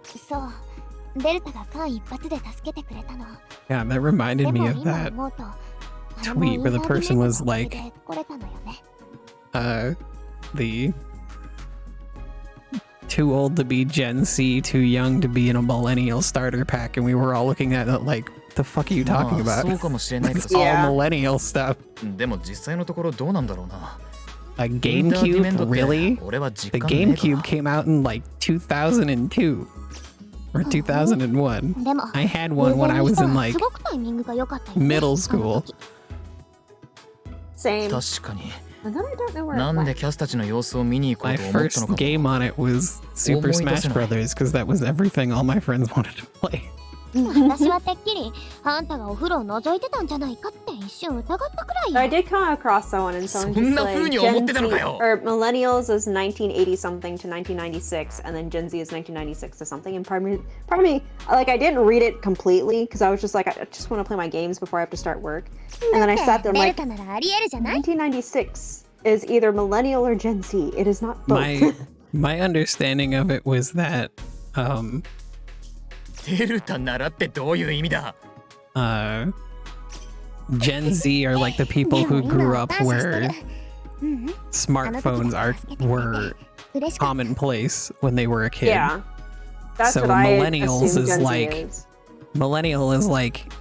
そう、デルタが間一髪で助けてくれたの。 Yeah, that reminded me of that tweet where the person was like, the too old to be Gen Z, too young to be in a millennial starter pack, and we were all looking at it like, the fuck are you talking about? It's all millennial stuff. でも実際のところどうなんだろうな。 A GameCube? Really? The GameCube came out in like 2002 or 2001. I had one when I was in like middle school. Same. 確かに。 And then I don't know where it なんで went. キャスたちの様子を見に行こう My と思ったの first か。 game on it was Super Smash Brothers because that was everything all my friends wanted to play. 私はてっきりあんたがお風呂を覗いてたんじゃないかって言 I did come across someone and someone just like Gen Z or millennials is 1980 something to 1996, and then Gen Z is 1996 to something. And part of me, like, I didn't read it completely because I was just like, I just want to play my games before I have to start work. And then I sat there and like, 1996 is either millennial or Gen Z. It is not both. My understanding of it was that Gen Z are like the people who grew up where smartphones were commonplace when they were a kid. Yeah, that's so what I millennials assume is Gen Z like is. millennial is like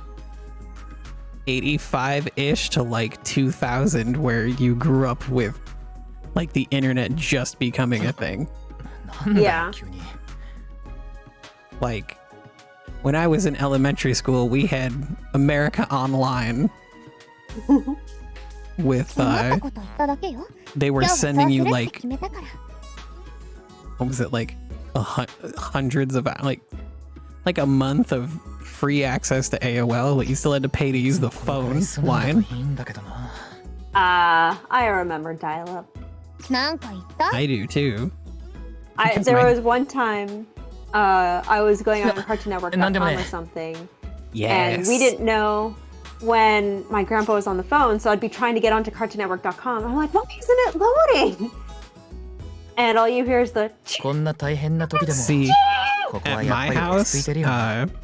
85-ish to like 2000, where you grew up with like the internet just becoming a thing. Yeah. Like when I was in elementary school, we had America Online with they were sending you like, what was it, like hundreds of like a month of free access to AOL, but you still had to pay to use the phone line. I remember dial-up. I do too. There was one time I was going on Cartoon Network.com or something. Yes. And we didn't know when my grandpa was on the phone, so I'd be trying to get onto Cartoon Network.com. I'm like, why isn't it loading? And all you hear is the... See, at my house,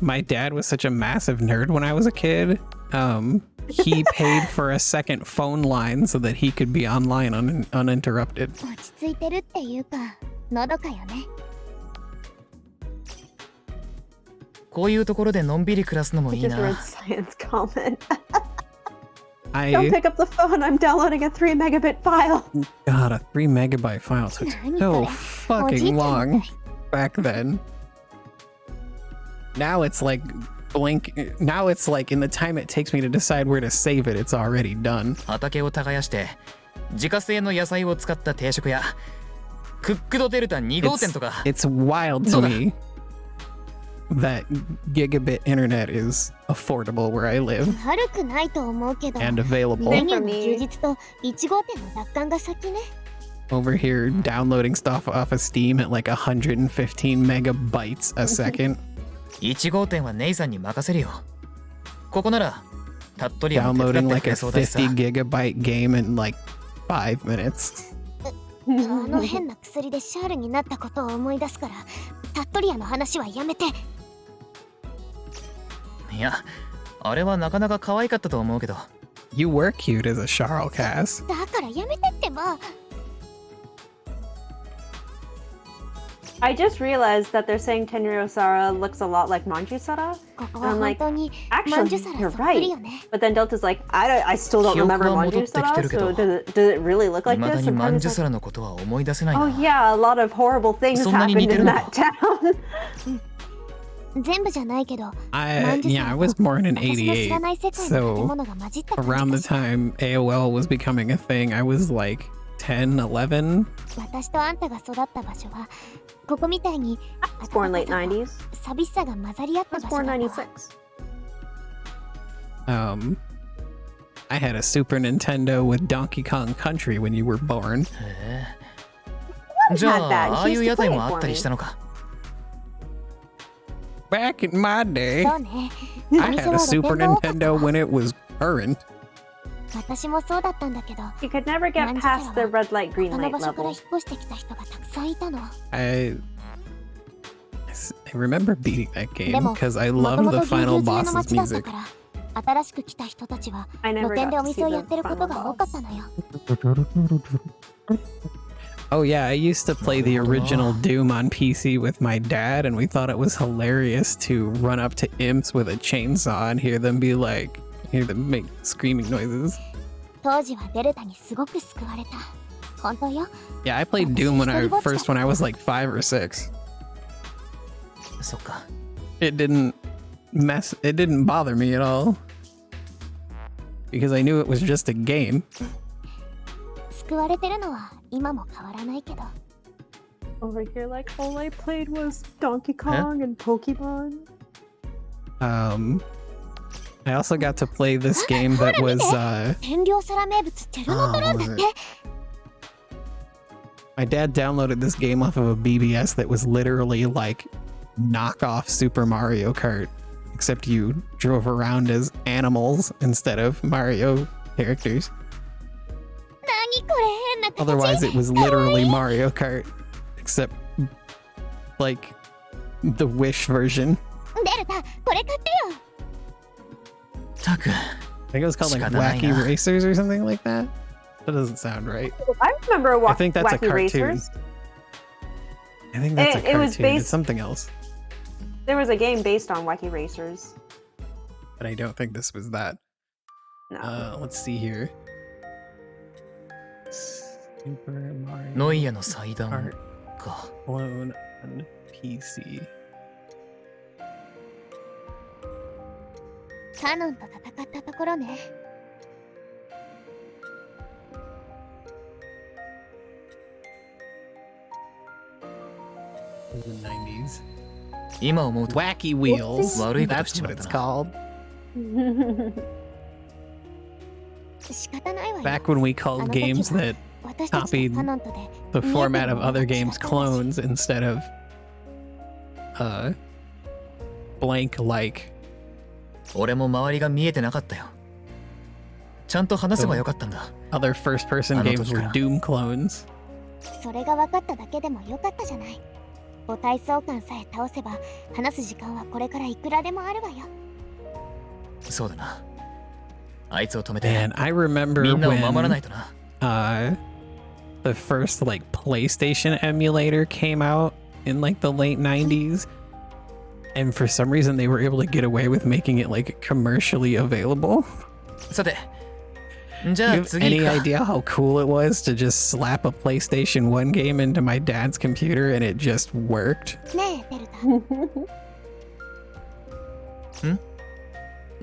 my dad was such a massive nerd when I was a kid. He paid for a second phone line so that he could be online uninterrupted. I just read science comment. Don't pick up the phone, I'm downloading a 3 megabit file. God, a 3 megabyte file took so fucking long back then. Now it's like now it's like in the time it takes me to decide where to save it, it's already done. It's wild to me that gigabit internet is affordable where I live and available. Over here downloading stuff off of Steam at like 115 megabytes a second. Downloading like a 50 gigabyte game in like 5 minutes. You were cute as a Charl Cass. I just realized that they're saying Tenryou Sara looks a lot like Manju-Sara. And I'm like, actually, you're right. But then Delta's like, I still don't remember Manju-Sara, so does it really look like this? And I'm just like, oh yeah, a lot of horrible things happened in that town. I was born in 88, so around the time AOL was becoming a thing, I was like 10, 11. I was born late 90s. I was born 96. I had a Super Nintendo with Donkey Kong Country when you were born. Back in my day, I had a Super Nintendo when it was current. You could never get past the red light, green light level. I remember beating that game because I loved the final boss's music. I never got to see the final boss. Oh yeah, I used to play the original Doom on PC with my dad, and we thought it was hilarious to run up to imps with a chainsaw and hear them make screaming noises. Yeah, I played Doom when I was like 5 or 6. It didn't bother me at all. Because I knew it was just a game. Over here, like, all I played was Donkey Kong and Pokemon. I also got to play this game that was, 天領皿名物チェルノトロンだって。 my dad downloaded this game off of a BBS that was literally like knockoff Super Mario Kart, except you drove around as animals instead of Mario characters. 何これ変な形。 Otherwise, it was literally Mario Kart, except like the Wish version. デルタ、これ買ってよ。 たく I think it was called like Wacky Racers or something like that. That doesn't sound right. I remember I think that's a Wacky cartoon. Racers. I think that's a It cartoon. was based- It's something else. There was a game based on Wacky Racers. But I don't think this was that. No. Let's see here. Super Mario ノイアの祭壇 Kart か。 Clone on PC. カノンと戦ったところね。 In the 90s. 今思うと Wacky Wheels. 悪いことし That's ちま what った it's な。 called. 仕方ないわよ。 Back when we called games that 私たち copied とカノンとで the format of other games clones instead of blank like. 俺も周りが見えてなかったよ。ちゃんと話せばよかったんだ。 Other first person games were Doom clones. それが分かっただけでもよかったじゃない。母体相関さえ倒せば話す時間はこれからいくらでもあるわよ。そうだな。あいつを止めて And I remember みんなを守らない when とな。 the first like PlayStation emulator came out in like the late 90s. And for some reason they were able to get away with making it like commercially available. さて、じ Do ゃ you あ have 次 any か。 idea how cool it was to just slap a PlayStation 1 game into my dad's computer and it just worked? ねえ、デルタ。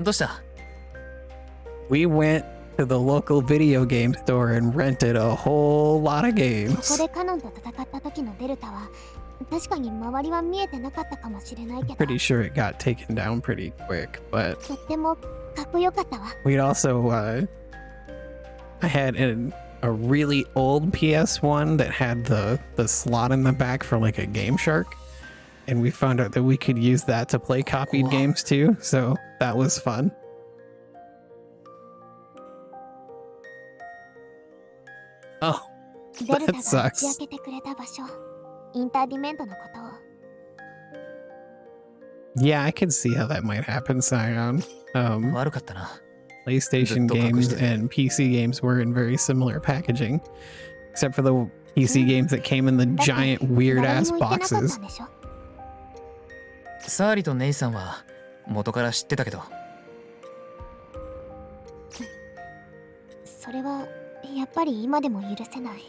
どうした We went to the local video game store and rented a whole lot of ここ games. でカノンと戦った時のデルタは確かに周りは見えてなかったかもしれないけど、 Pretty sure it got taken down pretty quick, but とってもかっこよかったわ。 we'd also I had a really old PS1 that had the slot in the back for like a Game Shark, and we found out that we could use that to play copied Cool. games too, so that was fun. Oh, デルタ that が打 sucks. ち明けてくれた場所、インターディメントのことを。 Yeah, I could see how that might happen, Scion. 悪かったな。 PlayStation games and PC games were in very similar packaging, except for the PC games that came in the giant weird ass 誰も言ってなかった boxes. んでしょ。サーリとネイさんは元から知ってたけど。それはやっぱり今でも許せない。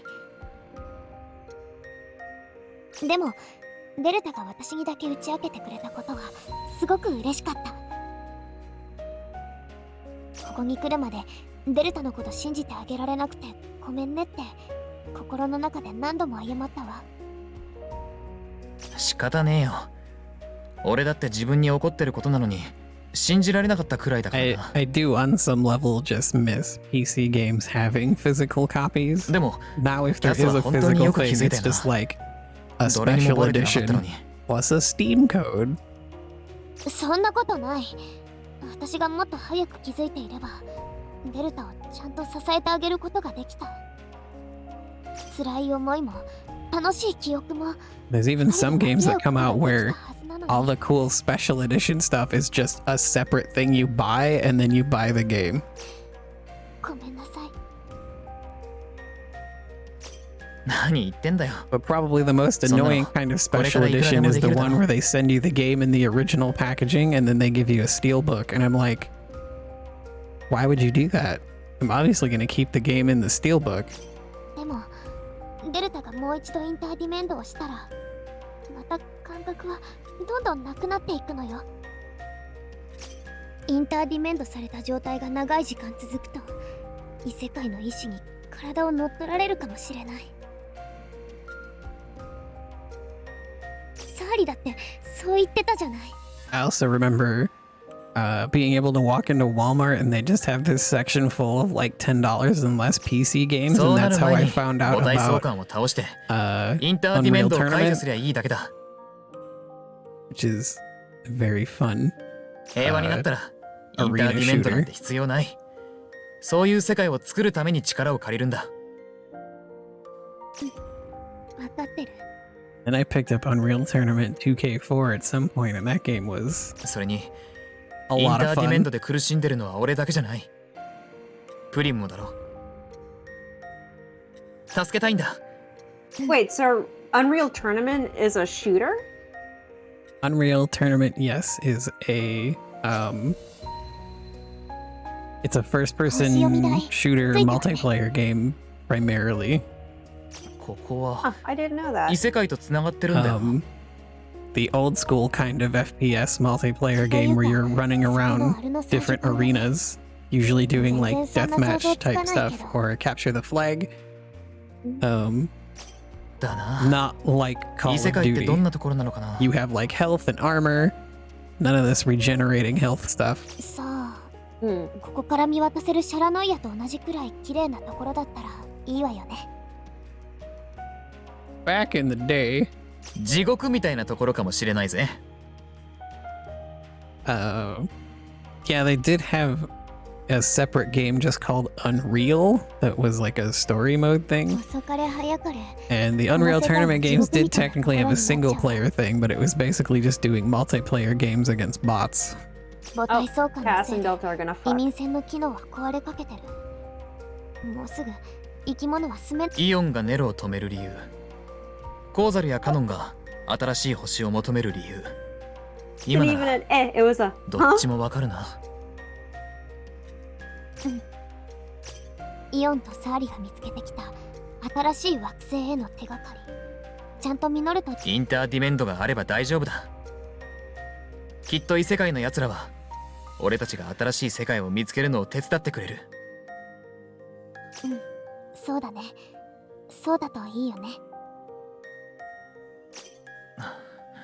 でもデルタが私にだけ打ち明けてくれたことはすごく嬉しかった。ここに来るまでデルタのこと信じてあげられなくてごめんねって心の中で何度も謝ったわ。仕方ねえよ。俺だって自分に怒ってることなのに信じられなかったくらいだからな。 I do on some level just miss PC games having physical copies. でも Now if there is 奴は a 本当に physical よく thing, 気づい it's たよな。 just like a どれにも special バレてなかったの edition に。 plus a Steam code. そんなことない。私がもっと早く気づいていればデルタをちゃんと支えてあげることができた。辛い思いも楽しい記憶も There's even some games that come out where all the cool special edition stuff is just a separate thing you buy and then you buy the game. ごめんなさい。何言ってんだよ。 But probably the most annoying kind of special edition is the one where they send you the game in the original packaging and then they give you a steelbook. And I'm like, why would you do that? I'm obviously going to keep the game in the steelbook. でもデルタがもう一度インターディメントをしたらまた感覚はどんどんなくなっていくのよ。インターディメントされた状態が長い時間続くと異世界の意志に体を乗っ取られるかもしれない。サーリだってそう言ってたじゃない。 I also remember being able to walk into Walmart and they just have this section full of like $10 and less PC games, and that's how I found out about Unreal Tournament, which is a very fun arena shooter. そういう世界を作るために力を借りるんだ。分かってる。 And I picked up Unreal Tournament 2K4 at some point, and that game was それに a イン lot タ of ーディメン fun. トで苦しんでるのは俺だけじゃない。プリンもだろ。助けたいんだ。 Wait, so Unreal Tournament is a shooter? Unreal Tournament, yes, is a it's a first-person shooter multiplayer game primarily. ここは I didn't know that. 異世界とつながってるんだよ。The old school kind of FPS multiplayer game where you're running around different arenas, usually doing like deathmatch type stuff or capture the flag. だな。 Not like Call 異 of 世界ってどん Duty. なところなのかな。 You have like health and armor. None of this regenerating health stuff. さあ、ここから見渡せるシャラノイヤと同じくらい綺麗なところだったらいいわよね。 Back in the day, 地獄みたいなところかもしれないぜ。yeah, they did have a separate game just called Unreal that was like a story mode thing. 遅かれ早かれ。 And the Unreal Tournament games did technically have a single player thing, but it was basically just doing multiplayer games against bots. 母体相関の Cass せい and で Delta are gonna 移 fuck. 民船の機能は壊れかけてる。もうすぐ生き物は住め。イオンがネロを止める理由。コーザルやカノンが新しい星を求める理由。 It 今 even なら an it was a どっちもわかるな。イオンとサーリが見つけてきた新しい惑星への手がかり。ちゃんと実ると。インターディメントがあれば大丈夫だ。きっと異世界の奴らは俺たちが新しい世界を見つけるのを手伝ってくれる。そうだね。そうだといいよね。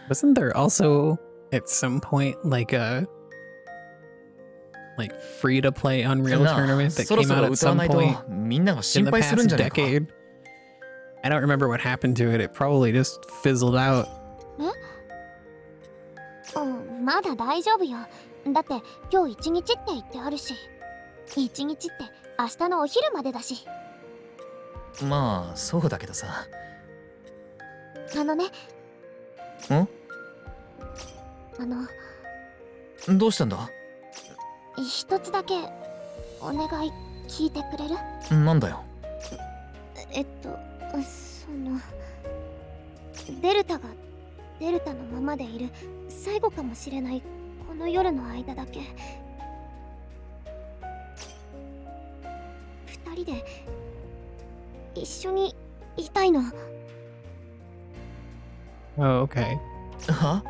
Wasn't there also at some point like a free to play Unreal なあ、 Tournament that そろ came そ out ろ at 歌わ some ないと point みんなが in 心 the 配するん past じゃないか。 decade? I don't remember what happened to it. It probably just fizzled out. まだ大丈夫よ。だって今日一日って言ってあるし。一日って明日のお昼までだし。まあそうだけどさ。あのね。ん？どうしたんだ？一つだけお願い聞いてくれる？なんだよ。デルタがデルタのままでいる最後かもしれないこの夜の間だけ二人で一緒にいたいの。 Oh, okay. Huh?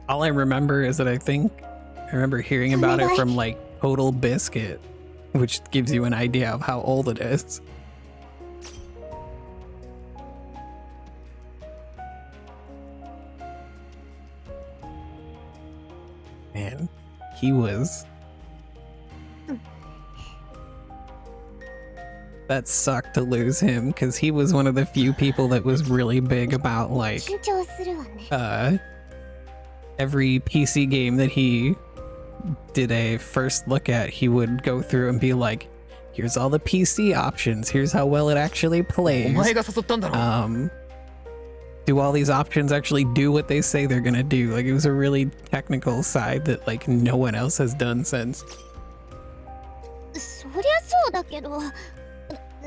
All I remember is that I remember hearing about it from like Total Biscuit, which gives you an idea of how old it is. Man, he was... That sucked to lose him, because he was one of the few people that was really big about like 緊張するわね。 every PC game that he did a first look at, he would go through and be like, here's all the PC options, here's how well it actually お plays. 前が誘ったんだろ。 Do all these options actually do what they say they're gonna do? Like, it was a really technical side that like no one else has done since. そりゃそうだけど、だ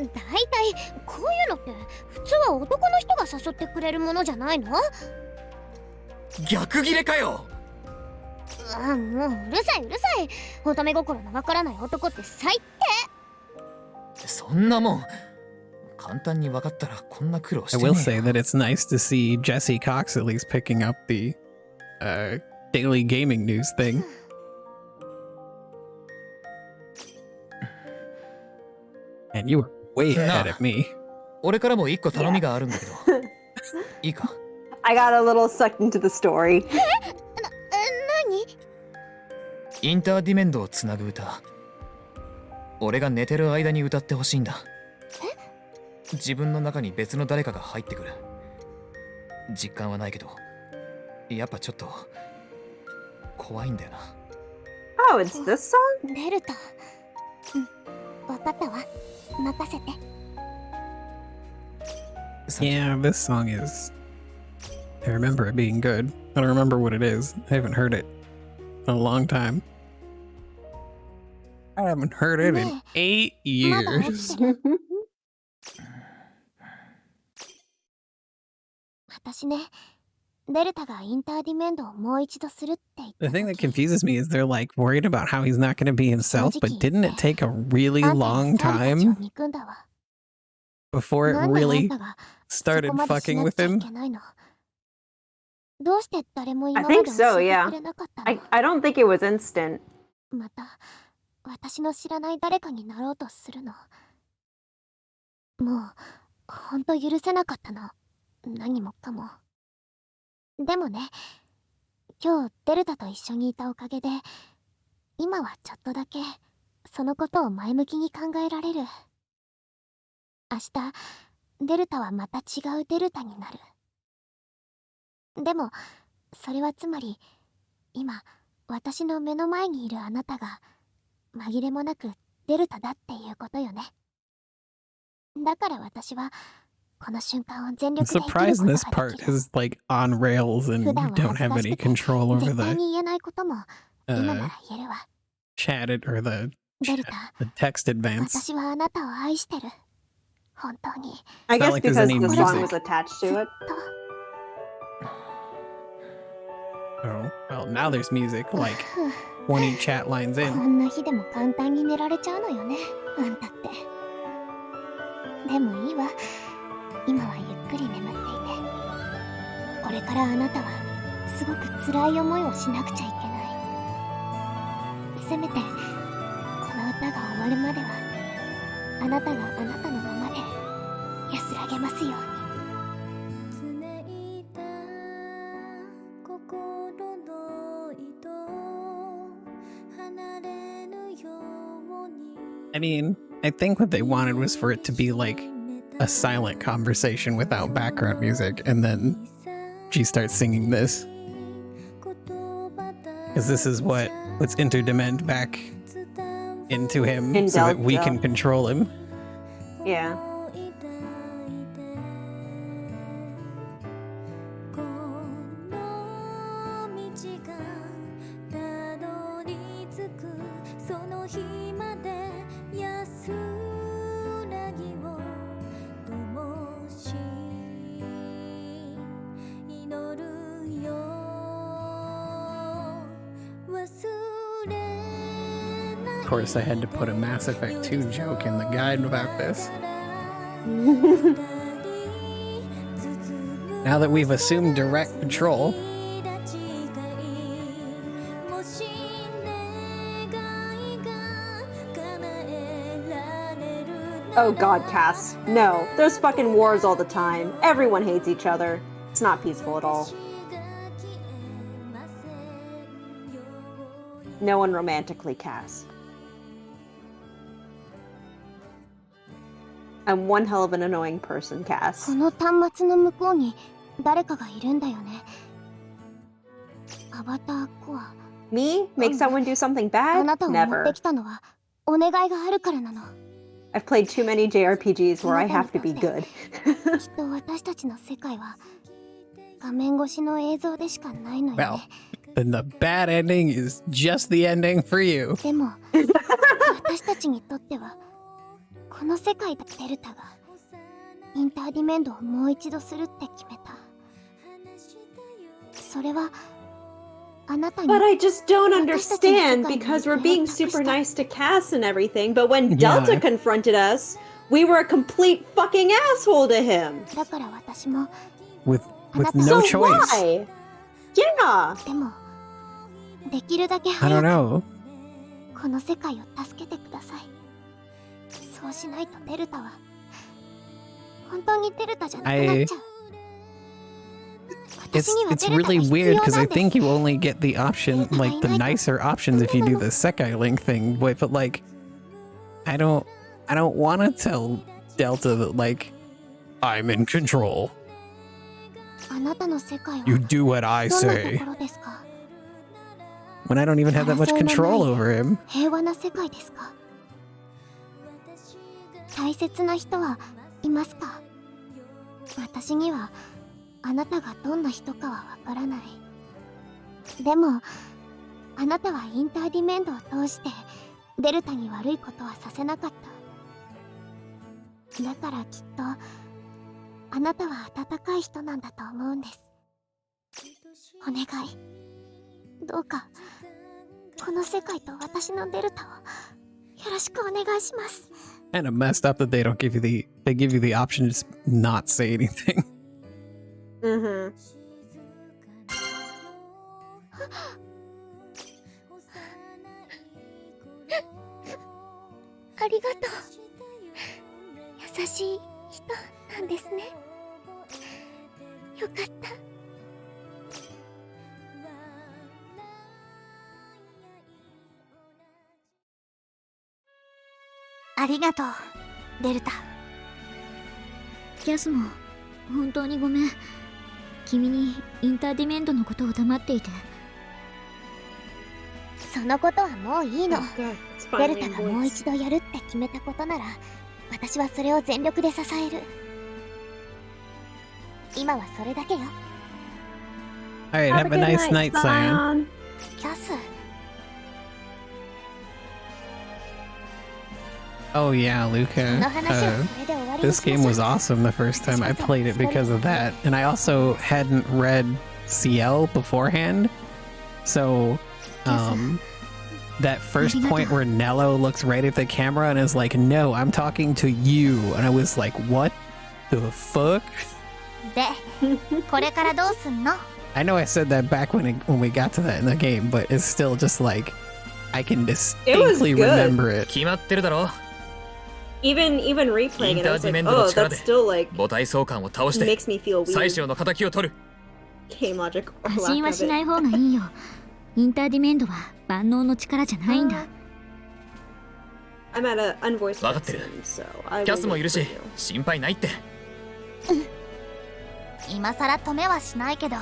いたいこういうのって普通は男の人が誘ってくれるものじゃないの？逆ギレかよ。もううるさいうるさい。乙女心のわからない男って最低。そんなもん簡単に分かったらこんな苦労し I てね will え say よ。 that it's nice to see Jesse Cox at least picking up the daily gaming news thing. And you were way ahead of me. 俺からも一個頼みがあるんだけど。いいか？ I got a little sucked into the story. 何？インターディメンドをつなぐ歌。俺が寝てる間に歌ってほしいんだ。自分の中に別の誰かが入ってくる。実感はないけど、やっぱちょっと怖いんだよな。Oh, it's this song? デルタ。わかったわ。任せて。Yeah, this song is. I remember it being good. I don't remember what it is. I haven't heard it in a long time. I haven't heard it in 8 years. 私ね、デルタがインターディメンドをもう一度するって言っ The た thing that 時、 confuses me is they're like worried about how he's not going to be himself, but didn't it take a really あんたが long サリたちを time 憎んだわ。 before it なんであん really たがそ started こまでし fucking な with くちゃい him? けないの？どうして誰も I 今まで think 教 so, えて yeah. くれなかったの？ I don't think it was instant. また私の知らない誰かになろうとするの。もうほんと許せなかったの。何もかも。でもね、今日デルタと一緒にいたおかげで、今はちょっとだけそのことを前向きに考えられる。明日デルタはまた違うデルタになる。でもそれはつまり今私の目の前にいるあなたが紛れもなくデルタだっていうことよね。だから私はこの瞬間を全 I'm 力で生きる surprised こと this が part できる。 is like on rails and 普 you 段は don't 恥ず have かし any くて control over 絶対 the に言えないことも今な uh, ら言えるわ。 chat or the デルタ、 text advance. 私はあなたを愛してる。本当に。 I It's not guess like there's because any the song music. was attached to it. Oh, well, now there's music like 20 chat lines こ in. んな日でも簡単に寝られちゃうのよね、あんたって。でもいいわ。今はゆっくり眠っていて。これからあなたはすごく辛い思いをしなくちゃいけない。せめてこの歌が終わるまではあなたがあなたのままで安らげますように。 I mean, I think what they wanted was for it to be like a silent conversation without background music, and then she starts singing this. Because this is what's interdiment back into him so that we can control him. Yeah. Of course, I had to put a Mass Effect 2 joke in the guide about this. Now that we've assumed direct control, Oh god, Cass. No. There's fucking wars all the time. Everyone hates each other. It's not peaceful at all. No one romantically, Cass. I'm one hell of an annoying person, Cass. この端末の向こうに誰かがいるんだよね。アバターコア。 Me? Make someone do something あ bad? なたを持って Never. きたのはお願いがあるからなの。 I've played too many JRPGs where I have to be good. きっと私たちの世界は画面越しの映像でしかないのよ well, ね。 then the bad ending is just the ending for you. でも私たちにとってはこの世界でデルタがインターディメンドをもう一度するって決めた。それはあなたに But I just don't understand because we're being super nice to Cass and everything, but when Delta Yeah. confronted us, we were a complete fucking asshole to him. だから私も With so no choice. why? Yeah. でもできるだけ I 早 don't く know. この世界を助けてください。そうしないとデルタは本当にデルタじゃなくなっちゃう。it's really weird because I think you only get the option, like the nicer options, if you do the Sekai Link thing. But like, I don't want to tell Delta that like I'm in control. You do what I say. When I don't even have that much control over him. 大切な人はいますか？私にはあなたがどんな人かはわからない。でもあなたはインターディメントを通してデルタに悪いことはさせなかった。だからきっとあなたは温かい人なんだと思うんです。お願い、どうかこの世界と私のデルタをよろしくお願いします。Kind of messed up that they don't give you they give you the option to just not say anything. Mm-hmm. ありがとう。優しい人なんですね。よかった。ありがとう、デルタ。キャスも本当にごめん。君にインターディメントのことを黙っていて。そのことはもういいの。デルタがもう一度やるって決めたことなら、私はそれを全力で支える。今はそれだけよ。Alright, have a nice night, Cyan. キャス。Oh yeah, Luca. This game was awesome the first time I played it because of that. And I also hadn't read CL beforehand. So, that first point where Nello looks right at the camera and is like, "No, I'm talking to you." And I was like, "What the fuck?" I know I said that back when we got to that in the game, but it's still just like, I can distinctly remember it. Even replaying it, I was like, oh, that's still like makes me feel weird. Game logic or 過信は lack し of ない it. 方がいいよ。インターディメントは万能の力じゃないんだ。I'm at an unvoiced cutscene, so I will wait for you. 心配ないって。今さら止めはしないけど、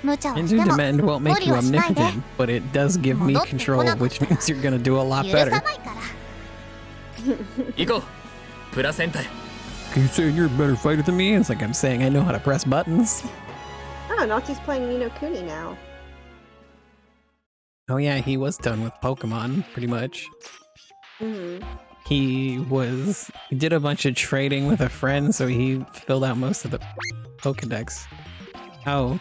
無茶をしても Interdemand won't 無 make 理 you はしないで。 omnipotent, but it does give me control, which means you're gonna do a lot 許さ better. ないから。行こう。プラセンタへ。 Are you saying you're a better fighter than me? It's like I'm saying I know how to press buttons. Oh, Natsu's playing Ni no Kuni now. Oh yeah, he was done with Pokemon, pretty much. Mm-hmm. He did a bunch of trading with a friend, so he filled out most of the Pokedex. Oh,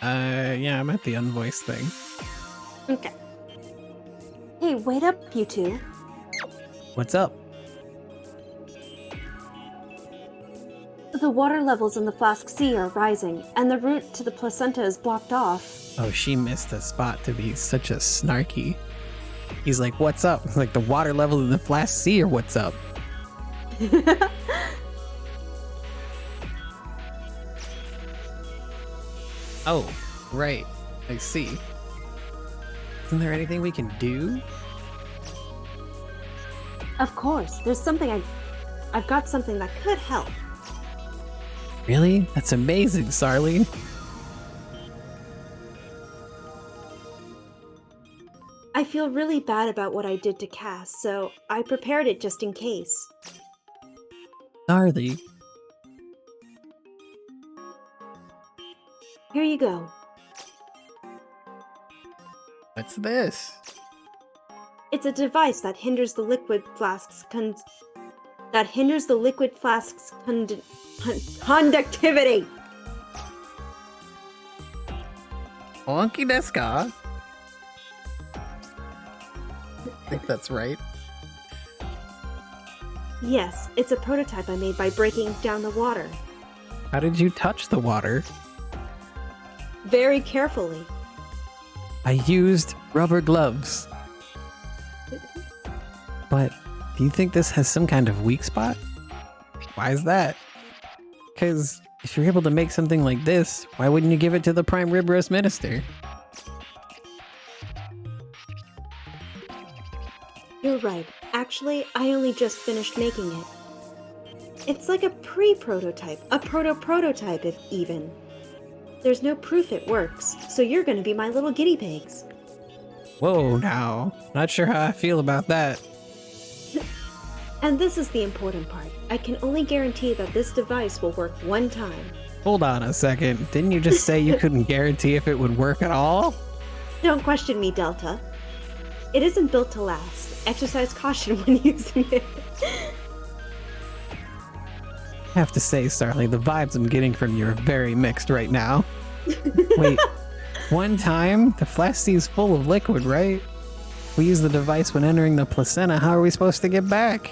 yeah, I'm at the unvoiced thing. Okay. Hey, wait up, you two. What's up? The water levels in the Flask Sea are rising, and the route to the placenta is blocked off. Oh, she missed a spot to be such a snarky. He's like, what's up? Like the water level in the Flask Sea, or what's up? Oh, right. I see. Isn't there anything we can do? Of course, there's something I've got something that could help. Really? That's amazing, Sarly. I feel really bad about what I did to Cass, so I prepared it just in case. Sarly. Here you go. What's this? It's a device that hinders the liquid flask's conductivity. Wonky desu ka? I think that's right. Yes, it's a prototype I made by breaking down the water. How did you touch the water? Very carefully. I used rubber gloves. But do you think this has some kind of weak spot? Why is that? Because If you're able to make something like this, why wouldn't you give it to the Prime Rib Roast Minister? You're right. Actually, I only just finished making it. It's like a pre-prototype, a proto-prototype if even. There's no proof it works, so you're gonna be my little guinea pigs. Whoa, now. Not sure how I feel about that. And this is the important part. I can only guarantee that this device will work one time. Hold on a second. Didn't you just say you couldn't guarantee if it would work at all? Don't question me, Delta. It isn't built to last. Exercise caution when using it. I have to say, Starly, the vibes I'm getting from you are very mixed right now. Wait, one time? The Flasty's full of liquid, right? We use the device when entering the placenta. How are we supposed to get back?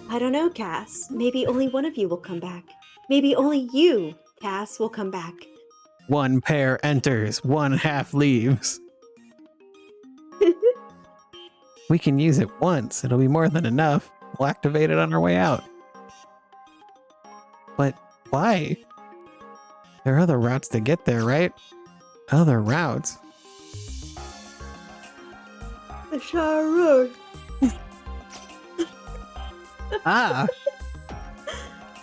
I don't know, Cass. Maybe only one of you will come back. Maybe only you, Cass, will come back. One pair enters, one half leaves. We can use it once. It'll be more than enough. We'll activate it on our way out. But why? There are other routes to get there, right? Other routes? The Shire Road. Ah!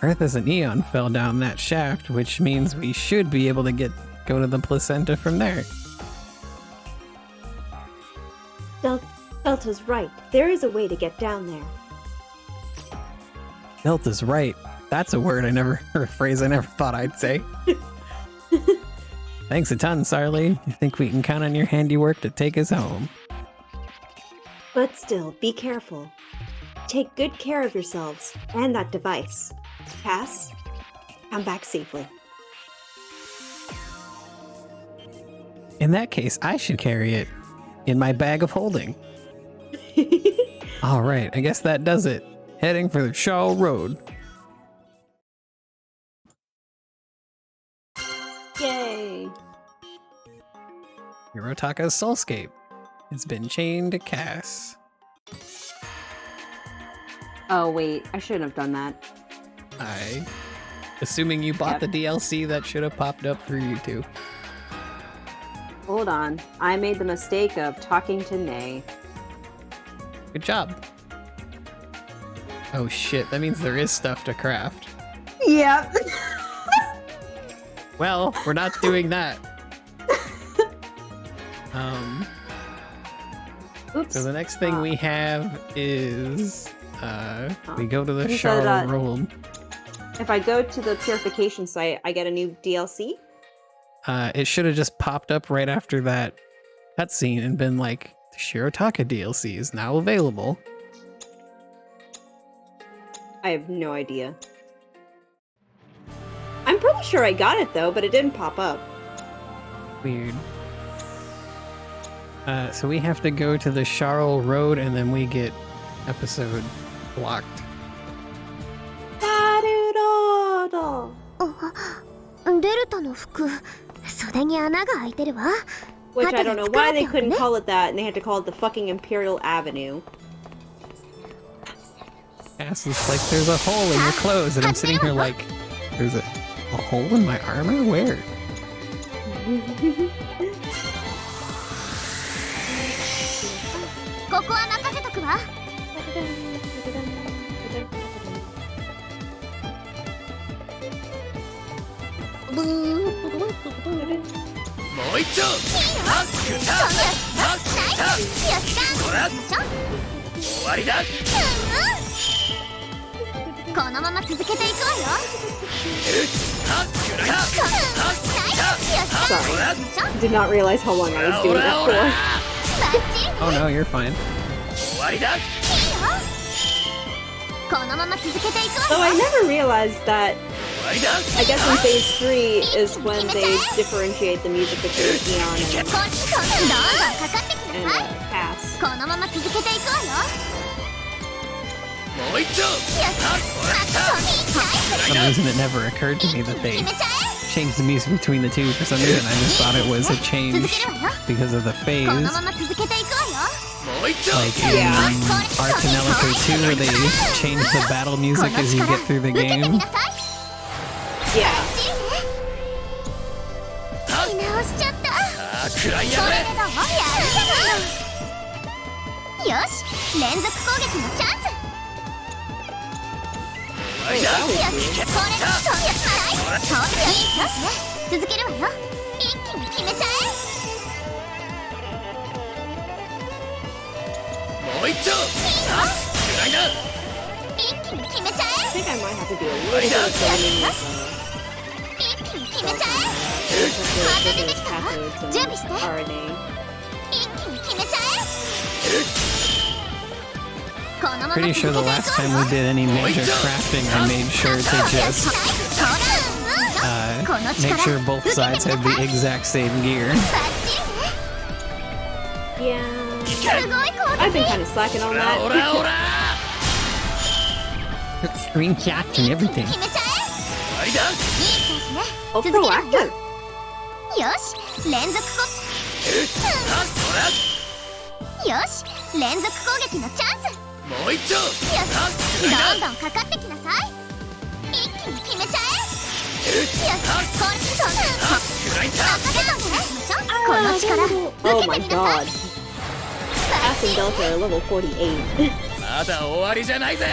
Earth as an Eon fell down that shaft, which means we should be able to go to the placenta from there. Delta's right. There is a way to get down there. Delta's right. That's a word or a phrase I never thought I'd say. Thanks a ton, Sarly. I think we can count on your handiwork to take us home. But still, be careful. Take good care of yourselves and that device. Cass, come back safely. In that case, I should carry it in my bag of holding. All right, I guess that does it. Heading for the Shaw Road. Yay! Hirotaka's Soulscape. It's been chained to Cass. Oh wait, I shouldn't have done that. Assuming you bought the DLC, that should have popped up for you too. Hold on. I made the mistake of talking to Nay. Good job. Oh shit, that means there is stuff to craft. Yep. Well, we're not doing that. Oops. So the next thing we have is we go to the He said, Charlotte Road. If I go to the purification site, I get a new DLC? It should have just popped up right after that cutscene and been like, the Shirotaka DLC is now available. I have no idea. I'm pretty sure I got it though, but it didn't pop up. Weird. So we have to go to the Charles Road and then we get episode blocked. Which I don't know why they couldn't call it that and they had to call it the fucking Imperial Avenue. Cass is like, there's a hole in your clothes, and I'm sitting here like, there's a hole in my armor? Where? Sorry. Did not realize how long I was doing that for. Oh no, you're fine. So I never realized that, I guess in phase 3 is when they differentiate the music between Eon and Cass. For some reason it never occurred to me that they changed the music between the two. For some reason I just thought it was a change because of the phase. Like in Arts and Ellico 2 where they change the battle music as you get through the game. Yeah. 見直しちゃった。食らいやがれ。やるじゃないの。よし、連続攻撃のチャンス。よし、これそうやつない。そういいよ。続けるわよ。一気に決めちゃえ。もう一丁。食らいだ。一気に決めちゃえ。 I think I might have to do a little bit of training with 一気に決めちゃえ。 Nucleic cathodes and RNA. 一気に決めちゃえ。このまま Pretty sure the last time we did any major crafting, I made sure to just make sure both sides had the exact same gear. Yeah. I've been kind of slacking on that. Screenshots and everything. Oh, proactive. よし、連続攻よし、連続攻撃のチャンス。もう一丁。よし、どんどんかかってきなさい。一気に決めちゃえ。よし、これそんな任せとけ。この力受 Oh け my てみなさ god. い。 Ass and Delta are level 48. まだ終わりじゃないぜ。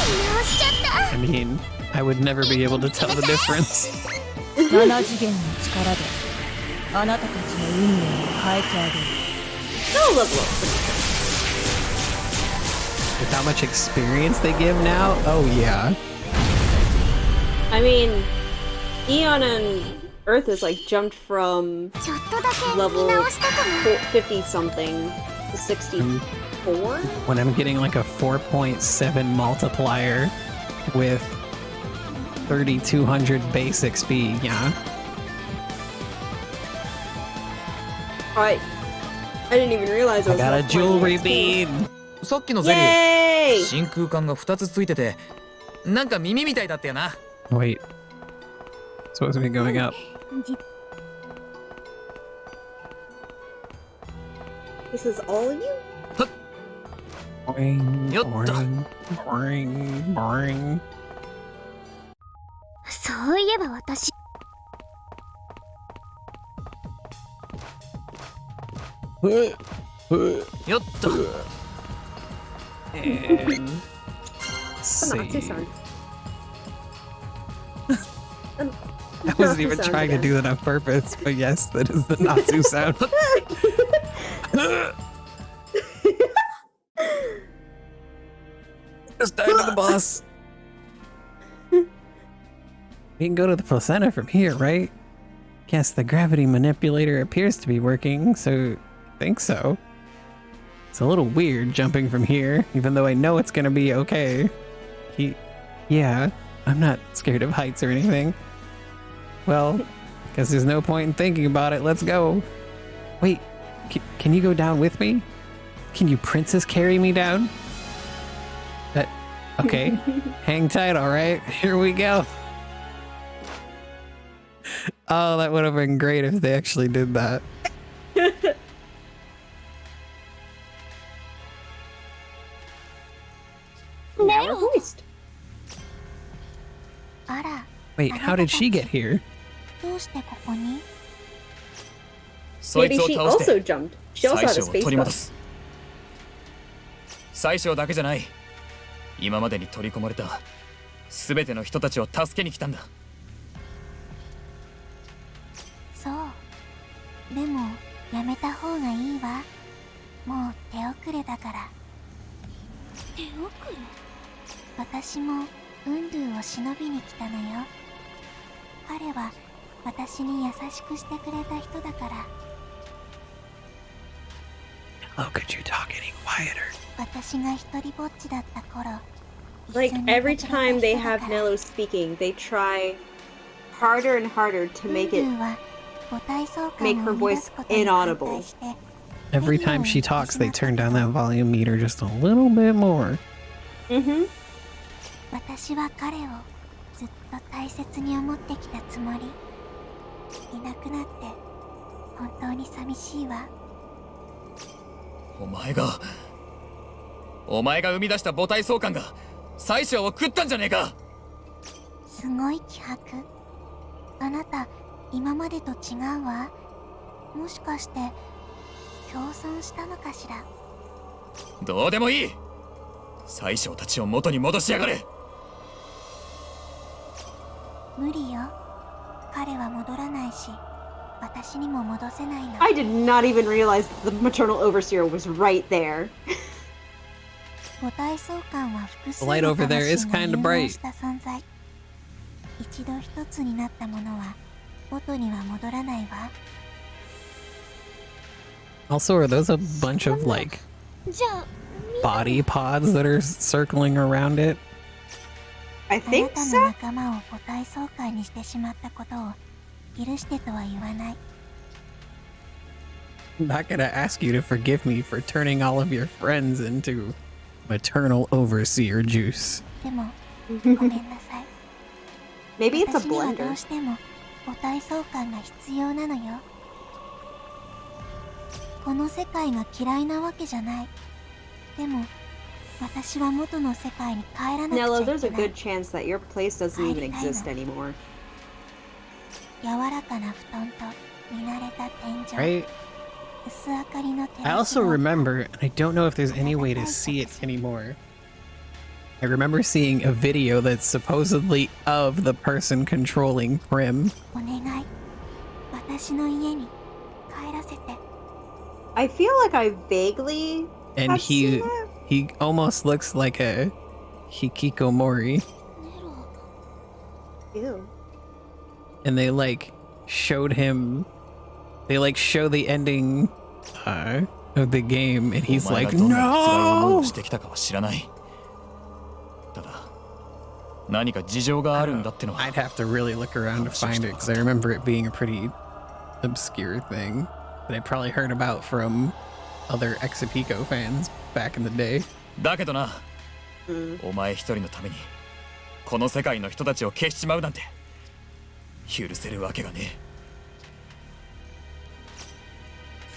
見直しちゃった。 I mean, I would never be able to tell the difference. 7次元の力であなたたちの運命を変えてあげる。 No level up. With how much experience they give now? Oh yeah. I mean, Eon and Earth has like jumped from ちょっとだけ level 見直したかも。 50 something to 64. When I'm getting like a 4.7 multiplier with 3200 base XP, yeah. I didn't even realize I I was got a level jewelry 48. bead. さっきのゼリー、 Yay! 真空管が2つついてて、なんか耳みたいだったよな。 Wait. It's supposed to be going up. This is all you? Boing, Yotta. boing, boing, boing. そういえば私。よっと。And Natsu-san. I wasn't even trying to do that on purpose, but yes, that is the Natsu sound. Just died to the boss. We can go to the placenta from here, right? Guess the gravity manipulator appears to be working, so I think so. It's a little weird jumping from here, even though I know it's gonna be okay. Yeah, I'm not scared of heights or anything. Well, guess there's no point in thinking about it. Let's go. Wait, can you go down with me? Can you princess carry me down? Okay, hang tight, all right? Here we go. Oh, that would have been great if they actually did that. Now we're hoist. あら、 Wait, how did she get here? どうしてここに？そい Maybe つを she 倒して also jumped. She also 最 had 初 a を space 取り戻 bus. す。最初だけじゃない。今までに取り込まれた全ての人たちを助けに来たんだ。そう。でもやめた方がいいわ。もう手遅れだから。手遅れ？私もウンドゥを忍びに来たのよ。彼は私に優しくしてくれた人だから。 Oh, could you talk any quieter? 私が一人ぼっちだった頃。 Like every time they have Nello speaking, they try harder and harder to make her voice inaudible. Every time she talks, they turn down that volume meter just a little bit more. Mm-hmm. 私は彼をずっと大切に思ってきたつもり。いなくなって本当に寂しいわ。お前が生み出した母体相関が最初を食ったんじゃねえか。すごい気迫。あなた今までと違うわ。もしかして共存したのかしら。どうでもいい。宰相たちを元に戻しやがれ。無理よ。彼は戻らないし、私にも戻せないの。I did not even realize that the maternal overseer was right there. 母体相関は複数 The light の over there is 魂 kinda が融合 bright. した存在。一度一つになったものは元には戻らないわ。 Also, are those a bunch of like じゃあ body pods that are circling around it? I あな think たの so. 仲間を母体相関にしてしまったことを許してとは言わない。 I'm not gonna ask you to forgive me for turning all of your friends into maternal overseer juice. でもごめんなさい。 Maybe it's a 私にはど blender. うしても母体相関が必要なのよ。この世界が嫌いなわけじゃない。でも私は元の世界に帰らなくちゃ Nello, い there's け a ない。 good chance that your place doesn't even exist anymore. 柔らかな布団と見慣れた天井。 Right? 薄明かりの照 I らし also を remember, and I don't know if there's any way to see it anymore. I remember seeing a video that's supposedly of the person controlling Prim. お願い。私の家に帰らせて。 I feel like I vaguely And have seen it. he almost looks like a hikikomori. Ew. And they like showed him, they like show the ending of the game, and he's お前 like, がどんな辛い思い no! をしてきたかは知らない。ただ何か事情があるんだってのは I'd have to really look around to find it, because I remember it being a pretty obscure thing that I probably heard about from other Exapico fans back in the day. だけどな、お前一人のためにこの世界の人たちを消しちまうなんて許せるわけがね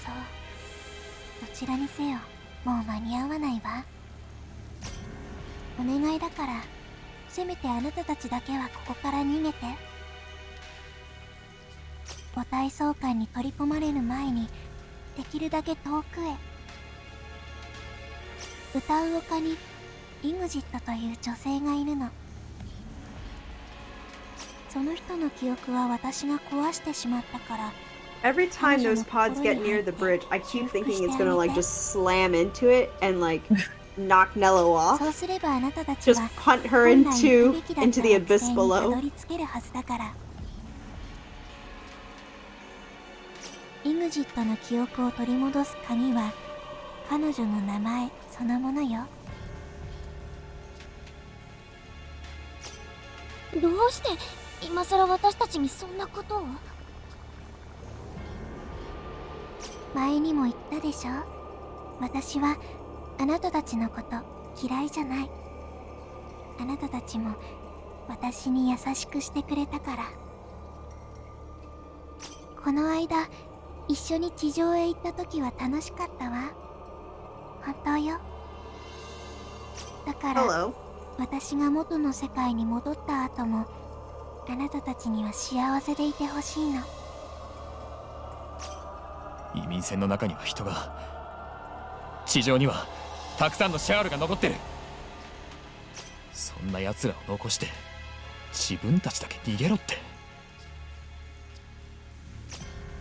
そう。どちらにせよもう間に合わないわ。お願いだからせめてあなたたちだけはここから逃げて。母体相関に取り込まれる前にできるだけ遠くへ。歌う丘にイグジットという女性がいるの。その人の記憶は私が壊してしまったから。 Every time those pods get near the bridge, I keep thinking it's gonna like just slam into it and like knock Nello off. そうすればあなたたち Just は punt her 本来行く into べきだった the 惑 abyss 星にたど below. り着けるはずだから。イグジットの記憶を取り戻す鍵は彼女の名前そのものよ。どうして今さら私たちにそんなことを。前にも言ったでしょ。私はあなたたちのこと嫌いじゃない。あなたたちも私に優しくしてくれたから。この間一緒に地上へ行った時は楽しかったわ。本当よ。だから Hello. 私が元の世界に戻った後もあなたたちには幸せでいてほしいの。移民船の中には人が、地上にはたくさんのシャールが残ってる。そんな奴らを残して自分たちだけ逃げろって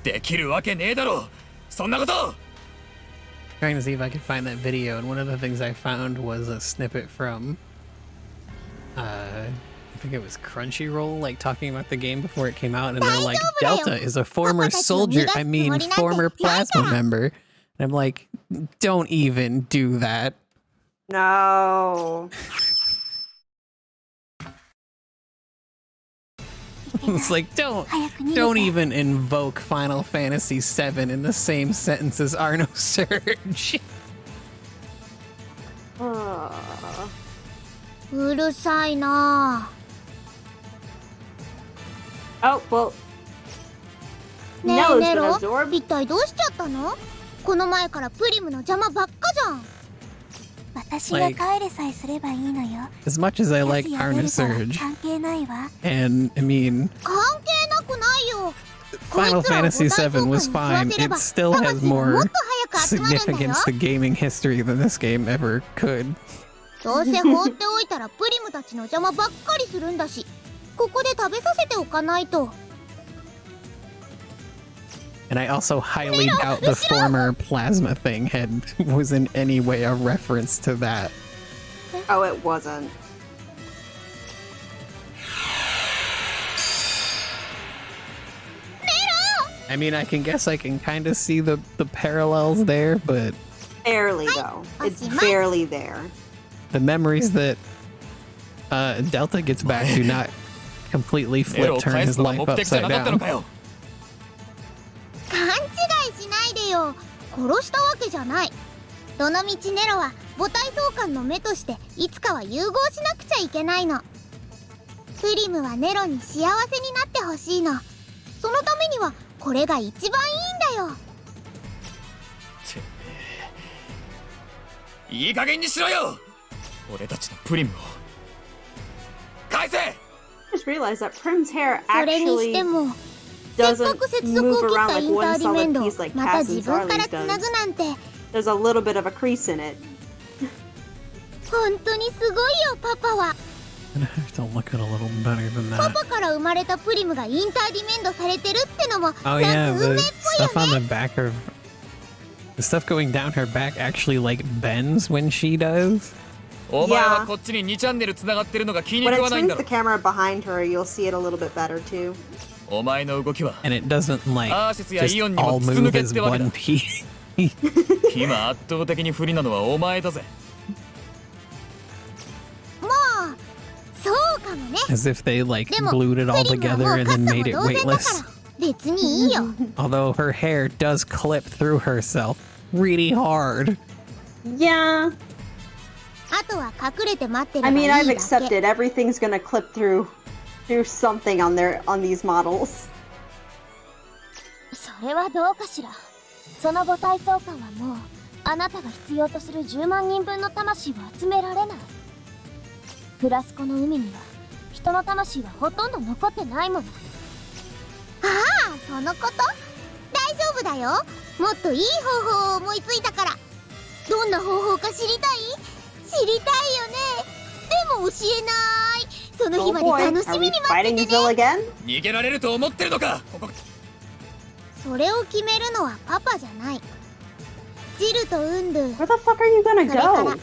できるわけねえだろ、そんなこと。 Trying to see if I could find that video, and one of the things I found was a snippet from I think it was Crunchyroll, like talking about the game before it came out, and they're like, Delta is a former soldier, former plasma member. And I'm like, don't even do that. No. It's like, don't even invoke Final Fantasy VII in the same sentence as noSurge. うるさいな。 Oh, well. ねえ Nello's ネ been ロ、 absorbed. 一体どうしちゃったの？この前からプリムの邪魔ばっかじゃん。私が帰れさえすればいいのよ。 As much as I like やつやれるから noSurge, 関係ないわ。 and I mean, 関係なく Final Fantasy VII was fine. It still has more significance to gaming history than this game ever could. どうせ放っておいたらプリムたちの邪魔ばっかりするんだし、ここで食べさせておかないと。 And I also highly doubt the former plasma thing was in any way a reference to that. Oh, it wasn't. I mean, I can guess I can kind of see the parallels there, but Barely, though. It's barely there. the memories that Delta gets back do not completely turn his life upside down. 勘違いしないでよ。殺したわけじゃない。どのみちネロは母体相関の目としていつかは融合しなくちゃいけないの。プリムはネロに幸せになってほしいの。そのためにはこれが一番いいんだよ。いい加減にしろよ。俺たちのプリムを返せ。 I just realized that Prim's hair それにし actually ても、せっかく接続を切ったインターディメンドをまた自分からつなぐなんて。 There's a little bit of a crease in it. 本当にすごいよ、パパは。 I'm gonna have to look at a little better than パ that. パから生まれたプリムがインターディメンドされてるってのも Oh な yeah, んか運命っ the ぽい stuff よ on ね。 the back of the stuff going down her back actually like bends when she does. お前はこっちに2チャンネル繋がってるのが気に When 食 it わないん swings だ the ろ。 camera behind her, you'll see it a little bit better too. お前の動きは And it doesn't like アーシスや just イオンにも all 筒抜 move けっ as てわけだ。 one piece. 今圧倒的に不利なのはお前だぜ。もうそうかもね。 As if they like でも glued it all プリム together はもう and 勝 then った made も it 同然だから weightless. 別にいいよ。 Although her hair does clip through herself really hard. Yeah. あとは隠れて待ってれば I いい mean, だ I've け。 accepted everything's gonna clip through something on these models. それはどうかしら。その母体相関はもうあなたが必要とする10万人分の魂を集められない。フラスコの海には人の魂はほとんど残ってないもの。ああ、そのこと？大丈夫だよ。もっといい方法を思いついたから。どんな方法か知りたい？知りたいよね。でも教えない。その日 Oh まで boy, 楽し are み we に待って fighting て Zill ね。 again? 逃げられると思ってるのか。それを決めるのはパパじゃない。ジルとウンドゥ。 Where the fuck are you gonna それから go?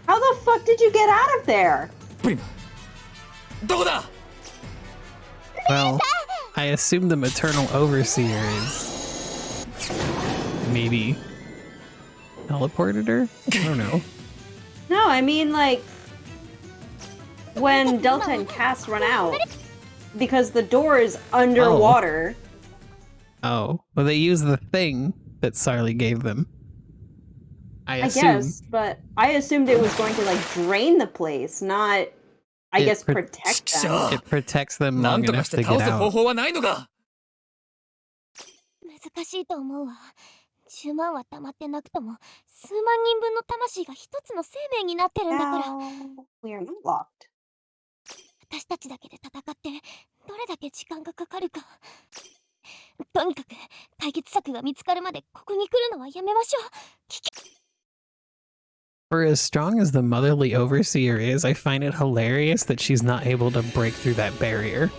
How the fuck did you get out of there? プリム、どこだ。 Well, I assume the maternal overseer is maybe teleported her? I don't know. No, I mean like when Delta and Cass run out because the door is underwater. Oh, well, they use the thing that Sarli gave them. I I assume. guess, but I assumed it was going to like drain the place, not I guess protect them. It protects them な long んとか enough して to 倒 get す方 out. 法はないのか。難しいと思うわ。10万は溜まってなくとも数万人分の魂が一つの生命になってるんだから。 We are not locked. 私たちだけで戦ってどれだけ時間がかかるか。とにかく解決策が見つかるまでここに来るのはやめましょう。 For as strong as the motherly overseer is, I find it hilarious that she's not able to break through that barrier.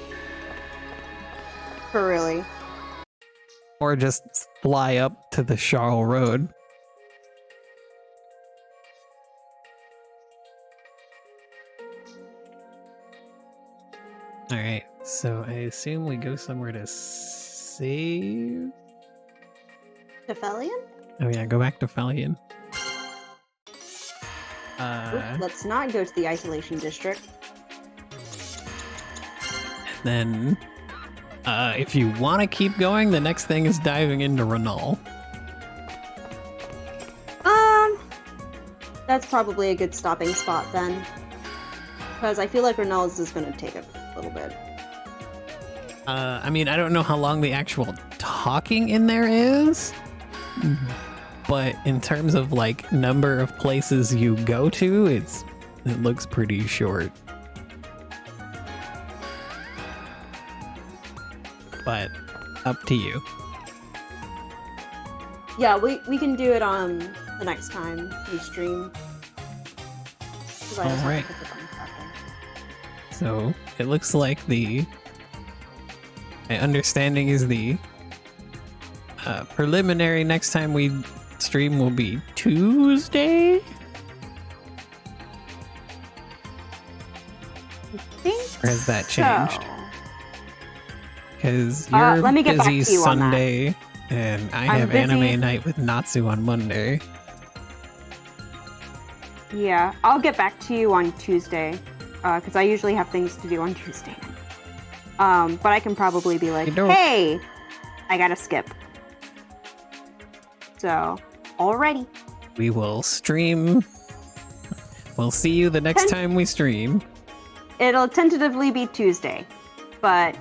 For really. Or just fly up to the Charles Road. Alright, so I assume we go somewhere to save? Defelian? Oh yeah, go back to Felian. Let's not go to the isolation district. Then, if you want to keep going, the next thing is diving into Renal. That's probably a good stopping spot then. Because I feel like Renal's is going to take a little bit. I mean, I don't know how long the actual talking in there is, but in terms of like number of places you go to, it looks pretty short. But up to you. Yeah, we can do it on the next time we stream. All right. So it looks like my understanding is the preliminary next time we stream will be Tuesday. Or has that changed? Because you're let me get back busy to you on that. Sunday, and I I'm have busy. anime night with Natsu on Monday. Yeah, I'll get back to you on Tuesday, because I usually have things to do on Tuesday. But I can probably be like, hey, I gotta skip. So, alrighty. We will stream. We'll see you the next time we stream. It'll tentatively be Tuesday, but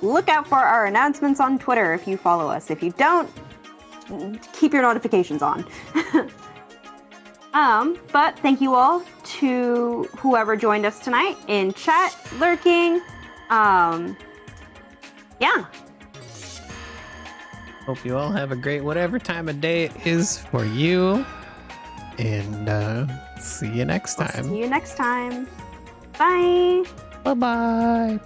look out for our announcements on Twitter if you follow us. If you don't, keep your notifications on. But thank you all to whoever joined us tonight in chat, lurking. Yeah. Hope you all have a great whatever time of day it is for you. And see you next time. See you next time. Bye. Bye-bye.